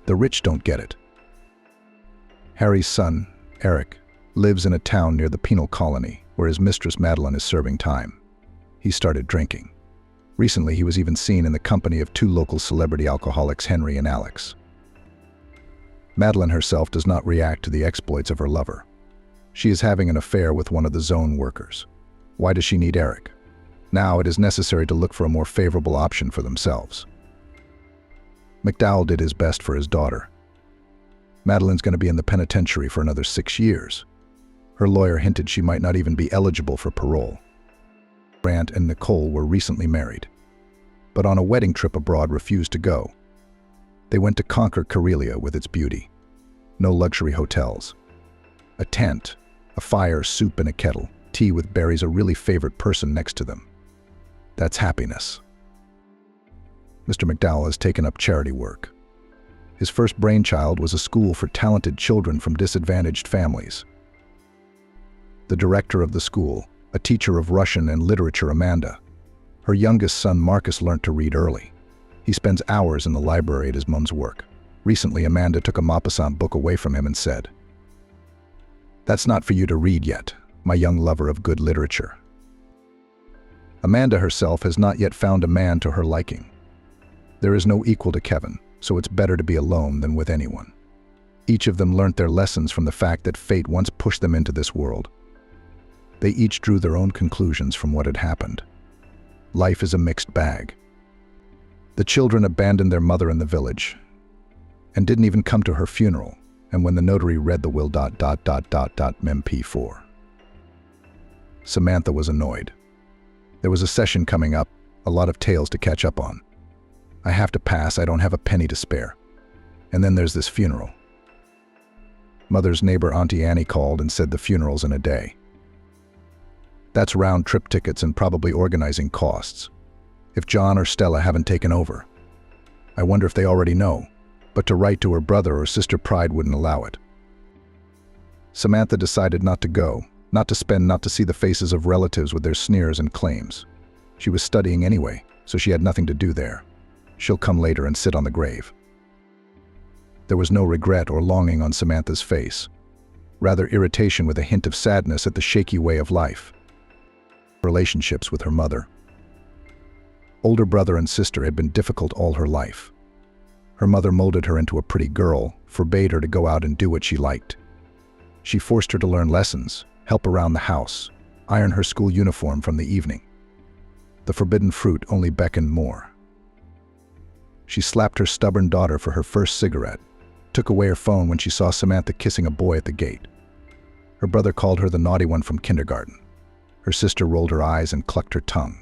The rich don't get it. Harry's son, Eric, lives in a town near the penal colony where his mistress Madeline is serving time. He started drinking. Recently, he was even seen in the company of two local celebrity alcoholics, Henry and Alex. Madeline herself does not react to the exploits of her lover. She is having an affair with one of the zone workers. Why does she need Eric? Now it is necessary to look for a more favorable option for themselves. McDowell did his best for his daughter. Madeline's going to be in the penitentiary for another 6 years. Her lawyer hinted she might not even be eligible for parole. Grant and Nicole were recently married, but on a wedding trip abroad refused to go. They went to conquer Karelia with its beauty. No luxury hotels. A tent, a fire, soup in a kettle, tea with berries, a really favorite person next to them. That's happiness. Mr. McDowell has taken up charity work. His first brainchild was a school for talented children from disadvantaged families. The director of the school, a teacher of Russian and literature, Amanda. Her youngest son, Marcus, learned to read early. He spends hours in the library at his mom's work. Recently, Amanda took a Maupassant book away from him and said, "That's not for you to read yet, my young lover of good literature." Amanda herself has not yet found a man to her liking. There is no equal to Kevin, so it's better to be alone than with anyone. Each of them learnt their lessons from the fact that fate once pushed them into this world. They each drew their own conclusions from what had happened. Life is a mixed bag. The children abandoned their mother in the village and didn't even come to her funeral, and when the notary read the will ... MP4. Samantha was annoyed. There was a session coming up, a lot of tales to catch up on. I have to pass, I don't have a penny to spare. And then there's this funeral. Mother's neighbor Auntie Annie called and said the funeral's in a day. That's round-trip tickets and probably organizing costs. If John or Stella haven't taken over. I wonder if they already know, but to write to her brother or sister pride wouldn't allow it. Samantha decided not to go, not to spend, not to see the faces of relatives with their sneers and claims. She was studying anyway, so she had nothing to do there. She'll come later and sit on the grave. There was no regret or longing on Samantha's face, rather irritation with a hint of sadness at the shaky way of life. Relationships with her mother. Older brother and sister had been difficult all her life. Her mother molded her into a pretty girl, forbade her to go out and do what she liked. She forced her to learn lessons, help around the house, iron her school uniform from the evening. The forbidden fruit only beckoned more. She slapped her stubborn daughter for her first cigarette, took away her phone when she saw Samantha kissing a boy at the gate. Her brother called her the naughty one from kindergarten. Her sister rolled her eyes and clucked her tongue.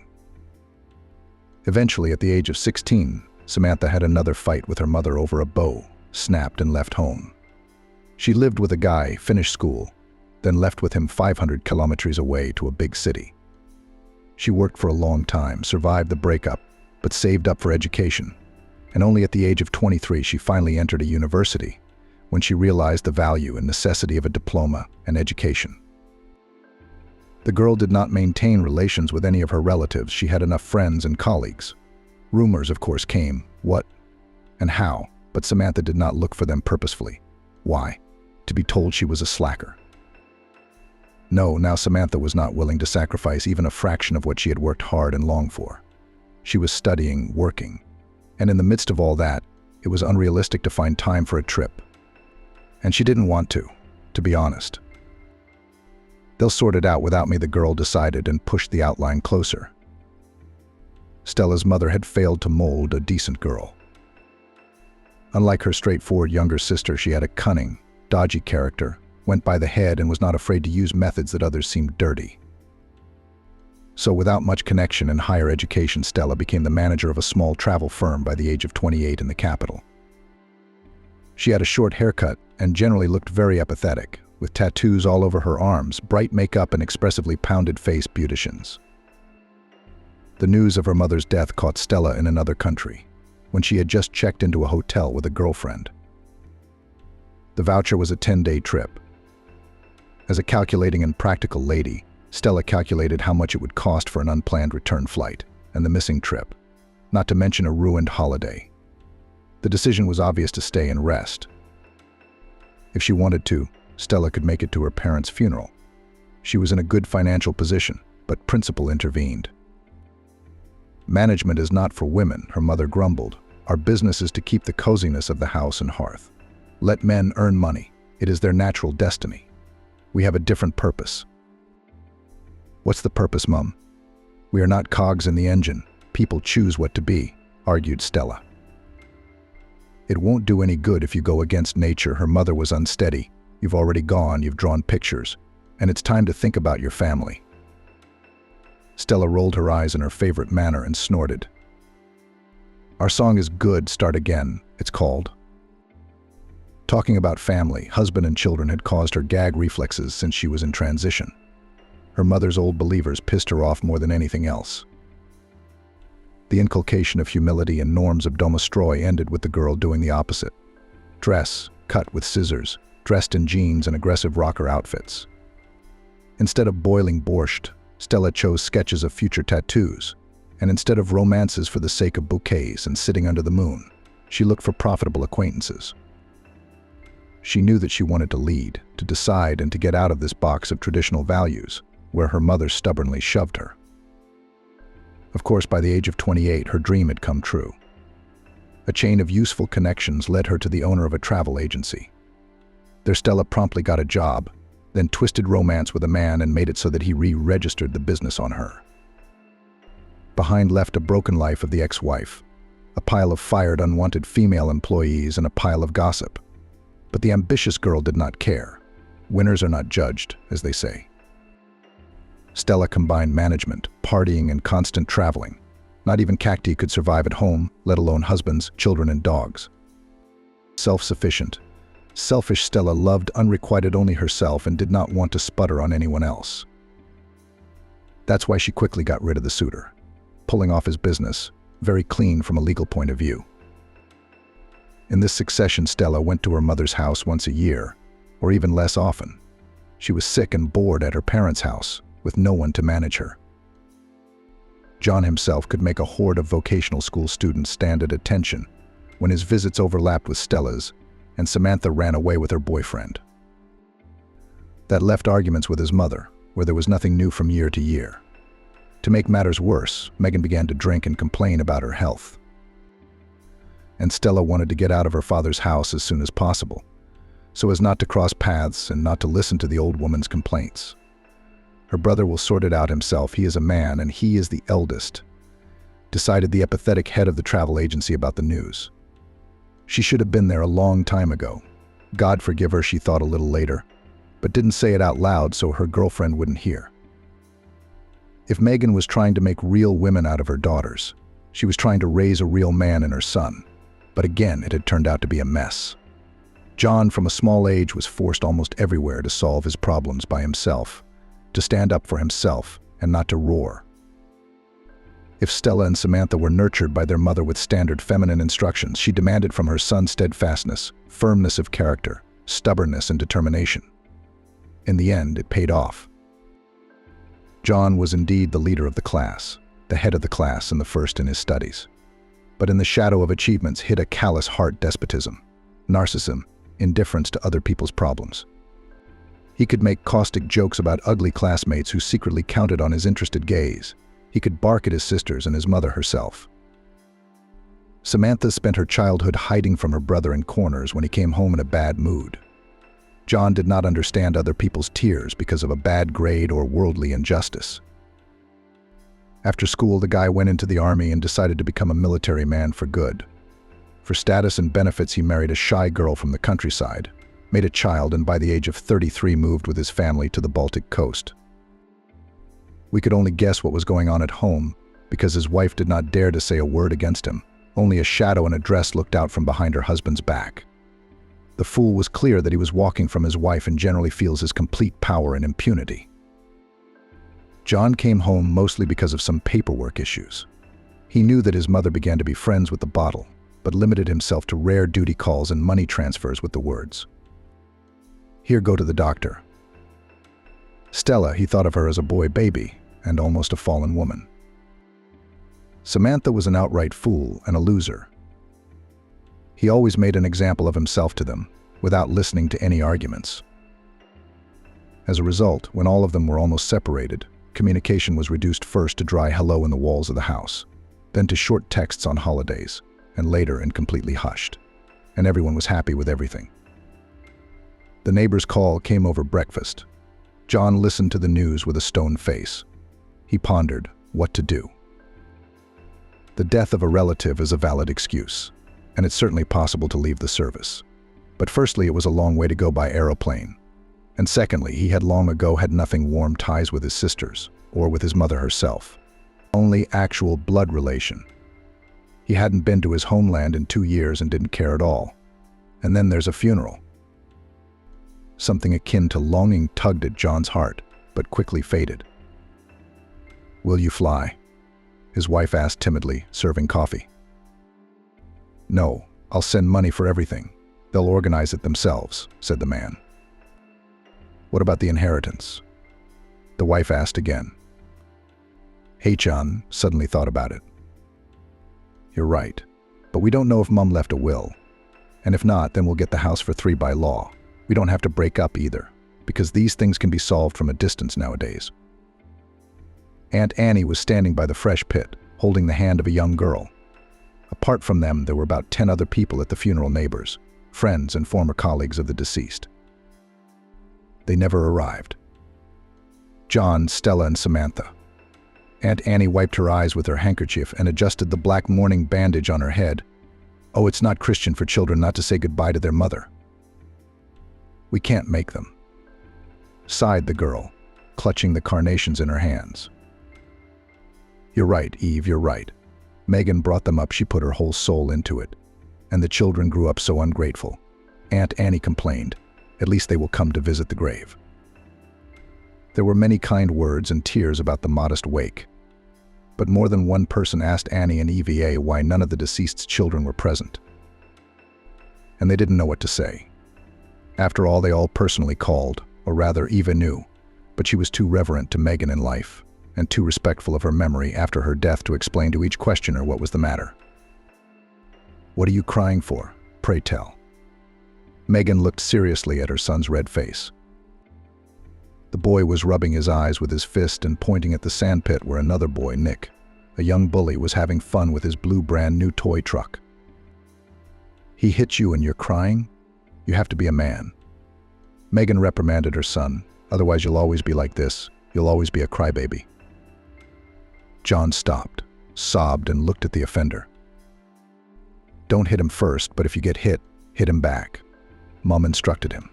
Eventually, at the age of 16, Samantha had another fight with her mother over a bow, snapped and left home. She lived with a guy, finished school, then left with him 500 kilometers away to a big city. She worked for a long time, survived the breakup, but saved up for education. And only at the age of 23 she finally entered a university, when she realized the value and necessity of a diploma and education. The girl did not maintain relations with any of her relatives. She had enough friends and colleagues. Rumors, of course, came, what and how, but Samantha did not look for them purposefully. Why? To be told she was a slacker. No, now Samantha was not willing to sacrifice even a fraction of what she had worked hard and long for. She was studying, working, and in the midst of all that, it was unrealistic to find time for a trip. And she didn't want to be honest. They'll sort it out without me, the girl decided, and pushed the outline closer. Stella's mother had failed to mold a decent girl. Unlike her straightforward younger sister, she had a cunning, dodgy character, went by the head, and was not afraid to use methods that others seemed dirty. So without much connection and higher education, Stella became the manager of a small travel firm by the age of 28 in the capital. She had a short haircut and generally looked very apathetic, with tattoos all over her arms, bright makeup, and expressively pounded-faced beauticians. The news of her mother's death caught Stella in another country, when she had just checked into a hotel with a girlfriend. The voucher was a 10-day trip. As a calculating and practical lady, Stella calculated how much it would cost for an unplanned return flight and the missing trip, not to mention a ruined holiday. The decision was obvious: to stay and rest. If she wanted to, Stella could make it to her parents' funeral. She was in a good financial position, but principle intervened. "Management is not for women," her mother grumbled. "Our business is to keep the coziness of the house and hearth. Let men earn money. It is their natural destiny. We have a different purpose." "What's the purpose, Mum?" "We are not cogs in the engine. People choose what to be," argued Stella. "It won't do any good if you go against nature." Her mother was unsteady. "You've already gone, you've drawn pictures, and it's time to think about your family." Stella rolled her eyes in her favorite manner and snorted. "Our song is good, start again," it's called. Talking about family, husband, and children had caused her gag reflexes since she was in transition. Her mother's old believers pissed her off more than anything else. The inculcation of humility and norms of domostroy ended with the girl doing the opposite. Dress, cut with scissors, dressed in jeans and aggressive rocker outfits. Instead of boiling borscht, Stella chose sketches of future tattoos, and instead of romances for the sake of bouquets and sitting under the moon, she looked for profitable acquaintances. She knew that she wanted to lead, to decide, and to get out of this box of traditional values, where her mother stubbornly shoved her. Of course, by the age of 28, her dream had come true. A chain of useful connections led her to the owner of a travel agency. There Stella promptly got a job, then twisted romance with a man and made it so that he re-registered the business on her. Behind left a broken life of the ex-wife, a pile of fired unwanted female employees, and a pile of gossip. But the ambitious girl did not care. Winners are not judged, as they say. Stella combined management, partying, and constant traveling. Not even cacti could survive at home, let alone husbands, children, and dogs. Self-sufficient, selfish Stella loved unrequited only herself and did not want to sputter on anyone else. That's why she quickly got rid of the suitor, pulling off his business, very clean from a legal point of view. In this succession, Stella went to her mother's house once a year, or even less often. She was sick and bored at her parents' house, with no one to manage her. John himself could make a horde of vocational school students stand at attention when his visits overlapped with Stella's, and Samantha ran away with her boyfriend. That left arguments with his mother, where there was nothing new from year to year. To make matters worse, Megan began to drink and complain about her health. And Stella wanted to get out of her father's house as soon as possible, so as not to cross paths and not to listen to the old woman's complaints. Her brother will sort it out himself. He is a man, and he is the eldest, decided the apathetic head of the travel agency about the news. She should have been there a long time ago. God forgive her, she thought a little later, but didn't say it out loud so her girlfriend wouldn't hear. If Megan was trying to make real women out of her daughters, She was trying to raise a real man in her son, but again it had turned out to be a mess. John, from a small age, was forced almost everywhere to solve his problems by himself, to stand up for himself and not to roar. If Stella and Samantha were nurtured by their mother with standard feminine instructions, she demanded from her son steadfastness, firmness of character, stubbornness, and determination. In the end, it paid off. John was indeed the leader of the class, the head of the class and the first in his studies. But in the shadow of achievements hid a callous heart despotism, narcissism, indifference to other people's problems. He could make caustic jokes about ugly classmates who secretly counted on his interested gaze. He could bark at his sisters and his mother herself. Samantha spent her childhood hiding from her brother in corners when he came home in a bad mood. John did not understand other people's tears because of a bad grade or worldly injustice. After school, the guy went into the army and decided to become a military man for good. For status and benefits, he married a shy girl from the countryside, made a child, and by the age of 33 moved with his family to the Baltic coast. We could only guess what was going on at home because his wife did not dare to say a word against him. Only a shadow in a dress looked out from behind her husband's back. The fool was clear that he was walking from his wife and generally feels his complete power and impunity. John came home mostly because of some paperwork issues. He knew that his mother began to be friends with the bottle, but limited himself to rare duty calls and money transfers with the words, "Here, go to the doctor." Stella, he thought of her as a boy baby and almost a fallen woman. Samantha was an outright fool and a loser. He always made an example of himself to them, without listening to any arguments. As a result, when all of them were almost separated, communication was reduced first to dry hello in the walls of the house, then to short texts on holidays, and later and completely hushed. And everyone was happy with everything. The neighbor's call came over breakfast. John listened to the news with a stone face. He pondered what to do. The death of a relative is a valid excuse, and it's certainly possible to leave the service. But firstly, it was a long way to go by aeroplane. And secondly, he had long ago had nothing warm ties with his sisters, or with his mother herself. Only actual blood relation. He hadn't been to his homeland in 2 years and didn't care at all. And then there's a funeral. Something akin to longing tugged at John's heart, but quickly faded. "Will you fly?" his wife asked timidly, serving coffee. "No, I'll send money for everything. They'll organize it themselves," said the man. "What about the inheritance?" the wife asked again. John suddenly thought about it. "You're right, but we don't know if Mum left a will. And if not, then we'll get the house for 3 by law. We don't have to break up either, because these things can be solved from a distance nowadays." Aunt Annie was standing by the fresh pit, holding the hand of a young girl. Apart from them, there were about 10 other people at the funeral, neighbors, friends, and former colleagues of the deceased. They never arrived. John, Stella, and Samantha. Aunt Annie wiped her eyes with her handkerchief and adjusted the black mourning bandage on her head. "Oh, it's not Christian for children not to say goodbye to their mother." "We can't make them," sighed the girl, clutching the carnations in her hands. "You're right, Eve, you're right. Megan brought them up, she put her whole soul into it. And the children grew up so ungrateful." Aunt Annie complained. "At least they will come to visit the grave." There were many kind words and tears about the modest wake. But more than one person asked Annie and EVA why none of the deceased's children were present. And they didn't know what to say. After all, they all personally called, or rather Eva knew, but she was too reverent to Megan in life, and too respectful of her memory after her death to explain to each questioner what was the matter. "What are you crying for? Pray tell." Megan looked seriously at her son's red face. The boy was rubbing his eyes with his fist and pointing at the sandpit where another boy, Nick, a young bully, was having fun with his blue brand-new toy truck. "He hit you and you're crying? You have to be a man." Megan reprimanded her son. "Otherwise you'll always be like this. You'll always be a crybaby." John stopped, sobbed, and looked at the offender. "Don't hit him first, but if you get hit, hit him back," Mom instructed him.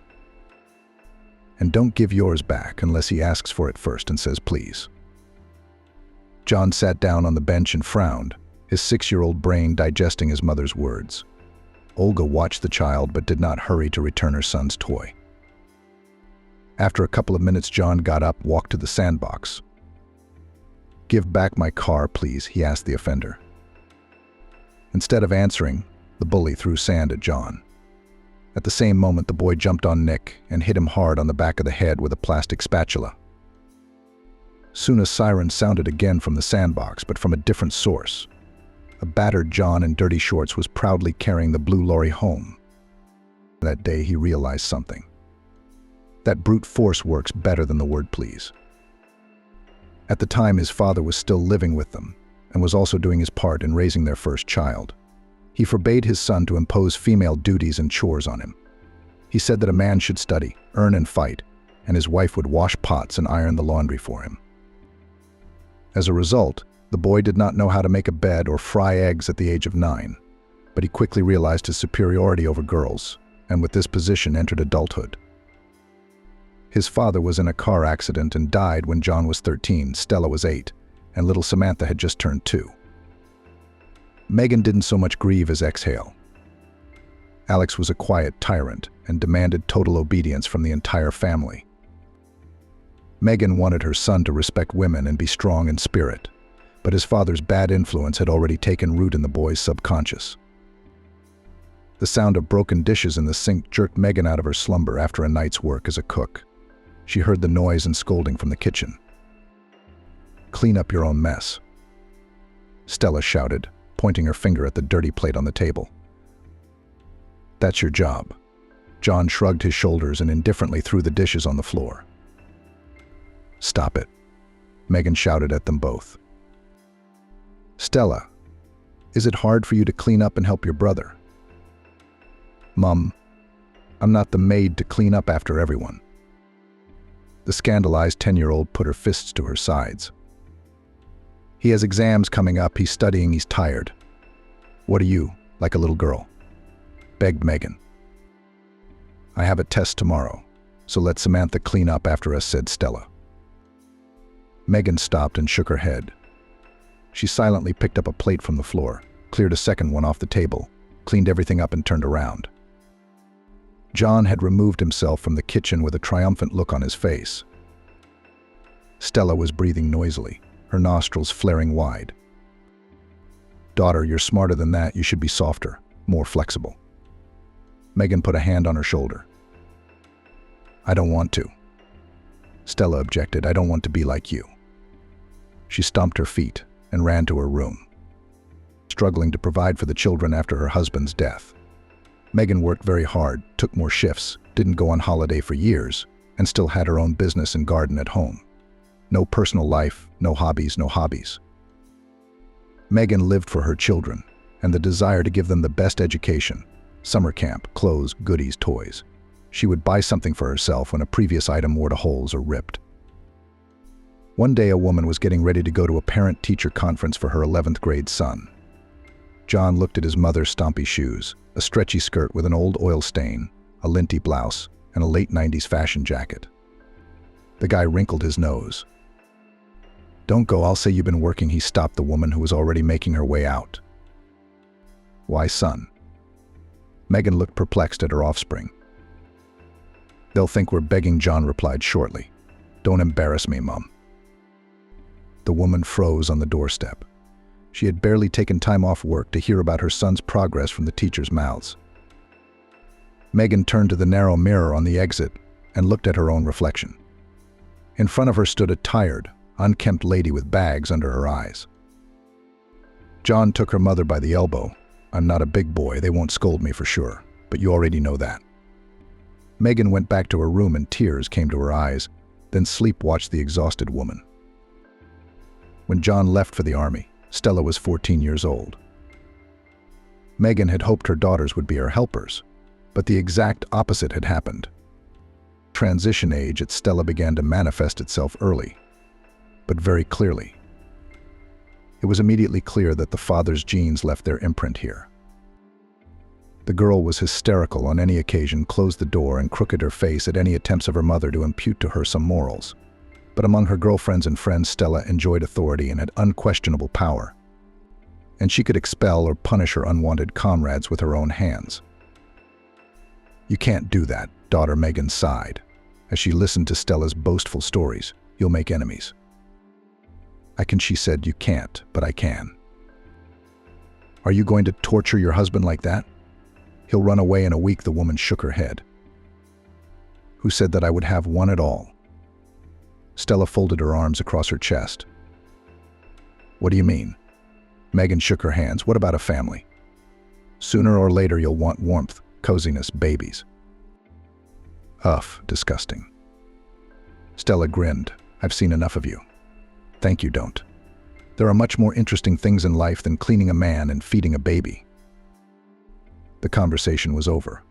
"And don't give yours back unless he asks for it first and says please." John sat down on the bench and frowned. his 6-year-old brain digesting his mother's words. Olga watched the child but did not hurry to return her son's toy. After a couple of minutes, John got up, walked to the sandbox. "Give back my car, please," he asked the offender. Instead of answering, the bully threw sand at John. At the same moment, the boy jumped on Nick and hit him hard on the back of the head with a plastic spatula. Soon a siren sounded again from the sandbox, but from a different source. A battered John in dirty shorts was proudly carrying the blue lorry home. That day he realized something. That brute force works better than the word please. At the time, his father was still living with them and was also doing his part in raising their first child. He forbade his son to impose female duties and chores on him. He said that a man should study, earn and fight, and his wife would wash pots and iron the laundry for him. As a result, the boy did not know how to make a bed or fry eggs at the age of 9, but he quickly realized his superiority over girls, and with this position entered adulthood. His father was in a car accident and died when John was 13, Stella was 8, and little Samantha had just turned 2. Megan didn't so much grieve as exhale. Alex was a quiet tyrant and demanded total obedience from the entire family. Megan wanted her son to respect women and be strong in spirit, but his father's bad influence had already taken root in the boy's subconscious. The sound of broken dishes in the sink jerked Megan out of her slumber after a night's work as a cook. She heard the noise and scolding from the kitchen. "Clean up your own mess," Stella shouted, pointing her finger at the dirty plate on the table. "That's your job." John shrugged his shoulders and indifferently threw the dishes on the floor. "Stop it," Megan shouted at them both. "Stella, is it hard for you to clean up and help your brother?" "Mum, I'm not the maid to clean up after everyone." The scandalized 10-year-old put her fists to her sides. "He has exams coming up, he's studying, he's tired. What are you, like a little girl?" begged Megan. "I have a test tomorrow, so let Samantha clean up after us," said Stella. Megan stopped and shook her head. She silently picked up a plate from the floor, cleared a second one off the table, cleaned everything up and turned around. John had removed himself from the kitchen with a triumphant look on his face. Stella was breathing noisily, her nostrils flaring wide. "Daughter, you're smarter than that. You should be softer, more flexible." Megan put a hand on her shoulder. "I don't want to." Stella objected. "I don't want to be like you." She stomped her feet and ran to her room, struggling to provide for the children after her husband's death. Megan worked very hard, took more shifts, didn't go on holiday for years, and still had her own business and garden at home. No personal life, no hobbies, no hobbies. Megan lived for her children and the desire to give them the best education, summer camp, clothes, goodies, toys. She would buy something for herself when a previous item wore to holes or ripped. One day, a woman was getting ready to go to a parent-teacher conference for her 11th grade son. John looked at his mother's stompy shoes, a stretchy skirt with an old oil stain, a linty blouse, and a late 90s fashion jacket. The guy wrinkled his nose. "Don't go, I'll say you've been working," he stopped the woman who was already making her way out. "Why, son?" Megan looked perplexed at her offspring. "They'll think we're begging," John replied shortly. "Don't embarrass me, Mum." The woman froze on the doorstep. She had barely taken time off work to hear about her son's progress from the teachers' mouths. Megan turned to the narrow mirror on the exit and looked at her own reflection. In front of her stood a tired, unkempt lady with bags under her eyes. John took her mother by the elbow. "I'm not a big boy, they won't scold me for sure, but you already know that." Megan went back to her room and tears came to her eyes, then sleep watched the exhausted woman. When John left for the army, Stella was 14 years old. Megan had hoped her daughters would be her helpers, but the exact opposite had happened. Transition age at Stella began to manifest itself early, but very clearly. It was immediately clear that the father's genes left their imprint here. The girl was hysterical on any occasion, closed the door and crooked her face at any attempts of her mother to impute to her some morals. But among her girlfriends and friends, Stella enjoyed authority and had unquestionable power. and she could expel or punish her unwanted comrades with her own hands. "You can't do that," daughter Megan sighed, as she listened to Stella's boastful stories. "You'll make enemies." "I can," she said. "You can't, but I can." "Are you going to torture your husband like that? He'll run away in a week." The woman shook her head. "Who said that I would have one at all?" Stella folded her arms across her chest. "What do you mean?" Megan shook her hands. "What about a family? Sooner or later you'll want warmth, coziness, babies." "Ugh, disgusting." Stella grinned. "I've seen enough of you. Thank you, don't. There are much more interesting things in life than cleaning a man and feeding a baby." The conversation was over.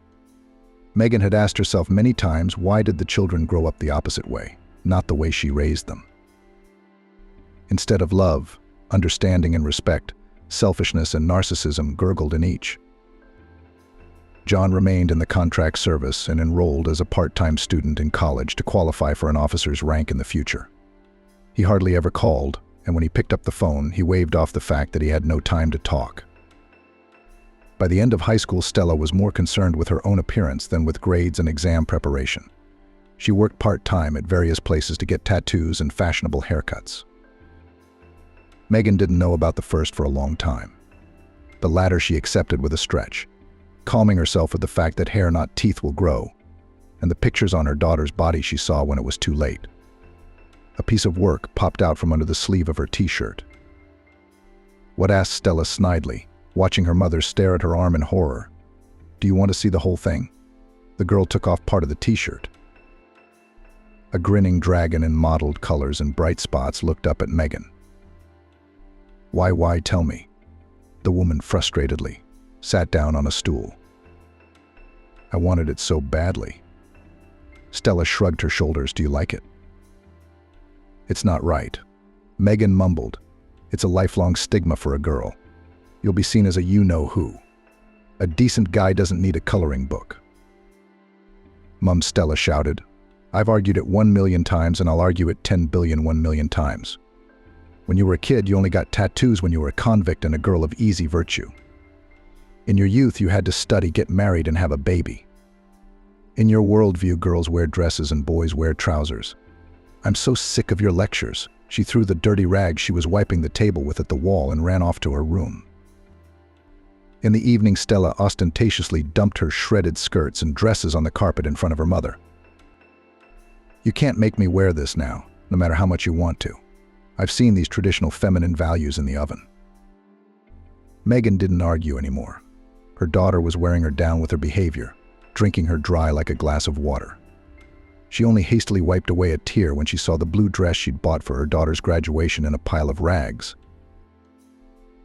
Megan had asked herself many times, why did the children grow up the opposite way, not the way she raised them? Instead of love, understanding and respect, selfishness and narcissism gurgled in each. John remained in the contract service and enrolled as a part-time student in college to qualify for an officer's rank in the future. He hardly ever called, and when he picked up the phone, he waved off the fact that he had no time to talk. By the end of high school, Stella was more concerned with her own appearance than with grades and exam preparation. She worked part-time at various places to get tattoos and fashionable haircuts. Megan didn't know about the first for a long time. The latter she accepted with a stretch, calming herself with the fact that hair, not teeth, will grow, and the pictures on her daughter's body she saw when it was too late. A piece of work popped out from under the sleeve of her t-shirt. "What?" asked Stella snidely, watching her mother stare at her arm in horror. "Do you want to see the whole thing?" The girl took off part of the t-shirt. A grinning dragon in mottled colors and bright spots looked up at Megan. Why, tell me?" The woman frustratedly sat down on a stool. "I wanted it so badly." Stella shrugged her shoulders. "Do you like it?" "It's not right." Megan mumbled. "It's a lifelong stigma for a girl. You'll be seen as a you-know-who. A decent guy doesn't need a coloring book." "Mum," Stella shouted. "I've argued it 1,000,000 times, and I'll argue it 10 billion 1,000,000 times. When you were a kid, you only got tattoos when you were a convict and a girl of easy virtue. In your youth, you had to study, get married, and have a baby. In your worldview, girls wear dresses and boys wear trousers. I'm so sick of your lectures." She threw the dirty rag she was wiping the table with at the wall and ran off to her room. In the evening, Stella ostentatiously dumped her shredded skirts and dresses on the carpet in front of her mother. "You can't make me wear this now, no matter how much you want to. I've seen these traditional feminine values in the oven." Megan didn't argue anymore. Her daughter was wearing her down with her behavior, drinking her dry like a glass of water. She only hastily wiped away a tear when she saw the blue dress she'd bought for her daughter's graduation in a pile of rags.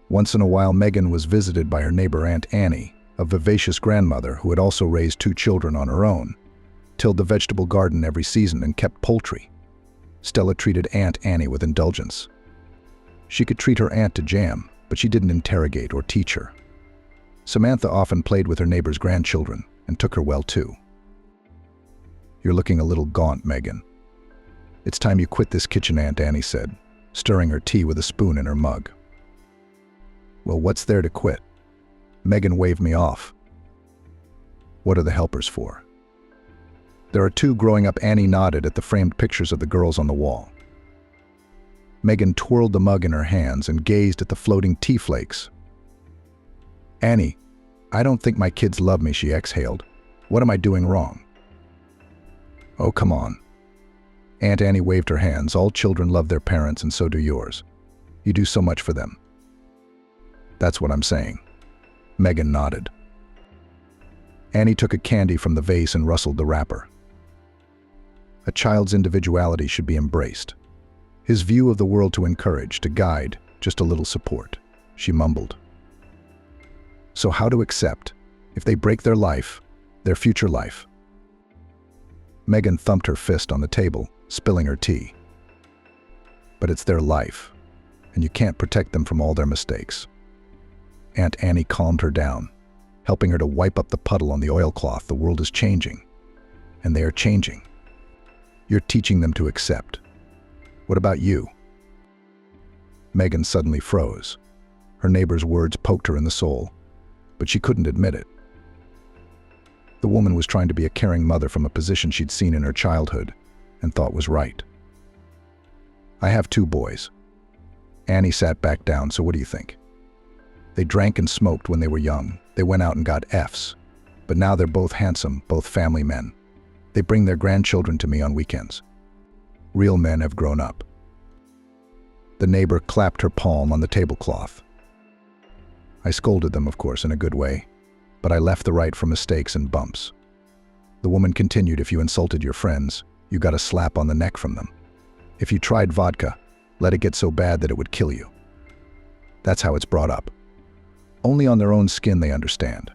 Once in a while, Megan was visited by her neighbor Aunt Annie, a vivacious grandmother who had also raised 2 children on her own, tilled the vegetable garden every season, and kept poultry. Stella treated Aunt Annie with indulgence. She could treat her aunt to jam, but she didn't interrogate or teach her. Samantha often played with her neighbor's grandchildren and took her well too. "You're looking a little gaunt, Megan. It's time you quit this kitchen," Aunt Annie said, stirring her tea with a spoon in her mug. "Well, what's there to quit?" Megan waved me off. "What are the helpers for?" "There are 2 growing up." Annie nodded at the framed pictures of the girls on the wall. Megan twirled the mug in her hands and gazed at the floating tea flakes. "Annie, I don't think my kids love me," she exhaled. "What am I doing wrong?" "Oh, come on." Aunt Annie waved her hands. "All children love their parents, and so do yours. You do so much for them." "That's what I'm saying." Megan nodded. Annie took a candy from the vase and rustled the wrapper. "A child's individuality should be embraced. His view of the world to encourage, to guide, just a little support," she mumbled. "So how to accept, if they break their life, their future life?" Megan thumped her fist on the table, spilling her tea. "But it's their life, and you can't protect them from all their mistakes." Aunt Annie calmed her down, helping her to wipe up the puddle on the oilcloth. "The world is changing, and they are changing. You're teaching them to accept. What about you?" Megan suddenly froze. Her neighbor's words poked her in the soul, but she couldn't admit it. The woman was trying to be a caring mother from a position she'd seen in her childhood and thought was right. I have 2 boys. Annie sat back down, so what do you think? They drank and smoked when they were young. They went out and got Fs. But now they're both handsome, both family men. They bring their grandchildren to me on weekends. Real men have grown up. The neighbor clapped her palm on the tablecloth. I scolded them, of course, in a good way, but I left the right for mistakes and bumps. The woman continued, if you insulted your friends, you got a slap on the neck from them. If you tried vodka, let it get so bad that it would kill you. That's how it's brought up. Only on their own skin they understand.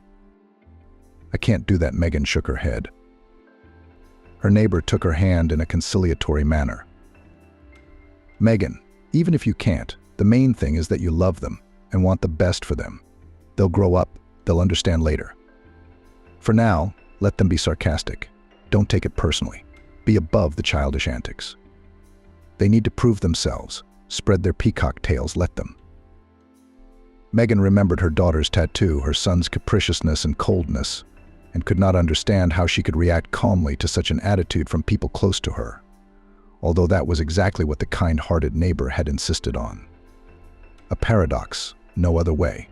I can't do that, Megan shook her head. Her neighbor took her hand in a conciliatory manner. Megan, even if you can't, the main thing is that you love them and want the best for them. They'll grow up, they'll understand later. For now, let them be sarcastic. Don't take it personally. Be above the childish antics. They need to prove themselves. Spread their peacock tails, let them. Megan remembered her daughter's tattoo, her son's capriciousness and coldness, and could not understand how she could react calmly to such an attitude from people close to her, although that was exactly what the kind-hearted neighbor had insisted on. A paradox, no other way.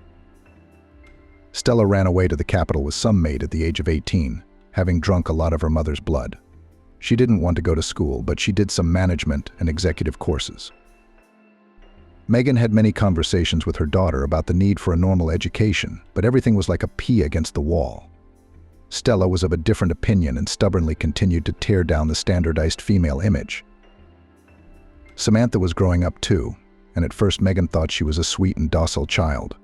Stella ran away to the capital with some maid at the age of 18, having drunk a lot of her mother's blood. She didn't want to go to school, but she did some management and executive courses. Megan had many conversations with her daughter about the need for a normal education, but everything was like a pea against the wall. Stella was of a different opinion and stubbornly continued to tear down the standardized female image. Samantha was growing up too, and at first Megan thought she was a sweet and docile child.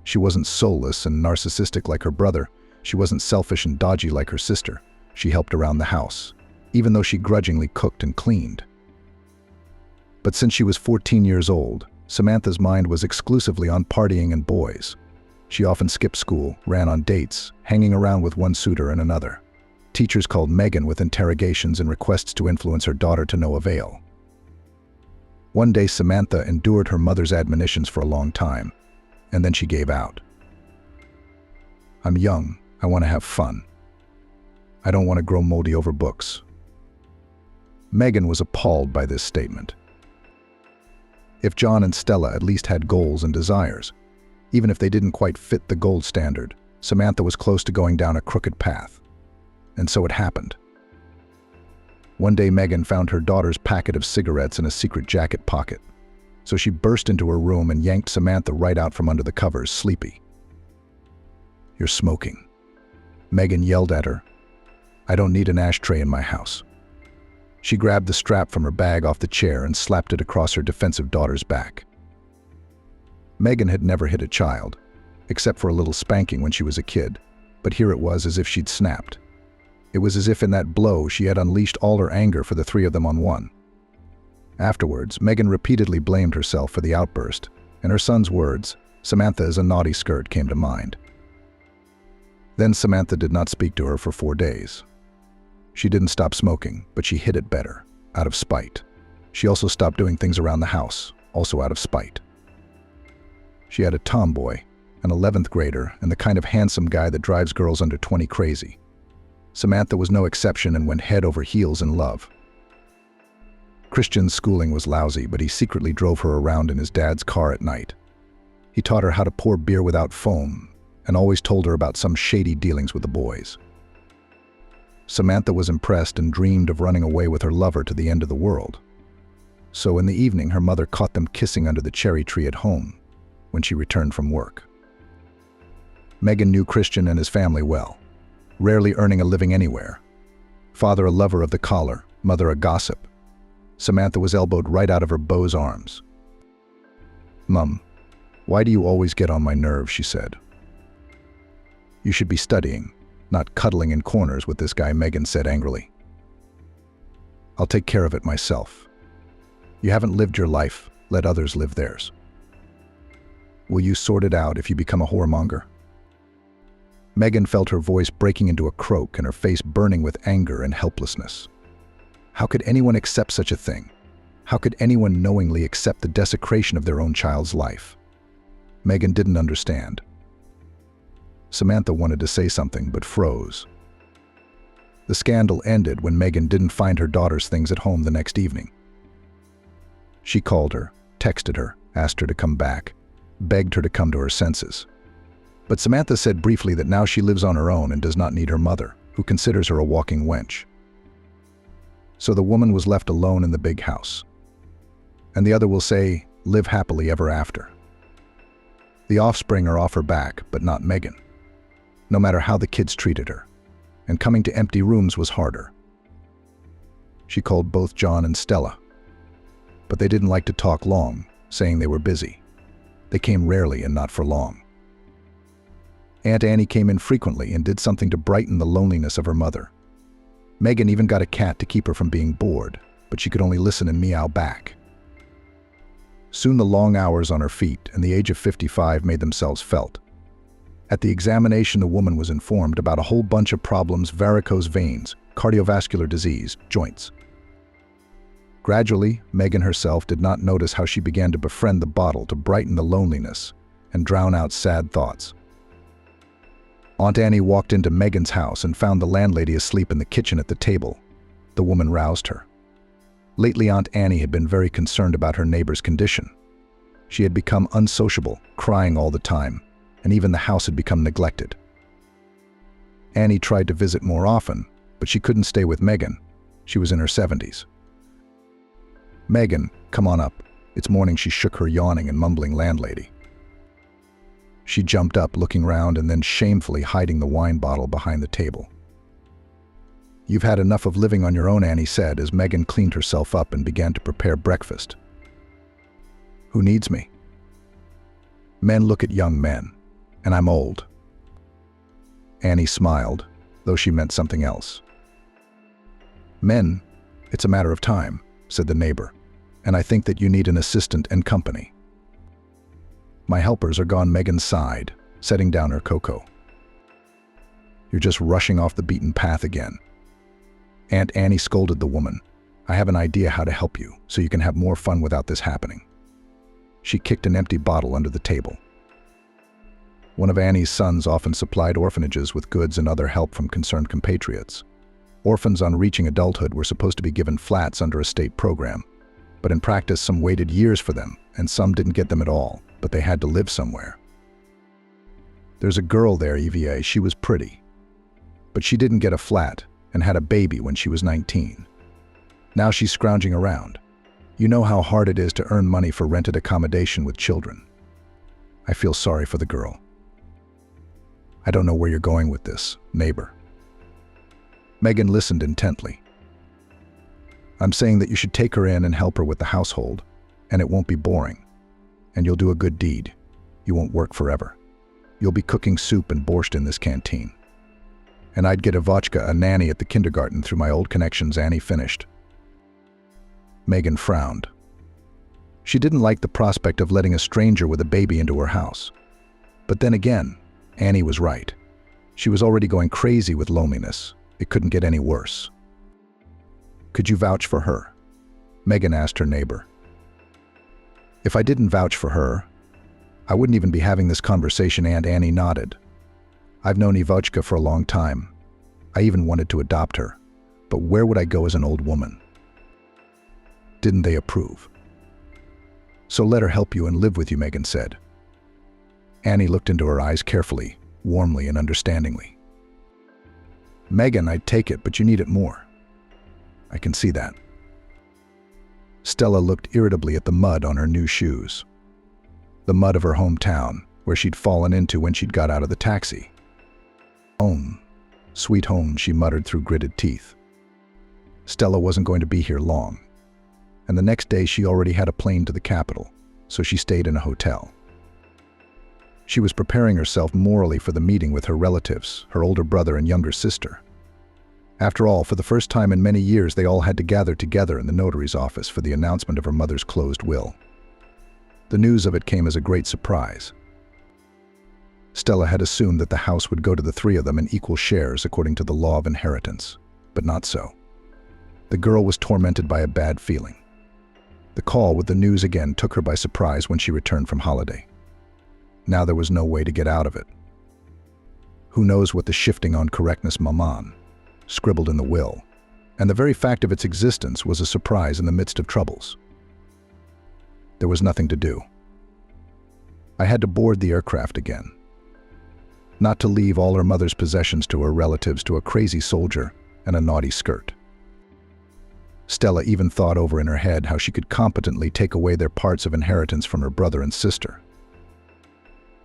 She wasn't soulless and narcissistic like her brother. She wasn't selfish and dodgy like her sister. She helped around the house, even though she grudgingly cooked and cleaned. But since she was 14 years old, Samantha's mind was exclusively on partying and boys. She often skipped school, ran on dates, hanging around with one suitor and another. Teachers called Megan with interrogations and requests to influence her daughter to no avail. One day Samantha endured her mother's admonitions for a long time, and then she gave out. I'm young, I want to have fun. I don't want to grow moldy over books. Megan was appalled by this statement. If John and Stella at least had goals and desires, even if they didn't quite fit the gold standard, Samantha was close to going down a crooked path. And so it happened. One day Megan found her daughter's packet of cigarettes in a secret jacket pocket. So she burst into her room and yanked Samantha right out from under the covers, sleepy. You're smoking. Megan yelled at her. I don't need an ashtray in my house. She grabbed the strap from her bag off the chair and slapped it across her defensive daughter's back. Megan had never hit a child, except for a little spanking when she was a kid, but here it was as if she'd snapped. It was as if in that blow she had unleashed all her anger for the 3 of them on one. Afterwards, Megan repeatedly blamed herself for the outburst, and her son's words, Samantha is a naughty skirt, came to mind. Then Samantha did not speak to her for 4 days. She didn't stop smoking, but she hid it better, out of spite. She also stopped doing things around the house, also out of spite. She had a tomboy, an 11th grader, and the kind of handsome guy that drives girls under 20 crazy. Samantha was no exception and went head over heels in love. Christian's schooling was lousy, but he secretly drove her around in his dad's car at night. He taught her how to pour beer without foam, and always told her about some shady dealings with the boys. Samantha was impressed and dreamed of running away with her lover to the end of the world. So in the evening, her mother caught them kissing under the cherry tree at home when she returned from work. Megan knew Christian and his family well, rarely earning a living anywhere. Father a lover of the collar, mother a gossip. Samantha was elbowed right out of her beau's arms. Mum, why do you always get on my nerves, she said. You should be studying, not cuddling in corners with this guy, Megan said angrily. I'll take care of it myself. You haven't lived your life, let others live theirs. Will you sort it out if you become a whoremonger? Megan felt her voice breaking into a croak and her face burning with anger and helplessness. How could anyone accept such a thing? How could anyone knowingly accept the desecration of their own child's life? Megan didn't understand. Samantha wanted to say something but froze. The scandal ended when Megan didn't find her daughter's things at home the next evening. She called her, texted her, asked her to come back, begged her to come to her senses. But Samantha said briefly that now she lives on her own and does not need her mother, who considers her a walking wench. So the woman was left alone in the big house. And the other will say, live happily ever after. The offspring are off her back, but not Megan, no matter how the kids treated her. And coming to empty rooms was harder. She called both John and Stella, but they didn't like to talk long, saying they were busy. They came rarely and not for long. Aunt Annie came in frequently and did something to brighten the loneliness of her mother. Megan even got a cat to keep her from being bored, but she could only listen and meow back. Soon the long hours on her feet and the age of 55 made themselves felt. At the examination, the woman was informed about a whole bunch of problems: varicose veins, cardiovascular disease, joints. Gradually, Megan herself did not notice how she began to befriend the bottle to brighten the loneliness and drown out sad thoughts. Aunt Annie walked into Megan's house and found the landlady asleep in the kitchen at the table. The woman roused her. Lately, Aunt Annie had been very concerned about her neighbor's condition. She had become unsociable, crying all the time, and even the house had become neglected. Annie tried to visit more often, but she couldn't stay with Megan. She was in her 70s. "Megan, come on up. It's morning," she shook her yawning and mumbling landlady. She jumped up, looking round and then shamefully hiding the wine bottle behind the table. "You've had enough of living on your own," Annie said as Megan cleaned herself up and began to prepare breakfast. "Who needs me? Men look at young men, and I'm old." Annie smiled, though she meant something else. "Men, it's a matter of time," said the neighbor, "and I think that you need an assistant and company." "My helpers are gone," Megan sighed, setting down her cocoa. "You're just rushing off the beaten path again." Aunt Annie scolded the woman. "I have an idea how to help you, so you can have more fun without this happening." She kicked an empty bottle under the table. One of Annie's sons often supplied orphanages with goods and other help from concerned compatriots. Orphans on reaching adulthood were supposed to be given flats under a state program, but in practice some waited years for them, and some didn't get them at all, but they had to live somewhere. "There's a girl there, EVA, she was pretty, but she didn't get a flat and had a baby when she was 19. Now she's scrounging around. You know how hard it is to earn money for rented accommodation with children. I feel sorry for the girl." "I don't know where you're going with this, neighbor." Megan listened intently. "I'm saying that you should take her in and help her with the household, and it won't be boring. And you'll do a good deed. You won't work forever. You'll be cooking soup and borscht in this canteen. And I'd get Ivotchka a nanny at the kindergarten through my old connections," Annie finished. Megan frowned. She didn't like the prospect of letting a stranger with a baby into her house. But then again, Annie was right. She was already going crazy with loneliness. It couldn't get any worse. "Could you vouch for her?" Megan asked her neighbor. "If I didn't vouch for her, I wouldn't even be having this conversation," Aunt Annie nodded. "I've known Ivotchka for a long time. I even wanted to adopt her. But where would I go as an old woman? Didn't they approve? So let her help you and live with you," Megan said. Annie looked into her eyes carefully, warmly and understandingly. "Megan, I'd take it, but you need it more." "I can see that." Stella looked irritably at the mud on her new shoes. The mud of her hometown, where she'd fallen into when she'd got out of the taxi. "Home, sweet home," she muttered through gritted teeth. Stella wasn't going to be here long, and the next day she already had a plane to the capital, so she stayed in a hotel. She was preparing herself morally for the meeting with her relatives, her older brother and younger sister. After all, for the first time in many years, they all had to gather together in the notary's office for the announcement of her mother's closed will. The news of it came as a great surprise. Stella had assumed that the house would go to the three of them in equal shares according to the law of inheritance, but not so. The girl was tormented by a bad feeling. The call with the news again took her by surprise when she returned from holiday. Now there was no way to get out of it. Who knows what the shifting on correctness maman scribbled in the will, and the very fact of its existence was a surprise in the midst of troubles. There was nothing to do. I had to board the aircraft again. Not to leave all her mother's possessions to her relatives, to a crazy soldier and a naughty skirt. Stella even thought over in her head how she could competently take away their parts of inheritance from her brother and sister.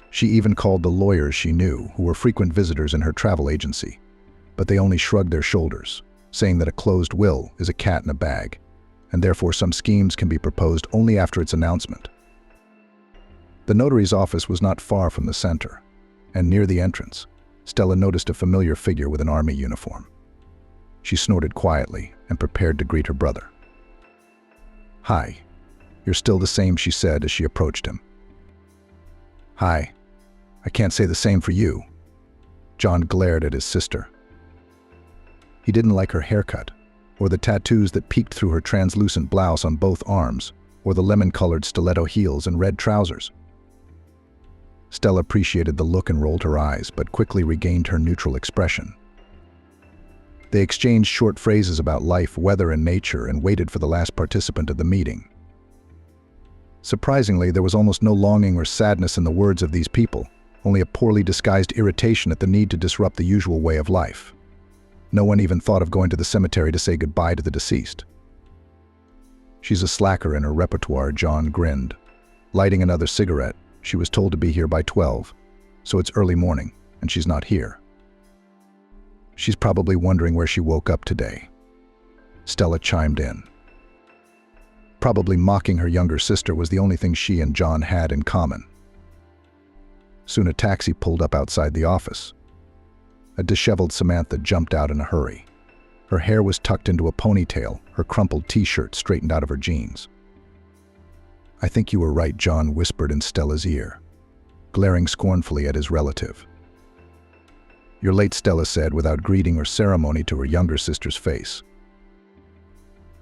She even called the lawyers she knew, who were frequent visitors in her travel agency, but they only shrugged their shoulders, saying that a closed will is a cat in a bag, and therefore some schemes can be proposed only after its announcement. The notary's office was not far from the center, and near the entrance, Stella noticed a familiar figure with an army uniform. She snorted quietly and prepared to greet her brother. "Hi, you're still the same," she said as she approached him. "Hi, I can't say the same for you." John glared at his sister. He didn't like her haircut, or the tattoos that peeked through her translucent blouse on both arms, or the lemon-colored stiletto heels and red trousers. Stella appreciated the look and rolled her eyes, but quickly regained her neutral expression. They exchanged short phrases about life, weather, and nature, and waited for the last participant of the meeting. Surprisingly, there was almost no longing or sadness in the words of these people, only a poorly disguised irritation at the need to disrupt the usual way of life. No one even thought of going to the cemetery to say goodbye to the deceased. "She's a slacker in her repertoire," John grinned. Lighting another cigarette, "She was told to be here by 12, so it's early morning, and she's not here. She's probably wondering where she woke up today." Stella chimed in. Probably mocking her younger sister was the only thing she and John had in common. Soon a taxi pulled up outside the office. A disheveled Samantha jumped out in a hurry. Her hair was tucked into a ponytail, her crumpled t-shirt straightened out of her jeans. "I think you were right," John whispered in Stella's ear, glaring scornfully at his relative. "You're late," Stella said without greeting or ceremony to her younger sister's face.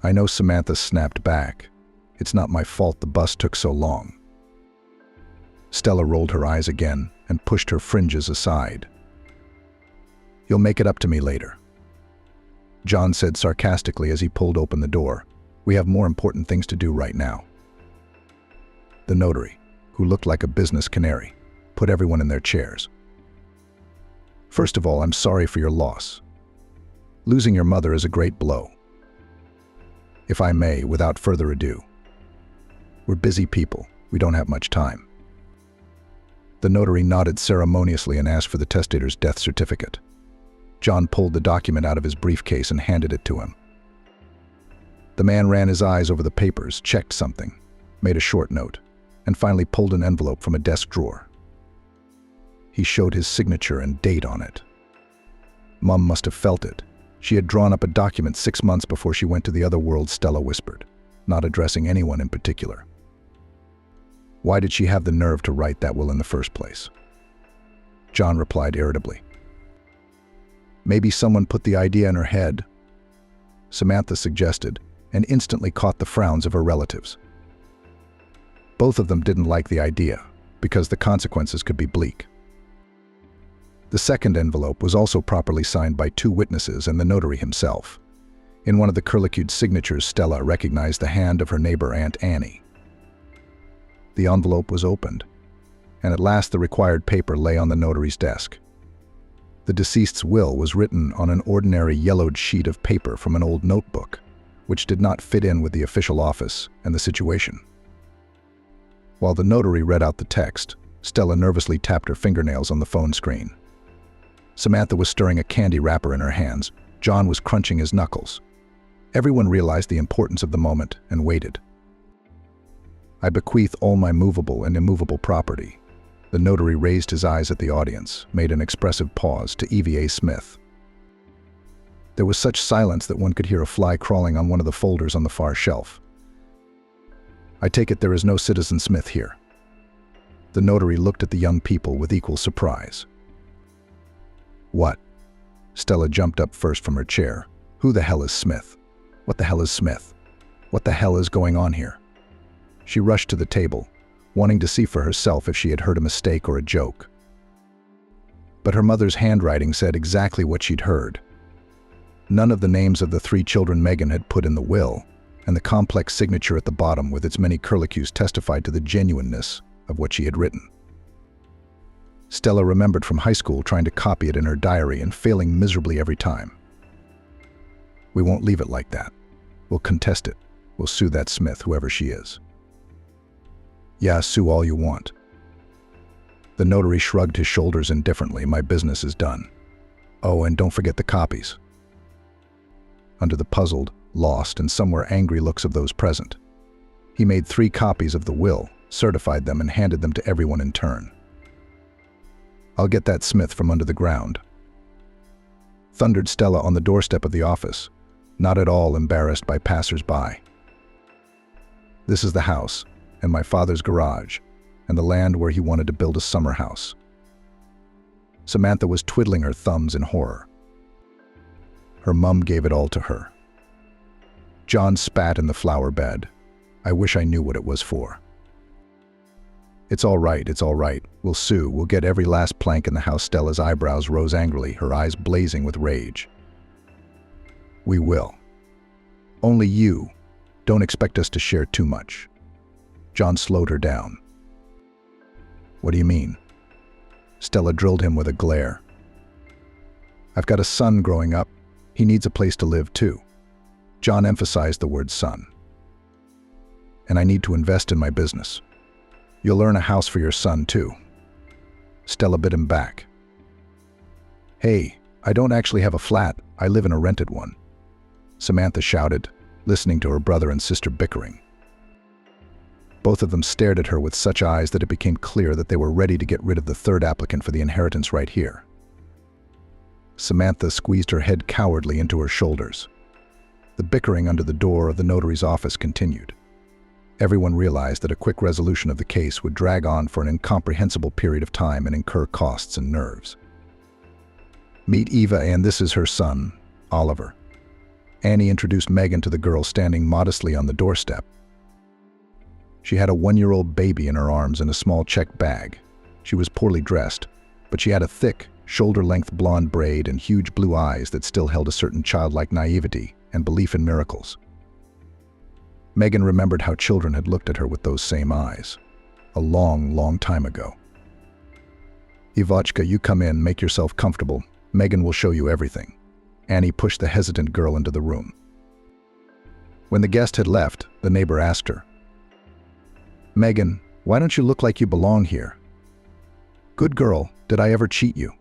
"I know," Samantha snapped back. "It's not my fault the bus took so long." Stella rolled her eyes again and pushed her fringes aside. "You'll make it up to me later," John said sarcastically as he pulled open the door. "We have more important things to do right now." The notary, who looked like a business canary, put everyone in their chairs. "First of all, I'm sorry for your loss. Losing your mother is a great blow. If I may, without further ado. We're busy people. We don't have much time." The notary nodded ceremoniously and asked for the testator's death certificate. John pulled the document out of his briefcase and handed it to him. The man ran his eyes over the papers, checked something, made a short note, and finally pulled an envelope from a desk drawer. He showed his signature and date on it. Mum must have felt it. She had drawn up a document 6 months before she went to the other world, Stella whispered, not addressing anyone in particular. Why did she have the nerve to write that will in the first place? John replied irritably. Maybe someone put the idea in her head, Samantha suggested, and instantly caught the frowns of her relatives. Both of them didn't like the idea, because the consequences could be bleak. The second envelope was also properly signed by 2 witnesses and the notary himself. In one of the curlicued signatures, Stella recognized the hand of her neighbor Aunt Annie. The envelope was opened, and at last the required paper lay on the notary's desk. The deceased's will was written on an ordinary yellowed sheet of paper from an old notebook, which did not fit in with the official office and the situation. While the notary read out the text, Stella nervously tapped her fingernails on the phone screen. Samantha was stirring a candy wrapper in her hands. John was crunching his knuckles. Everyone realized the importance of the moment and waited. I bequeath all my movable and immovable property. The notary raised his eyes at the audience, made an expressive pause to EVA Smith. There was such silence that one could hear a fly crawling on one of the folders on the far shelf. I take it there is no Citizen Smith here. The notary looked at the young people with equal surprise. What? Stella jumped up first from her chair. Who the hell is Smith? What the hell is Smith? What the hell is going on here? She rushed to the table, wanting to see for herself if she had heard a mistake or a joke. But her mother's handwriting said exactly what she'd heard. None of the names of the 3 children Megan had put in the will, and the complex signature at the bottom with its many curlicues testified to the genuineness of what she had written. Stella remembered from high school trying to copy it in her diary and failing miserably every time. "We won't leave it like that. We'll contest it. We'll sue that Smith, whoever she is." "Yeah, sue all you want." The notary shrugged his shoulders indifferently. "My business is done. Oh, and don't forget the copies." Under the puzzled, lost, and somewhere angry looks of those present, he made 3 copies of the will, certified them, and handed them to everyone in turn. "I'll get that Smith from under the ground," thundered Stella on the doorstep of the office, not at all embarrassed by passers-by. "This is the house, and my father's garage, and the land where he wanted to build a summer house." Samantha was twiddling her thumbs in horror. Her mum gave it all to her. John spat in the flower bed. "I wish I knew what it was for." It's all right. We'll sue. We'll get every last plank in the house." Stella's eyebrows rose angrily, her eyes blazing with rage. "We will. Only you. Don't expect us to share too much." John slowed her down. "What do you mean?" Stella drilled him with a glare. "I've got a son growing up. He needs a place to live too." John emphasized the word son. "And I need to invest in my business. You'll earn a house for your son too." Stella bit him back. "Hey, I don't actually have a flat. I live in a rented one," Samantha shouted, listening to her brother and sister bickering. Both of them stared at her with such eyes that it became clear that they were ready to get rid of the 3rd applicant for the inheritance right here. Samantha squeezed her head cowardly into her shoulders. The bickering under the door of the notary's office continued. Everyone realized that a quick resolution of the case would drag on for an incomprehensible period of time and incur costs and nerves. "Meet Eva, and this is her son, Oliver." Annie introduced Megan to the girl standing modestly on the doorstep. She had a 1-year-old baby in her arms and a small check bag. She was poorly dressed, but she had a thick, shoulder-length blonde braid and huge blue eyes that still held a certain childlike naivety and belief in miracles. Megan remembered how children had looked at her with those same eyes, a long, long time ago. "Ivochka, you come in, make yourself comfortable. Megan will show you everything." Annie pushed the hesitant girl into the room. When the guest had left, the neighbor asked her, "Megan, why don't you look like you belong here?" "Good girl, did I ever cheat you?"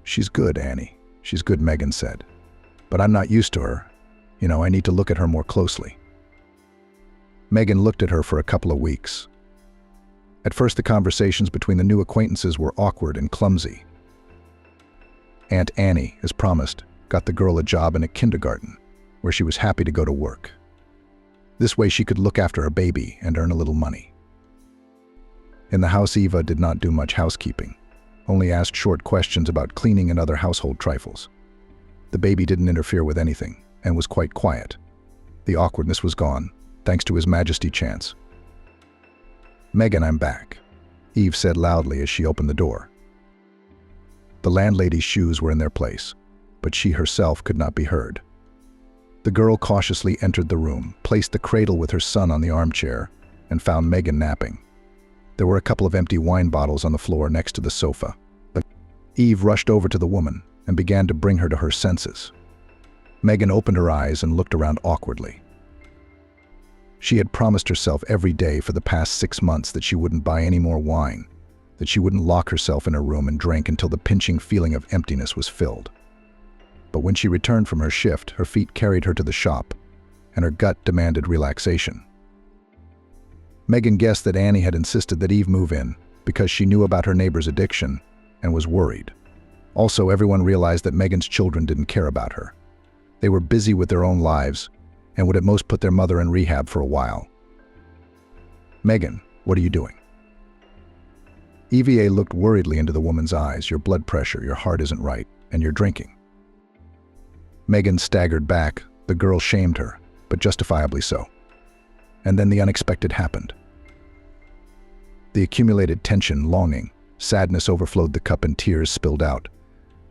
"She's good, Annie. She's good," Megan said. "But I'm not used to her. I need to look at her more closely." Megan looked at her for a couple of weeks. At first, the conversations between the new acquaintances were awkward and clumsy. Aunt Annie, as promised, got the girl a job in a kindergarten, where she was happy to go to work. This way she could look after her baby and earn a little money. In the house, Eva did not do much housekeeping, only asked short questions about cleaning and other household trifles. The baby didn't interfere with anything and was quite quiet. The awkwardness was gone, thanks to His Majesty Chance. "Megan, I'm back," Eve said loudly as she opened the door. The landlady's shoes were in their place, but she herself could not be heard. The girl cautiously entered the room, placed the cradle with her son on the armchair, and found Megan napping. There were a couple of empty wine bottles on the floor next to the sofa. Eve rushed over to the woman and began to bring her to her senses. Megan opened her eyes and looked around awkwardly. She had promised herself every day for the past 6 months that she wouldn't buy any more wine, that she wouldn't lock herself in her room and drink until the pinching feeling of emptiness was filled. But when she returned from her shift, her feet carried her to the shop, and her gut demanded relaxation. Megan guessed that Annie had insisted that Eve move in because she knew about her neighbor's addiction and was worried. Also, everyone realized that Megan's children didn't care about her. They were busy with their own lives and would at most put their mother in rehab for a while. "Megan, what are you doing?" EVA looked worriedly into the woman's eyes. "Your blood pressure, your heart isn't right, and you're drinking." Megan staggered back. The girl shamed her, but justifiably so. And then the unexpected happened. The accumulated tension, longing, sadness overflowed the cup and tears spilled out.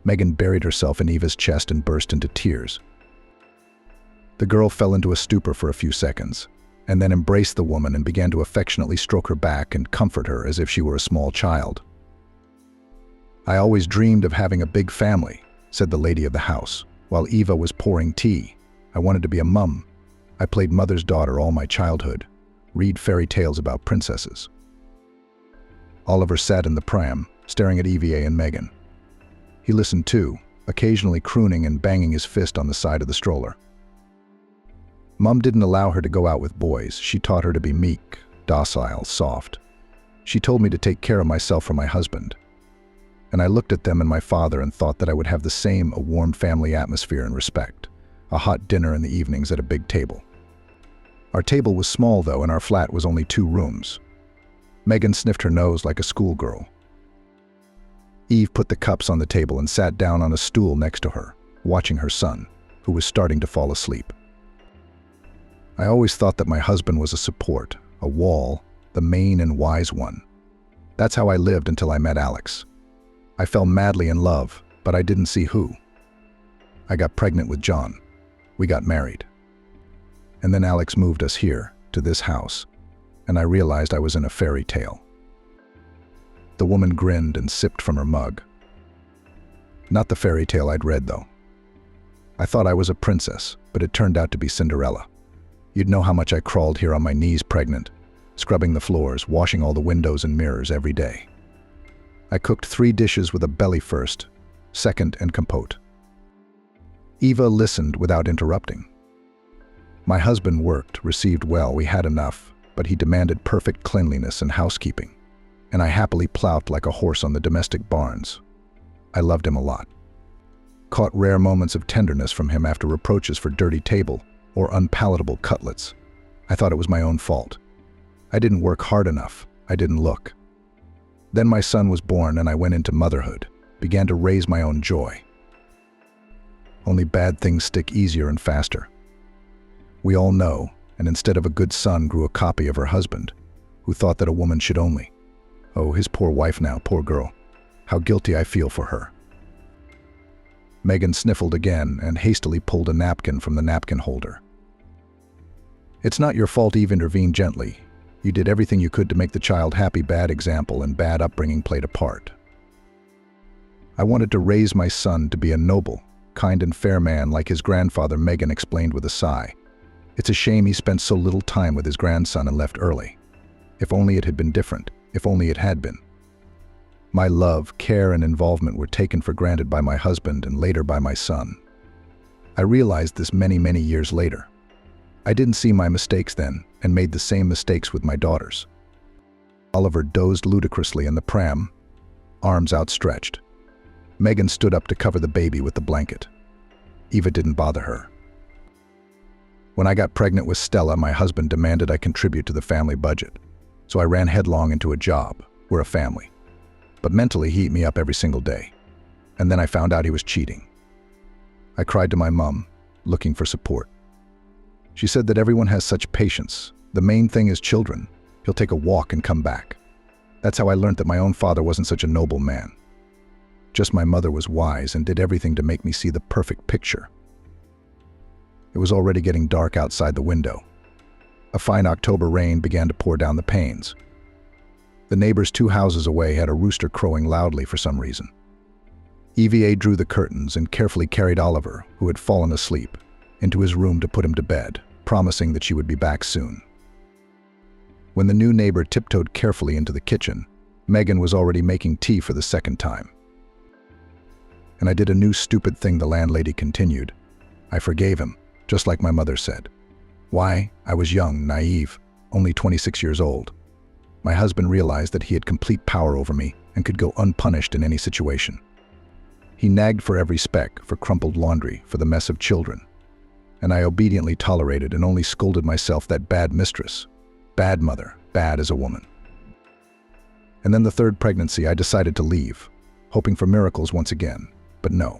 Megan buried herself in Eva's chest and burst into tears. The girl fell into a stupor for a few seconds, and then embraced the woman and began to affectionately stroke her back and comfort her as if she were a small child. "I always dreamed of having a big family," said the lady of the house, while Eva was pouring tea. "I wanted to be a mum. I played mother's daughter all my childhood, read fairy tales about princesses." Oliver sat in the pram, staring at Eva and Megan. He listened too, occasionally crooning and banging his fist on the side of the stroller. Mum didn't allow her to go out with boys. She taught her to be meek, docile, soft. She told me to take care of myself for my husband. And I looked at them and my father and thought that I would have the same, a warm family atmosphere and respect. A hot dinner in the evenings at a big table. Our table was small though, and our flat was only 2 rooms. Megan sniffed her nose like a schoolgirl. Eve put the cups on the table and sat down on a stool next to her, watching her son, who was starting to fall asleep. I always thought that my husband was a support, a wall, the main and wise one. That's how I lived until I met Alex. I fell madly in love, but I didn't see who. I got pregnant with John. We got married. And then Alex moved us here, to this house, and I realized I was in a fairy tale. The woman grinned and sipped from her mug. Not the fairy tale I'd read, though. I thought I was a princess, but it turned out to be Cinderella. You'd know how much I crawled here on my knees pregnant, scrubbing the floors, washing all the windows and mirrors every day. I cooked 3 dishes with a belly first, second, and compote. Eva listened without interrupting. My husband worked, received well, we had enough, but he demanded perfect cleanliness and housekeeping, and I happily plowed like a horse on the domestic barns. I loved him a lot. Caught rare moments of tenderness from him after reproaches for dirty table or unpalatable cutlets. I thought it was my own fault. I didn't work hard enough. I didn't look. Then my son was born and I went into motherhood, began to raise my own joy. Only bad things stick easier and faster. We all know, and instead of a good son grew a copy of her husband, who thought that a woman should only. Oh, his poor wife now, poor girl. How guilty I feel for her. Megan sniffled again and hastily pulled a napkin from the napkin holder. "It's not your fault," Eve intervened gently. "You did everything you could to make the child happy. Bad example and bad upbringing played a part. I wanted to raise my son to be a noble, kind and fair man like his grandfather," Megan explained with a sigh. "It's a shame he spent so little time with his grandson and left early. If only it had been different, if only it had been. My love, care, and involvement were taken for granted by my husband and later by my son. I realized this many, many years later. I didn't see my mistakes then and made the same mistakes with my daughters." Oliver dozed ludicrously in the pram, arms outstretched. Megan stood up to cover the baby with the blanket. Eva didn't bother her. When I got pregnant with Stella, my husband demanded I contribute to the family budget. So I ran headlong into a job. We're a family. But mentally, he ate me up every single day. And then I found out he was cheating. I cried to my mom, looking for support. She said that everyone has such patience. The main thing is children. He'll take a walk and come back. That's how I learned that my own father wasn't such a noble man. Just my mother was wise and did everything to make me see the perfect picture. It was already getting dark outside the window. A fine October rain began to pour down the panes. The neighbors 2 houses away had a rooster crowing loudly for some reason. Eva drew the curtains and carefully carried Oliver, who had fallen asleep, into his room to put him to bed, promising that she would be back soon. When the new neighbor tiptoed carefully into the kitchen, Megan was already making tea for the 2nd time. "And I did a new stupid thing," the landlady continued. "I forgave him, just like my mother said. Why? I was young, naive, only 26 years old. My husband realized that he had complete power over me and could go unpunished in any situation. He nagged for every speck, for crumpled laundry, for the mess of children. And I obediently tolerated and only scolded myself, that bad mistress, bad mother, bad as a woman. And then the 3rd pregnancy, I decided to leave, hoping for miracles once again. But no.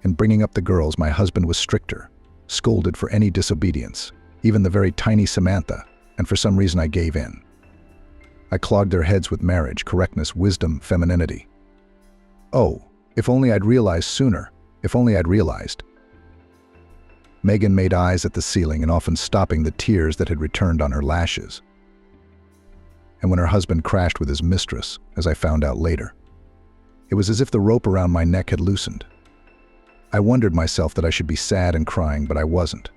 In bringing up the girls, my husband was stricter, scolded for any disobedience, even the very tiny Samantha, and for some reason I gave in. I clogged their heads with marriage, correctness, wisdom, femininity. Oh, if only I'd realized sooner. If only I'd realized. Megan made eyes at the ceiling and often stopping the tears that had returned on her lashes. And when her husband crashed with his mistress, as I found out later, it was as if the rope around my neck had loosened. I wondered myself that I should be sad and crying, but I wasn't.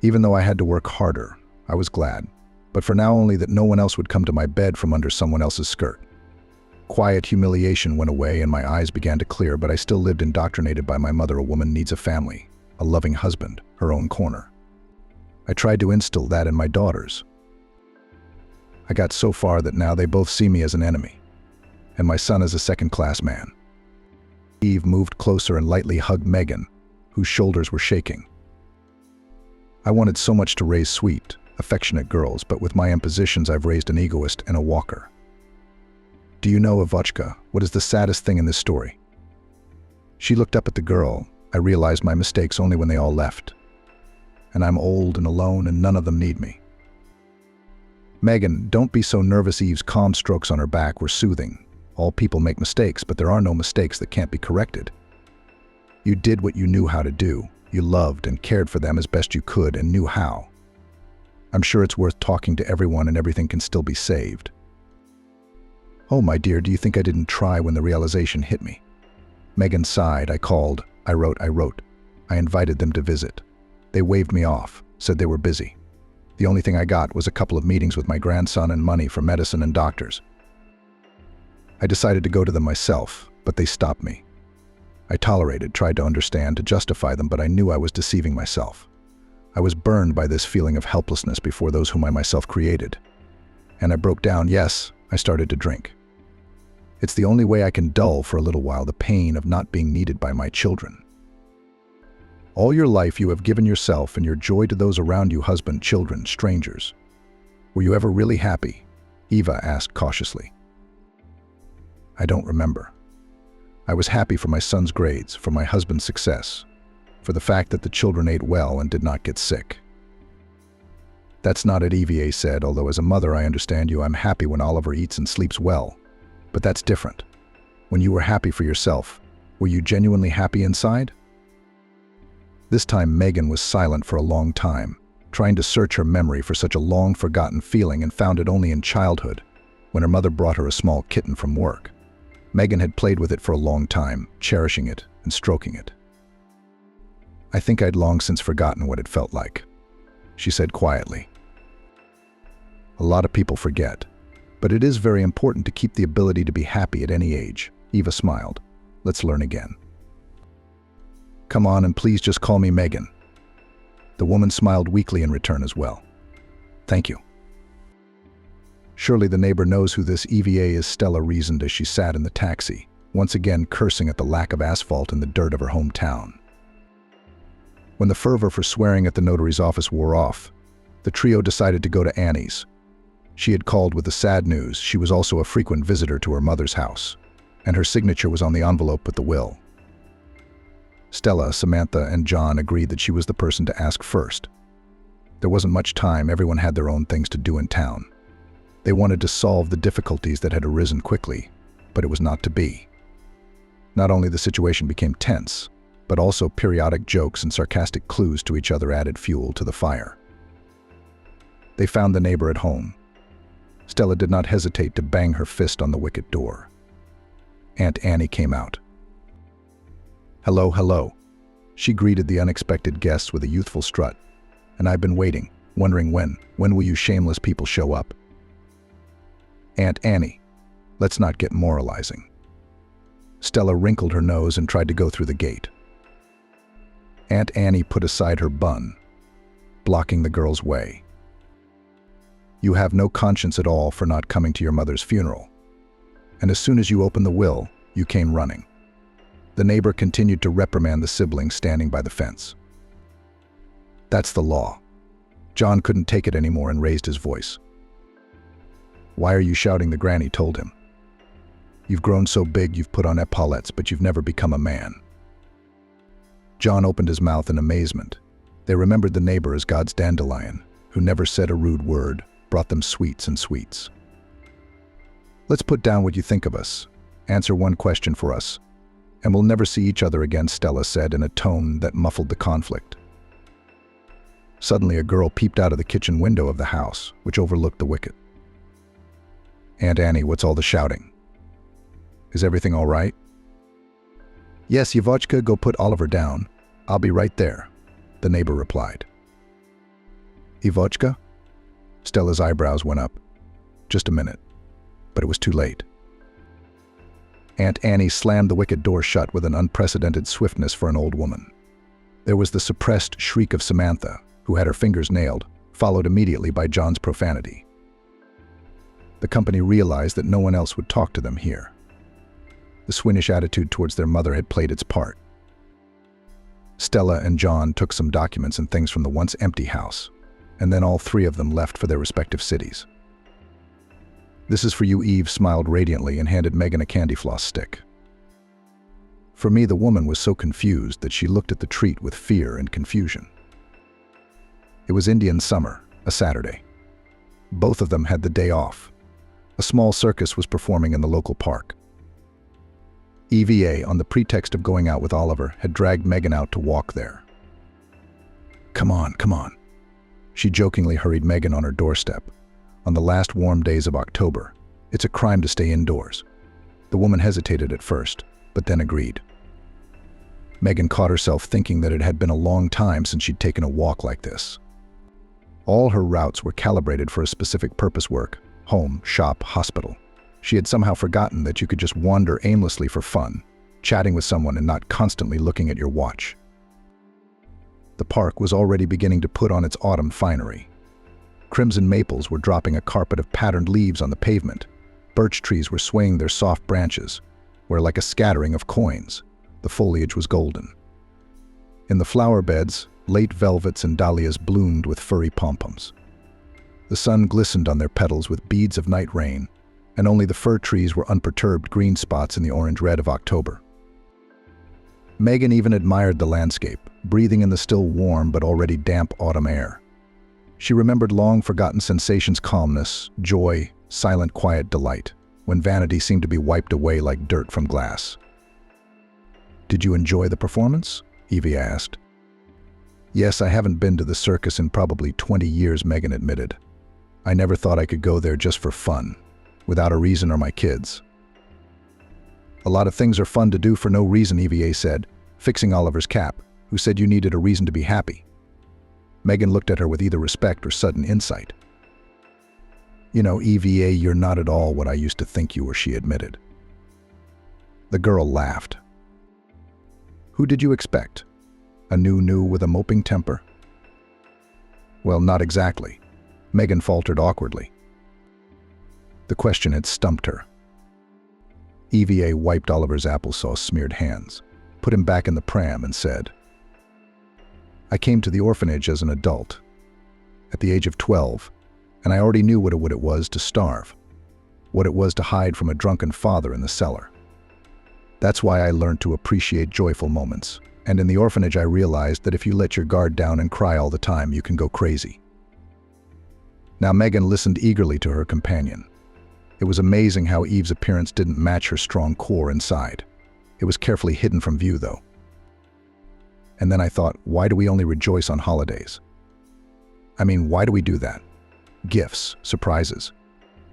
Even though I had to work harder, I was glad, but for now only that no one else would come to my bed from under someone else's skirt. Quiet humiliation went away and my eyes began to clear, but I still lived indoctrinated by my mother. A woman needs a family, a loving husband, her own corner. I tried to instill that in my daughters. I got so far that now they both see me as an enemy, and my son as a second-class man. Eve moved closer and lightly hugged Megan, whose shoulders were shaking. I wanted so much to raise sweet, affectionate girls, but with my impositions I've raised an egoist and a walker. Do you know, Avochka, what is the saddest thing in this story? She looked up at the girl. I realized my mistakes only when they all left. And I'm old and alone and none of them need me. Megan, don't be so nervous. Eve's calm strokes on her back were soothing. All people make mistakes, but there are no mistakes that can't be corrected. You did what you knew how to do. You loved and cared for them as best you could and knew how. I'm sure it's worth talking to everyone and everything can still be saved. Oh, my dear, do you think I didn't try when the realization hit me? Megan sighed. I called. I wrote. I invited them to visit. They waved me off, said they were busy. The only thing I got was a couple of meetings with my grandson and money for medicine and doctors. I decided to go to them myself, but they stopped me. I tolerated, tried to understand, to justify them, but I knew I was deceiving myself. I was burned by this feeling of helplessness before those whom I myself created. And I broke down. Yes, I started to drink. It's the only way I can dull for a little while the pain of not being needed by my children. All your life you have given yourself and your joy to those around you, husband, children, strangers. Were you ever really happy? Eva asked cautiously. I don't remember. I was happy for my son's grades, for my husband's success, for the fact that the children ate well and did not get sick. That's not it, Eva said, although as a mother I understand you. I'm happy when Oliver eats and sleeps well. But that's different. When you were happy for yourself, were you genuinely happy inside? This time Megan was silent for a long time, trying to search her memory for such a long-forgotten feeling, and found it only in childhood, when her mother brought her a small kitten from work. Megan had played with it for a long time, cherishing it and stroking it. I think I'd long since forgotten what it felt like, she said quietly. A lot of people forget, but it is very important to keep the ability to be happy at any age. Eva smiled. Let's learn again. Come on, and please just call me Megan. The woman smiled weakly in return as well. Thank you. Surely the neighbor knows who this EVA is, Stella reasoned as she sat in the taxi, once again cursing at the lack of asphalt in the dirt of her hometown. When the fervor for swearing at the notary's office wore off, the trio decided to go to Annie's. She had called with the sad news she was also a frequent visitor to her mother's house, and her signature was on the envelope with the will. Stella, Samantha, and John agreed that she was the person to ask first. There wasn't much time. Everyone had their own things to do in town. They wanted to solve the difficulties that had arisen quickly, but it was not to be. Not only the situation became tense, but also periodic jokes and sarcastic clues to each other added fuel to the fire. They found the neighbor at home. Stella did not hesitate to bang her fist on the wicket door. Aunt Annie came out. Hello, hello. She greeted the unexpected guests with a youthful strut. And I've been waiting, wondering when will you shameless people show up? Aunt Annie, let's not get moralizing. Stella wrinkled her nose and tried to go through the gate. Aunt Annie put aside her bun, blocking the girl's way. You have no conscience at all for not coming to your mother's funeral. And as soon as you opened the will, you came running. The neighbor continued to reprimand the sibling standing by the fence. That's the law. John couldn't take it anymore and raised his voice. Why are you shouting? The granny told him. You've grown so big you've put on epaulettes, but you've never become a man. John opened his mouth in amazement. They remembered the neighbor as God's dandelion, who never said a rude word, brought them sweets and sweets. Let's put down what you think of us. Answer one question for us, and we'll never see each other again, Stella said in a tone that muffled the conflict. Suddenly, a girl peeped out of the kitchen window of the house, which overlooked the wicket. Aunt Annie, what's all the shouting? Is everything all right? Yes, Yvonchka, go put Oliver down. I'll be right there, the neighbor replied. Yvonchka? Stella's eyebrows went up. Just a minute. But it was too late. Aunt Annie slammed the wicket door shut with an unprecedented swiftness for an old woman. There was the suppressed shriek of Samantha, who had her fingers nailed, followed immediately by John's profanity. The company realized that no one else would talk to them here. The swinish attitude towards their mother had played its part. Stella and John took some documents and things from the once empty house, and then all three of them left for their respective cities. This is for you, Eve smiled radiantly and handed Megan a candy floss stick. For me, the woman was so confused that she looked at the treat with fear and confusion. It was Indian summer, a Saturday. Both of them had the day off. A small circus was performing in the local park. EVA, on the pretext of going out with Oliver, had dragged Megan out to walk there. Come on, come on. She jokingly hurried Megan on her doorstep. On the last warm days of October, it's a crime to stay indoors. The woman hesitated at first, but then agreed. Megan caught herself thinking that it had been a long time since she'd taken a walk like this. All her routes were calibrated for a specific purpose: work, home, shop, hospital. She had somehow forgotten that you could just wander aimlessly for fun, chatting with someone and not constantly looking at your watch. The park was already beginning to put on its autumn finery. Crimson maples were dropping a carpet of patterned leaves on the pavement. Birch trees were swaying their soft branches, where, like a scattering of coins, the foliage was golden. In the flower beds, late velvets and dahlias bloomed with furry pompons. The sun glistened on their petals with beads of night rain, and only the fir trees were unperturbed green spots in the orange red of October. Megan even admired the landscape, breathing in the still warm but already damp autumn air. She remembered long-forgotten sensations: calmness, joy, silent, quiet delight, when vanity seemed to be wiped away like dirt from glass. Did you enjoy the performance? Evie asked. Yes, I haven't been to the circus in probably 20 years, Megan admitted. I never thought I could go there just for fun, without a reason or my kids. A lot of things are fun to do for no reason, EVA said, fixing Oliver's cap, who said you needed a reason to be happy. Megan looked at her with either respect or sudden insight. You know, EVA, you're not at all what I used to think you were, she admitted. The girl laughed. Who did you expect? A new with a moping temper? Well, not exactly, Megan faltered awkwardly. The question had stumped her. EVA wiped Oliver's applesauce-smeared hands, put him back in the pram, and said, I came to the orphanage as an adult, at the age of 12, and I already knew what it was to starve, what it was to hide from a drunken father in the cellar. That's why I learned to appreciate joyful moments, and in the orphanage I realized that if you let your guard down and cry all the time, you can go crazy. Now Megan listened eagerly to her companion. It was amazing how Eve's appearance didn't match her strong core inside. It was carefully hidden from view, though. And then I thought, why do we only rejoice on holidays? I mean, why do we do that? Gifts, surprises.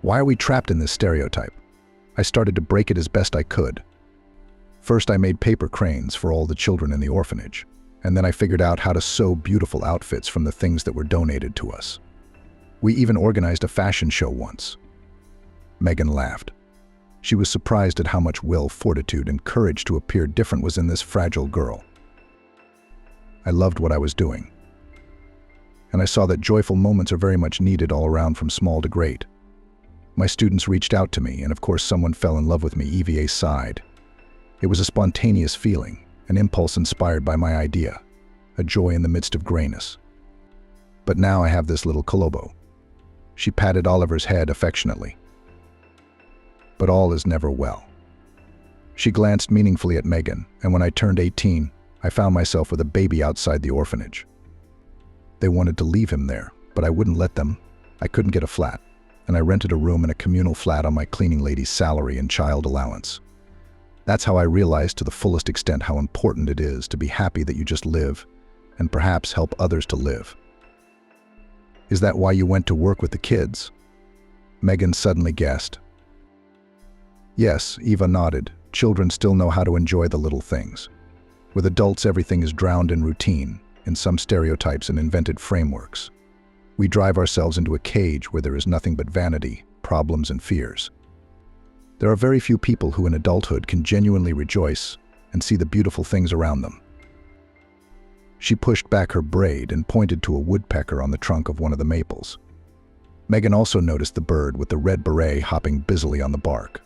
Why are we trapped in this stereotype? I started to break it as best I could. First, I made paper cranes for all the children in the orphanage, and then I figured out how to sew beautiful outfits from the things that were donated to us. We even organized a fashion show once. Megan laughed. She was surprised at how much will, fortitude, and courage to appear different was in this fragile girl. I loved what I was doing. And I saw that joyful moments are very much needed all around, from small to great. My students reached out to me, and of course someone fell in love with me, EVA sighed. It was a spontaneous feeling, an impulse inspired by my idea, a joy in the midst of grayness. But now I have this little Kolobo. She patted Oliver's head affectionately. But all is never well. She glanced meaningfully at Megan, and when I turned 18, I found myself with a baby outside the orphanage. They wanted to leave him there, but I wouldn't let them. I couldn't get a flat. and I rented a room in a communal flat on my cleaning lady's salary and child allowance. That's how I realized to the fullest extent how important it is to be happy that you just live, and perhaps help others to live. Is that why you went to work with the kids? Megan suddenly guessed. Yes, Eva nodded. Children still know how to enjoy the little things. With adults, everything is drowned in routine, in some stereotypes and invented frameworks. We drive ourselves into a cage where there is nothing but vanity, problems, and fears. There are very few people who in adulthood can genuinely rejoice and see the beautiful things around them. She pushed back her braid and pointed to a woodpecker on the trunk of one of the maples. Megan also noticed the bird with the red beret hopping busily on the bark.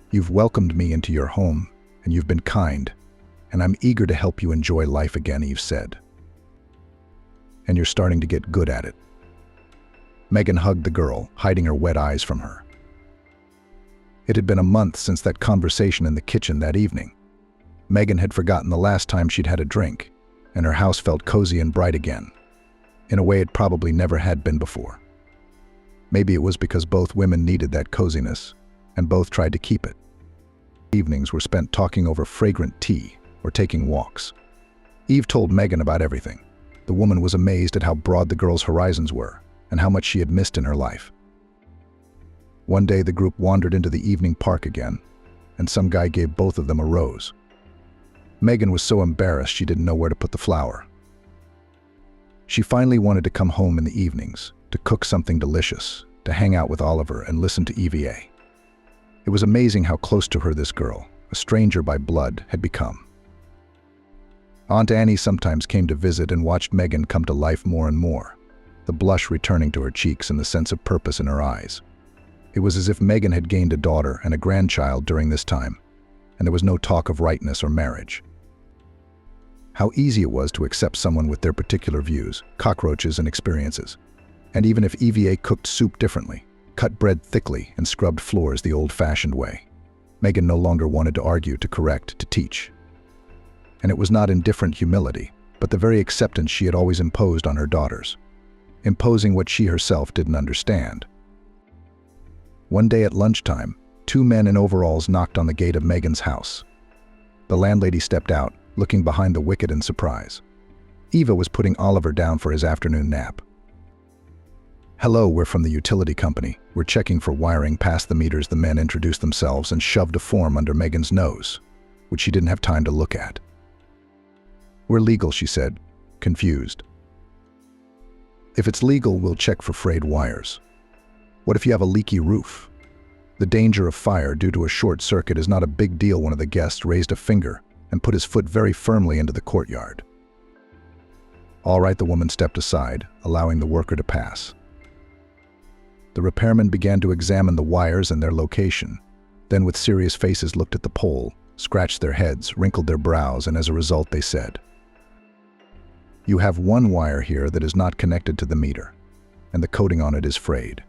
You've welcomed me into your home, and you've been kind, and I'm eager to help you enjoy life again, Eve said. And you're starting to get good at it. Megan hugged the girl, hiding her wet eyes from her. It had been a month since that conversation in the kitchen that evening. Megan had forgotten the last time she'd had a drink, and her house felt cozy and bright again, in a way it probably never had been before. Maybe it was because both women needed that coziness, and both tried to keep it. Evenings were spent talking over fragrant tea or taking walks. Eve told Megan about everything. The woman was amazed at how broad the girl's horizons were and how much she had missed in her life. One day the group wandered into the evening park again, and some guy gave both of them a rose. Megan was so embarrassed she didn't know where to put the flower. She finally wanted to come home in the evenings, to cook something delicious, to hang out with Oliver and listen to EVA. It was amazing how close to her this girl, a stranger by blood, had become. Aunt Annie sometimes came to visit and watched Megan come to life more and more, the blush returning to her cheeks and the sense of purpose in her eyes. It was as if Megan had gained a daughter and a grandchild during this time, and there was no talk of rightness or marriage. How easy it was to accept someone with their particular views, cockroaches, and experiences. And even if EVA cooked soup differently, cut bread thickly, and scrubbed floors the old-fashioned way, Megan no longer wanted to argue, to correct, to teach. And it was not indifferent humility, but the very acceptance she had always imposed on her daughters, imposing what she herself didn't understand. One day at lunchtime, two men in overalls knocked on the gate of Megan's house. The landlady stepped out, looking behind the wicket in surprise. Eva was putting Oliver down for his afternoon nap. "Hello, we're from the utility company. We're checking for wiring past the meters." The men introduced themselves and shoved a form under Megan's nose, which she didn't have time to look at. "We're legal," she said, confused. "If it's legal, we'll check for frayed wires. What if you have a leaky roof? The danger of fire due to a short circuit is not a big deal." One of the guests raised a finger and put his foot very firmly into the courtyard. "All right," the woman stepped aside, allowing the worker to pass. The repairmen began to examine the wires and their location, then with serious faces looked at the pole, scratched their heads, wrinkled their brows, and as a result they said, "You have one wire here that is not connected to the meter, and the coating on it is frayed.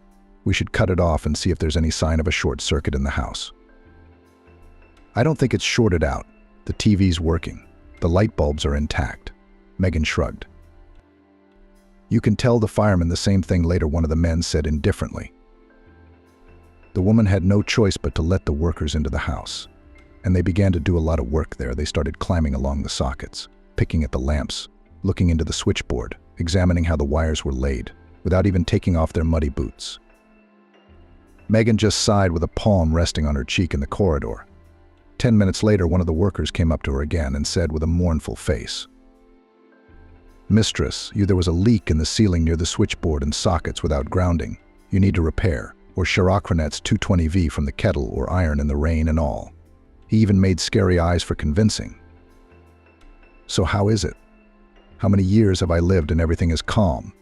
We should cut it off and see if there's any sign of a short circuit in the house." "I don't think it's shorted out. The TV's working. The light bulbs are intact." Megan shrugged. "You can tell the firemen the same thing later," one of the men said indifferently. The woman had no choice but to let the workers into the house, and they began to do a lot of work there. They started climbing along the sockets, picking at the lamps, looking into the switchboard, examining how the wires were laid, without even taking off their muddy boots. Megan just sighed with a palm resting on her cheek in the corridor. 10 minutes later, one of the workers came up to her again and said with a mournful face, "Mistress, there was a leak in the ceiling near the switchboard and sockets without grounding. You need to repair, or Chirocronet's 220V from the kettle or iron in the rain and all." He even made scary eyes for convincing. "So how is it? How many years have I lived and everything is calm?"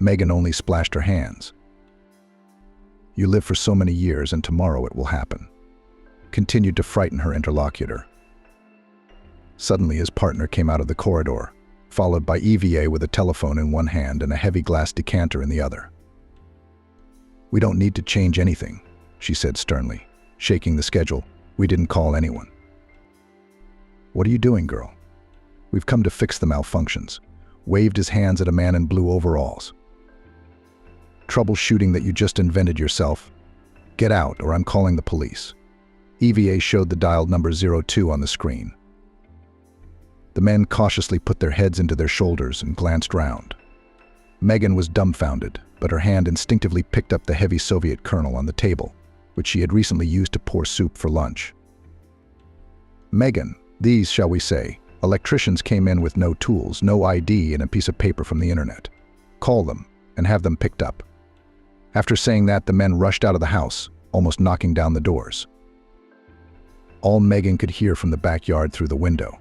Megan only splashed her hands. "You live for so many years and tomorrow it will happen," continued to frighten her interlocutor. Suddenly his partner came out of the corridor, followed by EVA with a telephone in one hand and a heavy glass decanter in the other. "We don't need to change anything," she said sternly, shaking the schedule. "We didn't call anyone." "What are you doing, girl?" "We've come to fix the malfunctions," waved his hands at a man in blue overalls. troubleshooting that you just invented yourself. Get out, or I'm calling the police." EVA showed the dialed number 02 on the screen. The men cautiously put their heads into their shoulders and glanced round. Megan was dumbfounded, but her hand instinctively picked up the heavy Soviet kernel on the table, which she had recently used to pour soup for lunch. "Megan, these, shall we say, electricians came in with no tools, no ID, and a piece of paper from the internet. Call them and have them picked up." After saying that, the men rushed out of the house, almost knocking down the doors. All Megan could hear from the backyard through the window: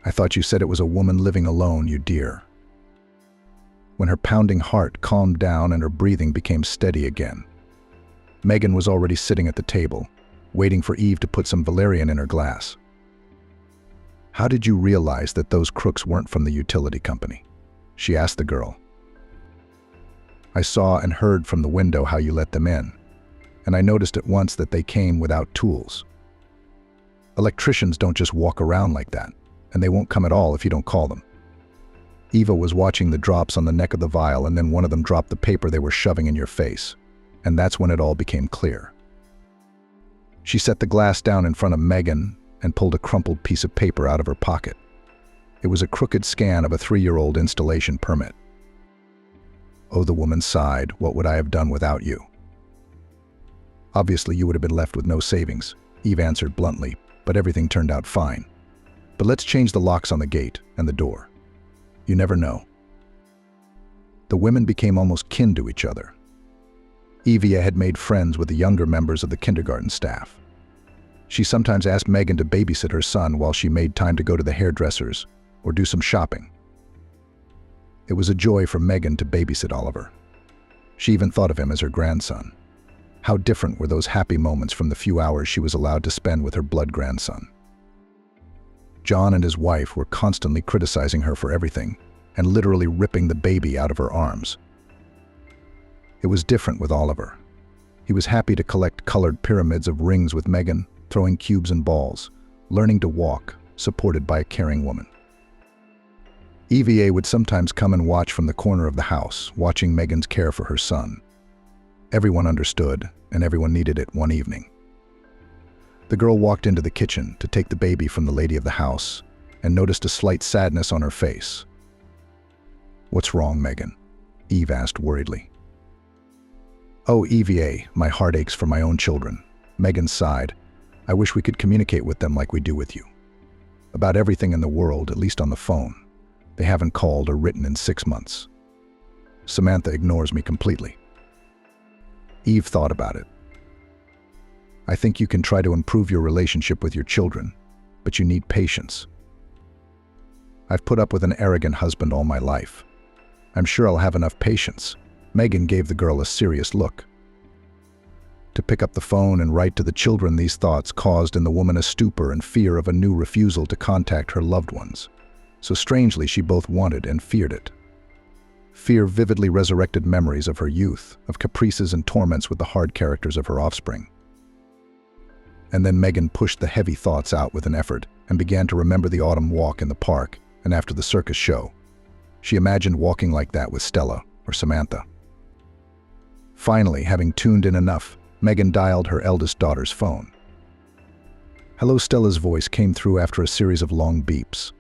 "I thought you said it was a woman living alone, you dear." When her pounding heart calmed down and her breathing became steady again, Megan was already sitting at the table, waiting for Eve to put some valerian in her glass. "How did you realize that those crooks weren't from the utility company?" she asked the girl. "I saw and heard from the window how you let them in, and I noticed at once that they came without tools. Electricians don't just walk around like that, and they won't come at all if you don't call them." Eva was watching the drops on the neck of the vial, and then one of them dropped the paper they were shoving in your face, and that's when it all became clear. She set the glass down in front of Megan and pulled a crumpled piece of paper out of her pocket. It was a crooked scan of a 3-year-old installation permit. "Oh," the woman sighed, "what would I have done without you?" "Obviously, you would have been left with no savings," Eve answered bluntly, "but everything turned out fine. But let's change the locks on the gate and the door. You never know." The women became almost kin to each other. Evia had made friends with the younger members of the kindergarten staff. She sometimes asked Megan to babysit her son while she made time to go to the hairdressers or do some shopping. It was a joy for Megan to babysit Oliver. She even thought of him as her grandson. How different were those happy moments from the few hours she was allowed to spend with her blood grandson. John and his wife were constantly criticizing her for everything and literally ripping the baby out of her arms. It was different with Oliver. He was happy to collect colored pyramids of rings with Megan, throwing cubes and balls, learning to walk, supported by a caring woman. EVA would sometimes come and watch from the corner of the house, watching Megan's care for her son. Everyone understood, and everyone needed it one evening. The girl walked into the kitchen to take the baby from the lady of the house and noticed a slight sadness on her face. "What's wrong, Megan?" Eve asked worriedly. "Oh, EVA, my heart aches for my own children." Megan sighed. "I wish we could communicate with them like we do with you. About everything in the world, at least on the phone. They haven't called or written in 6 months. Samantha ignores me completely." Eve thought about it. "I think you can try to improve your relationship with your children, but you need patience. I've put up with an arrogant husband all my life. I'm sure I'll have enough patience." Megan gave the girl a serious look. To pick up the phone and write to the children, these thoughts caused in the woman a stupor and fear of a new refusal to contact her loved ones. So strangely, she both wanted and feared it. Fear vividly resurrected memories of her youth, of caprices and torments with the hard characters of her offspring. And then Megan pushed the heavy thoughts out with an effort and began to remember the autumn walk in the park and after the circus show. She imagined walking like that with Stella or Samantha. Finally, having tuned in enough, Megan dialed her eldest daughter's phone. "Hello," Stella's voice came through after a series of long beeps.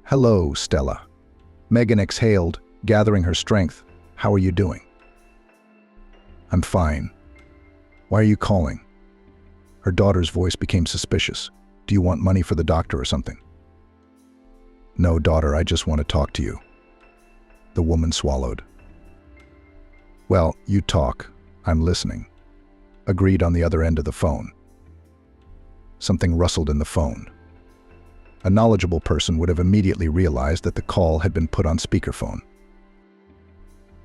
"Hello, Stella." Megan exhaled, gathering her strength. "How are you doing?" "I'm fine. Why are you calling?" Her daughter's voice became suspicious. "Do you want money for the doctor or something?" "No, daughter, I just want to talk to you." The woman swallowed. "Well, you talk. I'm listening," agreed on the other end of the phone. Something rustled in the phone. A knowledgeable person would have immediately realized that the call had been put on speakerphone.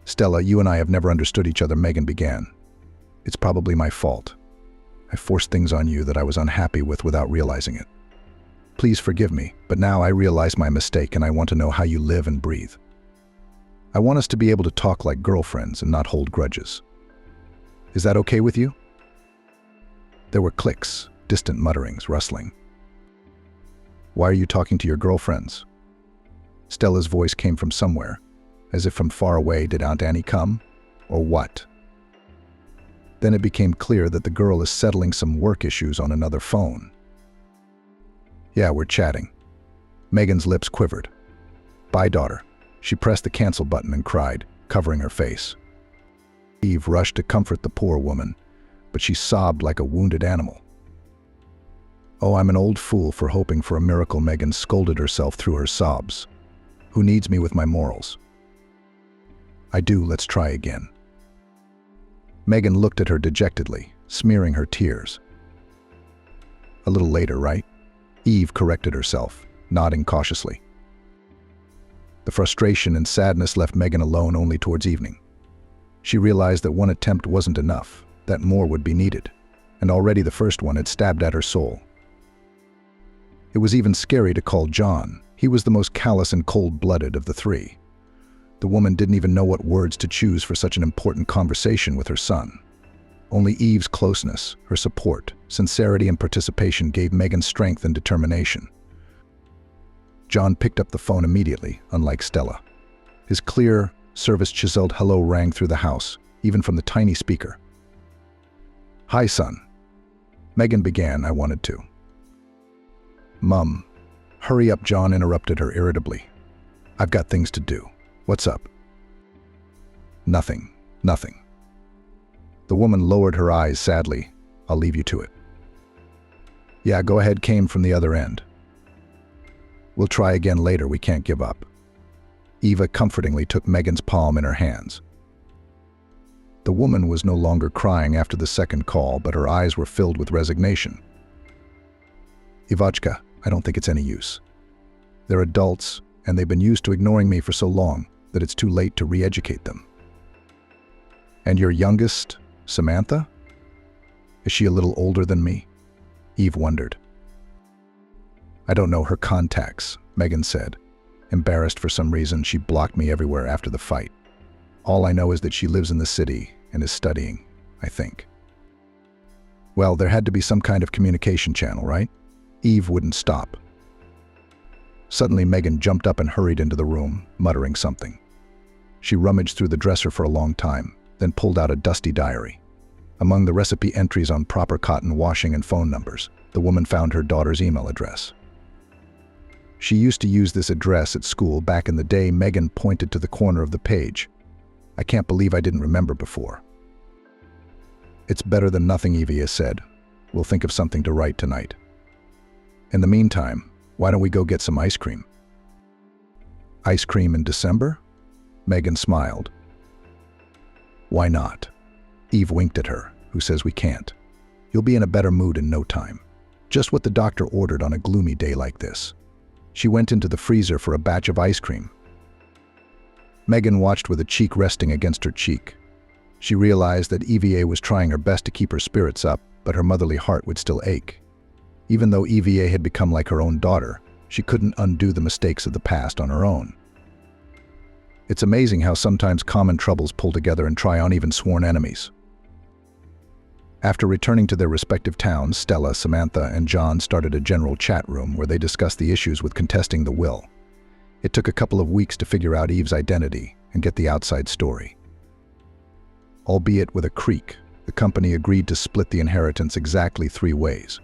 "Stella, you and I have never understood each other," Megan began. "It's probably my fault. I forced things on you that I was unhappy with without realizing it. Please forgive me, but now I realize my mistake and I want to know how you live and breathe. I want us to be able to talk like girlfriends and not hold grudges. Is that okay with you?" There were clicks, distant mutterings, rustling. "Why are you talking to your girlfriends?" Stella's voice came from somewhere. as if from far away. Did Aunt Annie come? Or what? Then it became clear that the girl is settling some work issues on another phone. Yeah, we're chatting. Megan's lips quivered. Bye, daughter. She pressed the cancel button and cried, covering her face. Eve rushed to comfort the poor woman, but she sobbed like a wounded animal. Oh, I'm an old fool for hoping for a miracle. Megan scolded herself through her sobs. Who needs me with my morals? I do, let's try again. Megan looked at her dejectedly, smearing her tears. A little later, right? Eve corrected herself, nodding cautiously. The frustration and sadness left Megan alone only towards evening. She realized that one attempt wasn't enough, that more would be needed, and already the first one had stabbed at her soul. It was even scary to call John. He was the most callous and cold-blooded of the three. The woman didn't even know what words to choose for such an important conversation with her son. Only Eve's closeness, her support, sincerity, and participation gave Megan strength and determination. John picked up the phone immediately, unlike Stella. His clear, service-chiseled hello rang through the house, even from the tiny speaker. Hi, son. Megan began. I wanted to. Mum. Hurry up, John interrupted her irritably. I've got things to do. What's up? Nothing. Nothing. The woman lowered her eyes sadly. I'll leave you to it. Yeah, go ahead, came from the other end. We'll try again later, we can't give up. Eva comfortingly took Megan's palm in her hands. The woman was no longer crying after the second call, but her eyes were filled with resignation. Ivachka, I don't think it's any use. They're adults, and they've been used to ignoring me for so long that it's too late to re-educate them. And your youngest, Samantha? Is she a little older than me? Eve wondered. I don't know her contacts, Megan said. Embarrassed for some reason, she blocked me everywhere after the fight. All I know is that she lives in the city and is studying, I think. Well, there had to be some kind of communication channel, right? Eve wouldn't stop. Suddenly, Megan jumped up and hurried into the room, muttering something. She rummaged through the dresser for a long time, then pulled out a dusty diary. Among the recipe entries on proper cotton washing and phone numbers, the woman found her daughter's email address. She used to use this address at school back in the day. Megan pointed to the corner of the page. I can't believe I didn't remember before. It's better than nothing, Evie said. We'll think of something to write tonight. In the meantime, why don't we go get some ice cream? Ice cream in December? Megan smiled. Why not? Eve winked at her, who says we can't. You'll be in a better mood in no time. Just what the doctor ordered on a gloomy day like this. She went into the freezer for a batch of ice cream. Megan watched with a cheek resting against her cheek. She realized that Eva was trying her best to keep her spirits up, but her motherly heart would still ache. Even though Eva had become like her own daughter, she couldn't undo the mistakes of the past on her own. It's amazing how sometimes common troubles pull together and try on even sworn enemies. After returning to their respective towns, Stella, Samantha, and John started a general chat room where they discussed the issues with contesting the will. It took a couple of weeks to figure out Eve's identity and get the outside story. Albeit with a creak, the company agreed to split the inheritance exactly 3 ways.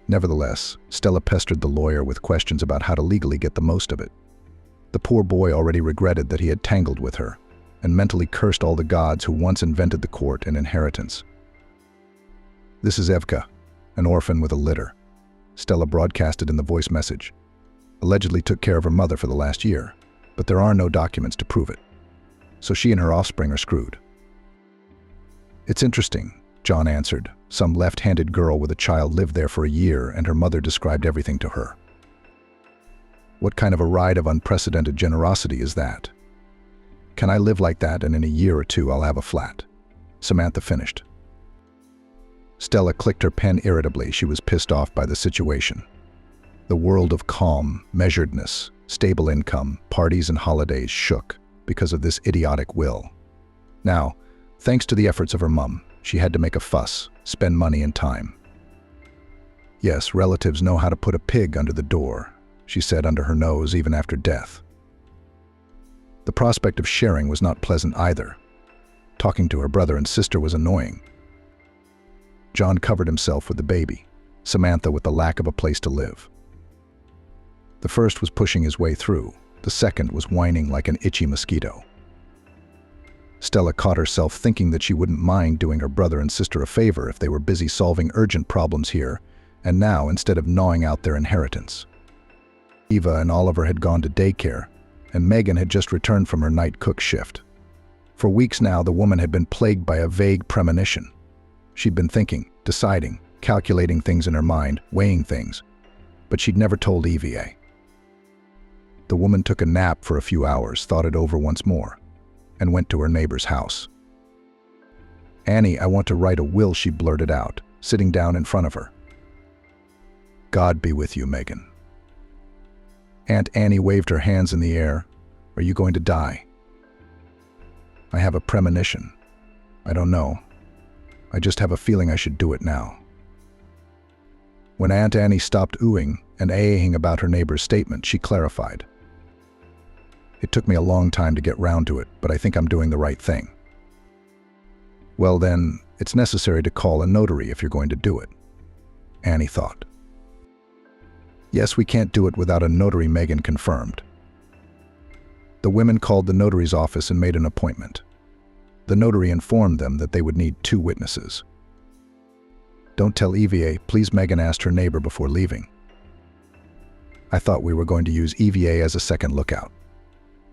Nevertheless, Stella pestered the lawyer with questions about how to legally get the most of it. The poor boy already regretted that he had tangled with her, and mentally cursed all the gods who once invented the court and inheritance. This is Evka, an orphan with a litter. Stella broadcasted in the voice message. Allegedly took care of her mother for the last year, but there are no documents to prove it. So she and her offspring are screwed. It's interesting, John answered. Some left-handed girl with a child lived there for a year, and her mother described everything to her. What kind of a ride of unprecedented generosity is that? Can I live like that and in a year or 2 I'll have a flat? Samantha finished. Stella clicked her pen irritably. She was pissed off by the situation. The world of calm, measuredness, stable income, parties and holidays shook because of this idiotic will. Now, thanks to the efforts of her mum, she had to make a fuss, spend money and time. Yes, relatives know how to put a pig under the door, she said under her nose even after death. The prospect of sharing was not pleasant either. Talking to her brother and sister was annoying. John covered himself with the baby, Samantha with the lack of a place to live. The first was pushing his way through. The second was whining like an itchy mosquito. Stella caught herself thinking that she wouldn't mind doing her brother and sister a favor if they were busy solving urgent problems here and now instead of gnawing out their inheritance. Eva and Oliver had gone to daycare, and Megan had just returned from her night cook shift. For weeks now, the woman had been plagued by a vague premonition. She'd been thinking, deciding, calculating things in her mind, weighing things, but she'd never told Eva. The woman took a nap for a few hours, thought it over once more, and went to her neighbor's house. "Annie, I want to write a will," she blurted out, sitting down in front of her. "God be with you, Megan." Aunt Annie waved her hands in the air. "Are you going to die?" "I have a premonition. I don't know. I just have a feeling I should do it now." When Aunt Annie stopped oohing and ahhing about her neighbor's statement, she clarified. "It took me a long time to get round to it, but I think I'm doing the right thing." "Well then, it's necessary to call a notary if you're going to do it," Annie thought. "Yes, we can't do it without a notary," Megan confirmed. The women called the notary's office and made an appointment. The notary informed them that they would need 2 witnesses. "Don't tell EVA, please," Megan asked her neighbor before leaving. "I thought we were going to use EVA as a second lookout."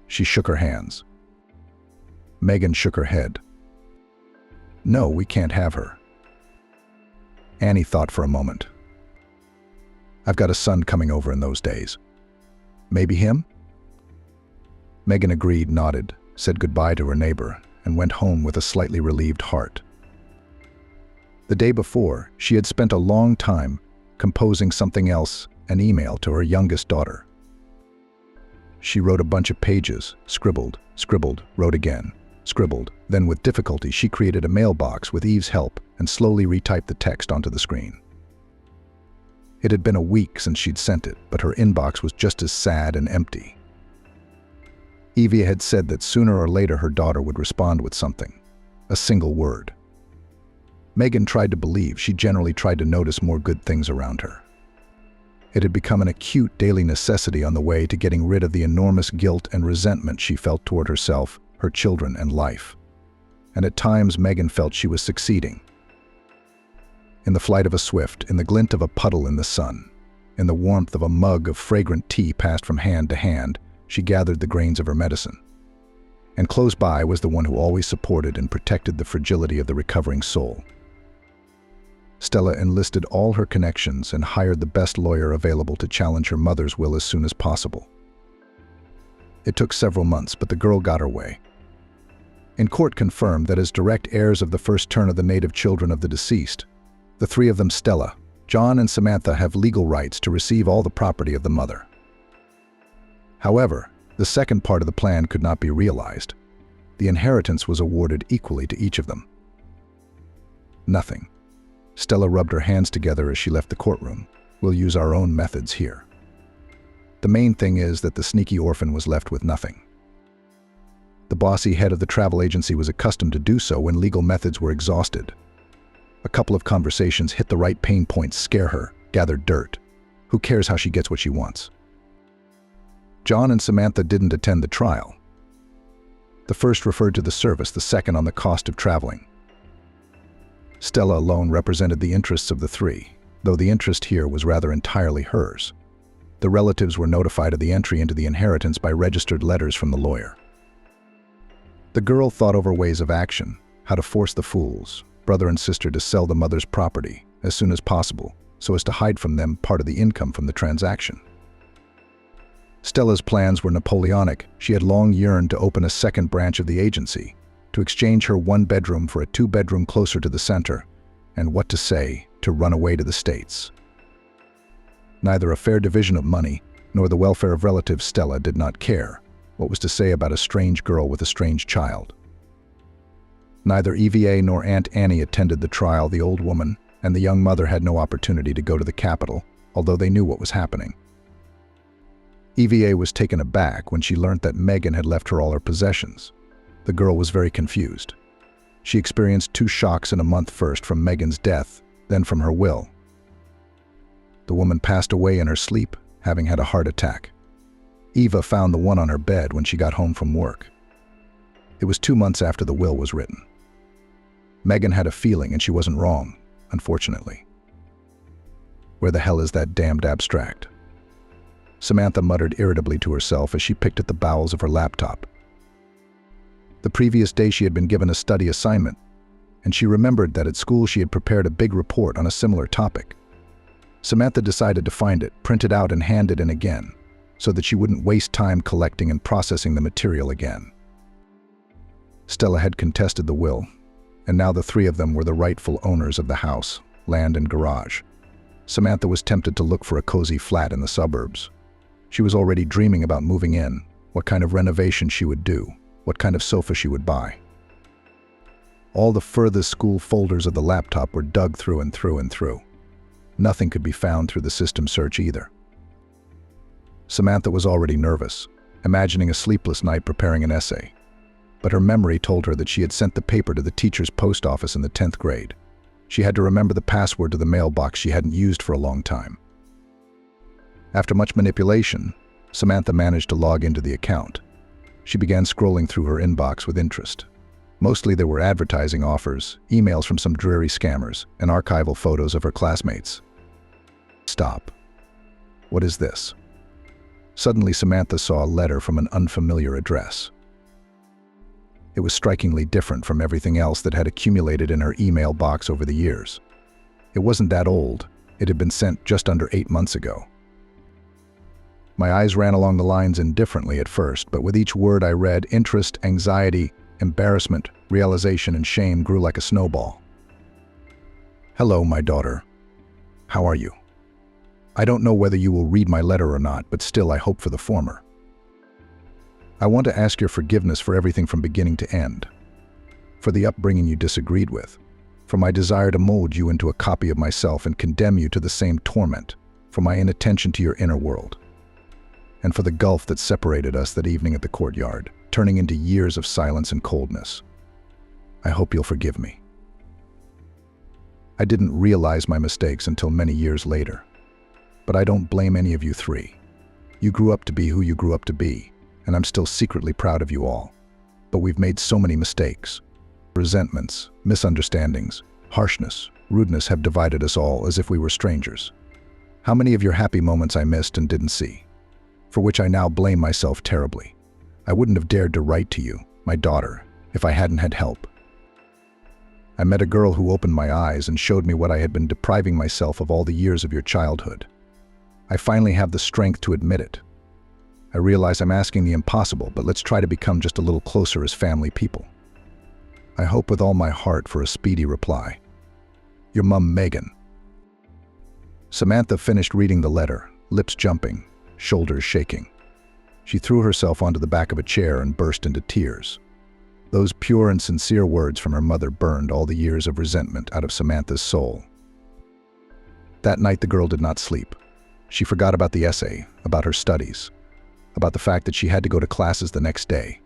She shook her hands. Megan shook her head. "No, we can't have her." Annie thought for a moment. "I've got a son coming over in those days. Maybe him?" Megan agreed, nodded, said goodbye to her neighbor, and went home with a slightly relieved heart. The day before, she had spent a long time composing something else, an email to her youngest daughter. She wrote a bunch of pages, scribbled, wrote again, scribbled. Then with difficulty she created a mailbox with Eve's help and slowly retyped the text onto the screen. It had been a week since she'd sent it, but her inbox was just as sad and empty. Evie had said that sooner or later her daughter would respond with something, a single word. Megan tried to believe. She generally tried to notice more good things around her. It had become an acute daily necessity on the way to getting rid of the enormous guilt and resentment she felt toward herself, her children, and life. And at times Megan felt she was succeeding. In the flight of a swift, in the glint of a puddle in the sun, in the warmth of a mug of fragrant tea passed from hand to hand, she gathered the grains of her medicine. And close by was the one who always supported and protected the fragility of the recovering soul. Stella enlisted all her connections and hired the best lawyer available to challenge her mother's will as soon as possible. It took several months, but the girl got her way. In court confirmed that as direct heirs of the first turn of the native children of the deceased, the 3 of them, Stella, John, and Samantha, have legal rights to receive all the property of the mother. However, the second part of the plan could not be realized. The inheritance was awarded equally to each of them. Nothing. Stella rubbed her hands together as she left the courtroom. "We'll use our own methods here. The main thing is that the sneaky orphan was left with nothing." The bossy head of the travel agency was accustomed to do so when legal methods were exhausted. A couple of conversations hit the right pain points, scare her, gather dirt. Who cares how she gets what she wants? John and Samantha didn't attend the trial. The first referred to the service, the second on the cost of traveling. Stella alone represented the interests of the 3, though the interest here was rather entirely hers. The relatives were notified of the entry into the inheritance by registered letters from the lawyer. The girl thought over ways of action, how to force the fools, brother and sister, to sell the mother's property as soon as possible, so as to hide from them part of the income from the transaction. Stella's plans were Napoleonic. She had long yearned to open a second branch of the agency, to exchange her 1-bedroom for a 2-bedroom closer to the center, and what to say, to run away to the States. Neither a fair division of money nor the welfare of relatives, Stella did not care what was to say about a strange girl with a strange child. Neither EVA nor Aunt Annie attended the trial. The old woman and the young mother had no opportunity to go to the capital, although they knew what was happening. Eva was taken aback when she learned that Megan had left her all her possessions. The girl was very confused. She experienced 2 shocks in a month, first from Megan's death, then from her will. The woman passed away in her sleep, having had a heart attack. Eva found the one on her bed when she got home from work. It was 2 months after the will was written. Megan had a feeling, and she wasn't wrong, unfortunately. Where the hell is that damned abstract? Samantha muttered irritably to herself as she picked at the bowels of her laptop. The previous day she had been given a study assignment, and she remembered that at school she had prepared a big report on a similar topic. Samantha decided to find it, print it out, and hand it in again, so that she wouldn't waste time collecting and processing the material again. Stella had contested the will, and now the 3 of them were the rightful owners of the house, land, and garage. Samantha was tempted to look for a cozy flat in the suburbs. She was already dreaming about moving in, what kind of renovation she would do, what kind of sofa she would buy. All the furthest school folders of the laptop were dug through and through and through. Nothing could be found through the system search either. Samantha was already nervous, imagining a sleepless night preparing an essay. But her memory told her that she had sent the paper to the teacher's post office in the 10th grade. She had to remember the password to the mailbox she hadn't used for a long time. After much manipulation, Samantha managed to log into the account. She began scrolling through her inbox with interest. Mostly there were advertising offers, emails from some dreary scammers, and archival photos of her classmates. Stop. What is this? Suddenly Samantha saw a letter from an unfamiliar address. It was strikingly different from everything else that had accumulated in her email box over the years. It wasn't that old. It had been sent just under 8 months ago. My eyes ran along the lines indifferently at first, but with each word I read, interest, anxiety, embarrassment, realization, and shame grew like a snowball. Hello, my daughter. How are you? I don't know whether you will read my letter or not, but still I hope for the former. I want to ask your forgiveness for everything from beginning to end, for the upbringing you disagreed with, for my desire to mold you into a copy of myself and condemn you to the same torment, for my inattention to your inner world, and for the gulf that separated us that evening at the courtyard, turning into years of silence and coldness. I hope you'll forgive me. I didn't realize my mistakes until many years later, but I don't blame any of you 3. You grew up to be who you grew up to be, and I'm still secretly proud of you all. But we've made so many mistakes. Resentments, misunderstandings, harshness, rudeness have divided us all as if we were strangers. How many of your happy moments I missed and didn't see, for which I now blame myself terribly. I wouldn't have dared to write to you, my daughter, if I hadn't had help. I met a girl who opened my eyes and showed me what I had been depriving myself of all the years of your childhood. I finally have the strength to admit it. I realize I'm asking the impossible, but let's try to become just a little closer as family people. I hope with all my heart for a speedy reply. Your mum, Megan. Samantha finished reading the letter, lips jumping, shoulders shaking. She threw herself onto the back of a chair and burst into tears. Those pure and sincere words from her mother burned all the years of resentment out of Samantha's soul. That night the girl did not sleep. She forgot about the essay, about her studies, about the fact that she had to go to classes the next day.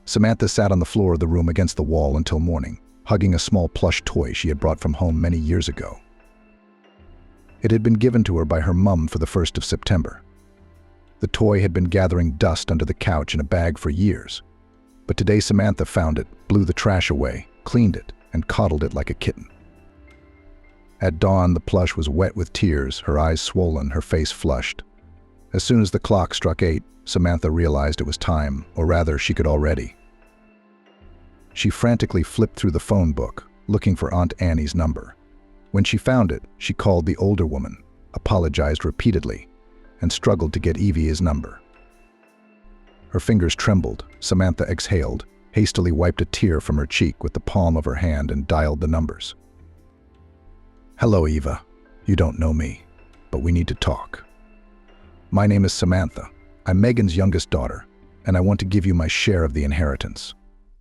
Samantha sat on the floor of the room against the wall until morning, hugging a small plush toy she had brought from home many years ago. It had been given to her by her mum for the 1st of September. The toy had been gathering dust under the couch in a bag for years, but today Samantha found it, blew the trash away, cleaned it, and coddled it like a kitten. At dawn, the plush was wet with tears, her eyes swollen, her face flushed. As soon as the clock struck 8, Samantha realized it was time, or rather, she could already. She frantically flipped through the phone book, looking for Aunt Annie's number. When she found it, she called the older woman, apologized repeatedly, and struggled to get Evie's number. Her fingers trembled. Samantha exhaled, hastily wiped a tear from her cheek with the palm of her hand and dialed the numbers. Hello, Eva. You don't know me, but we need to talk. My name is Samantha. I'm Megan's youngest daughter, and I want to give you my share of the inheritance.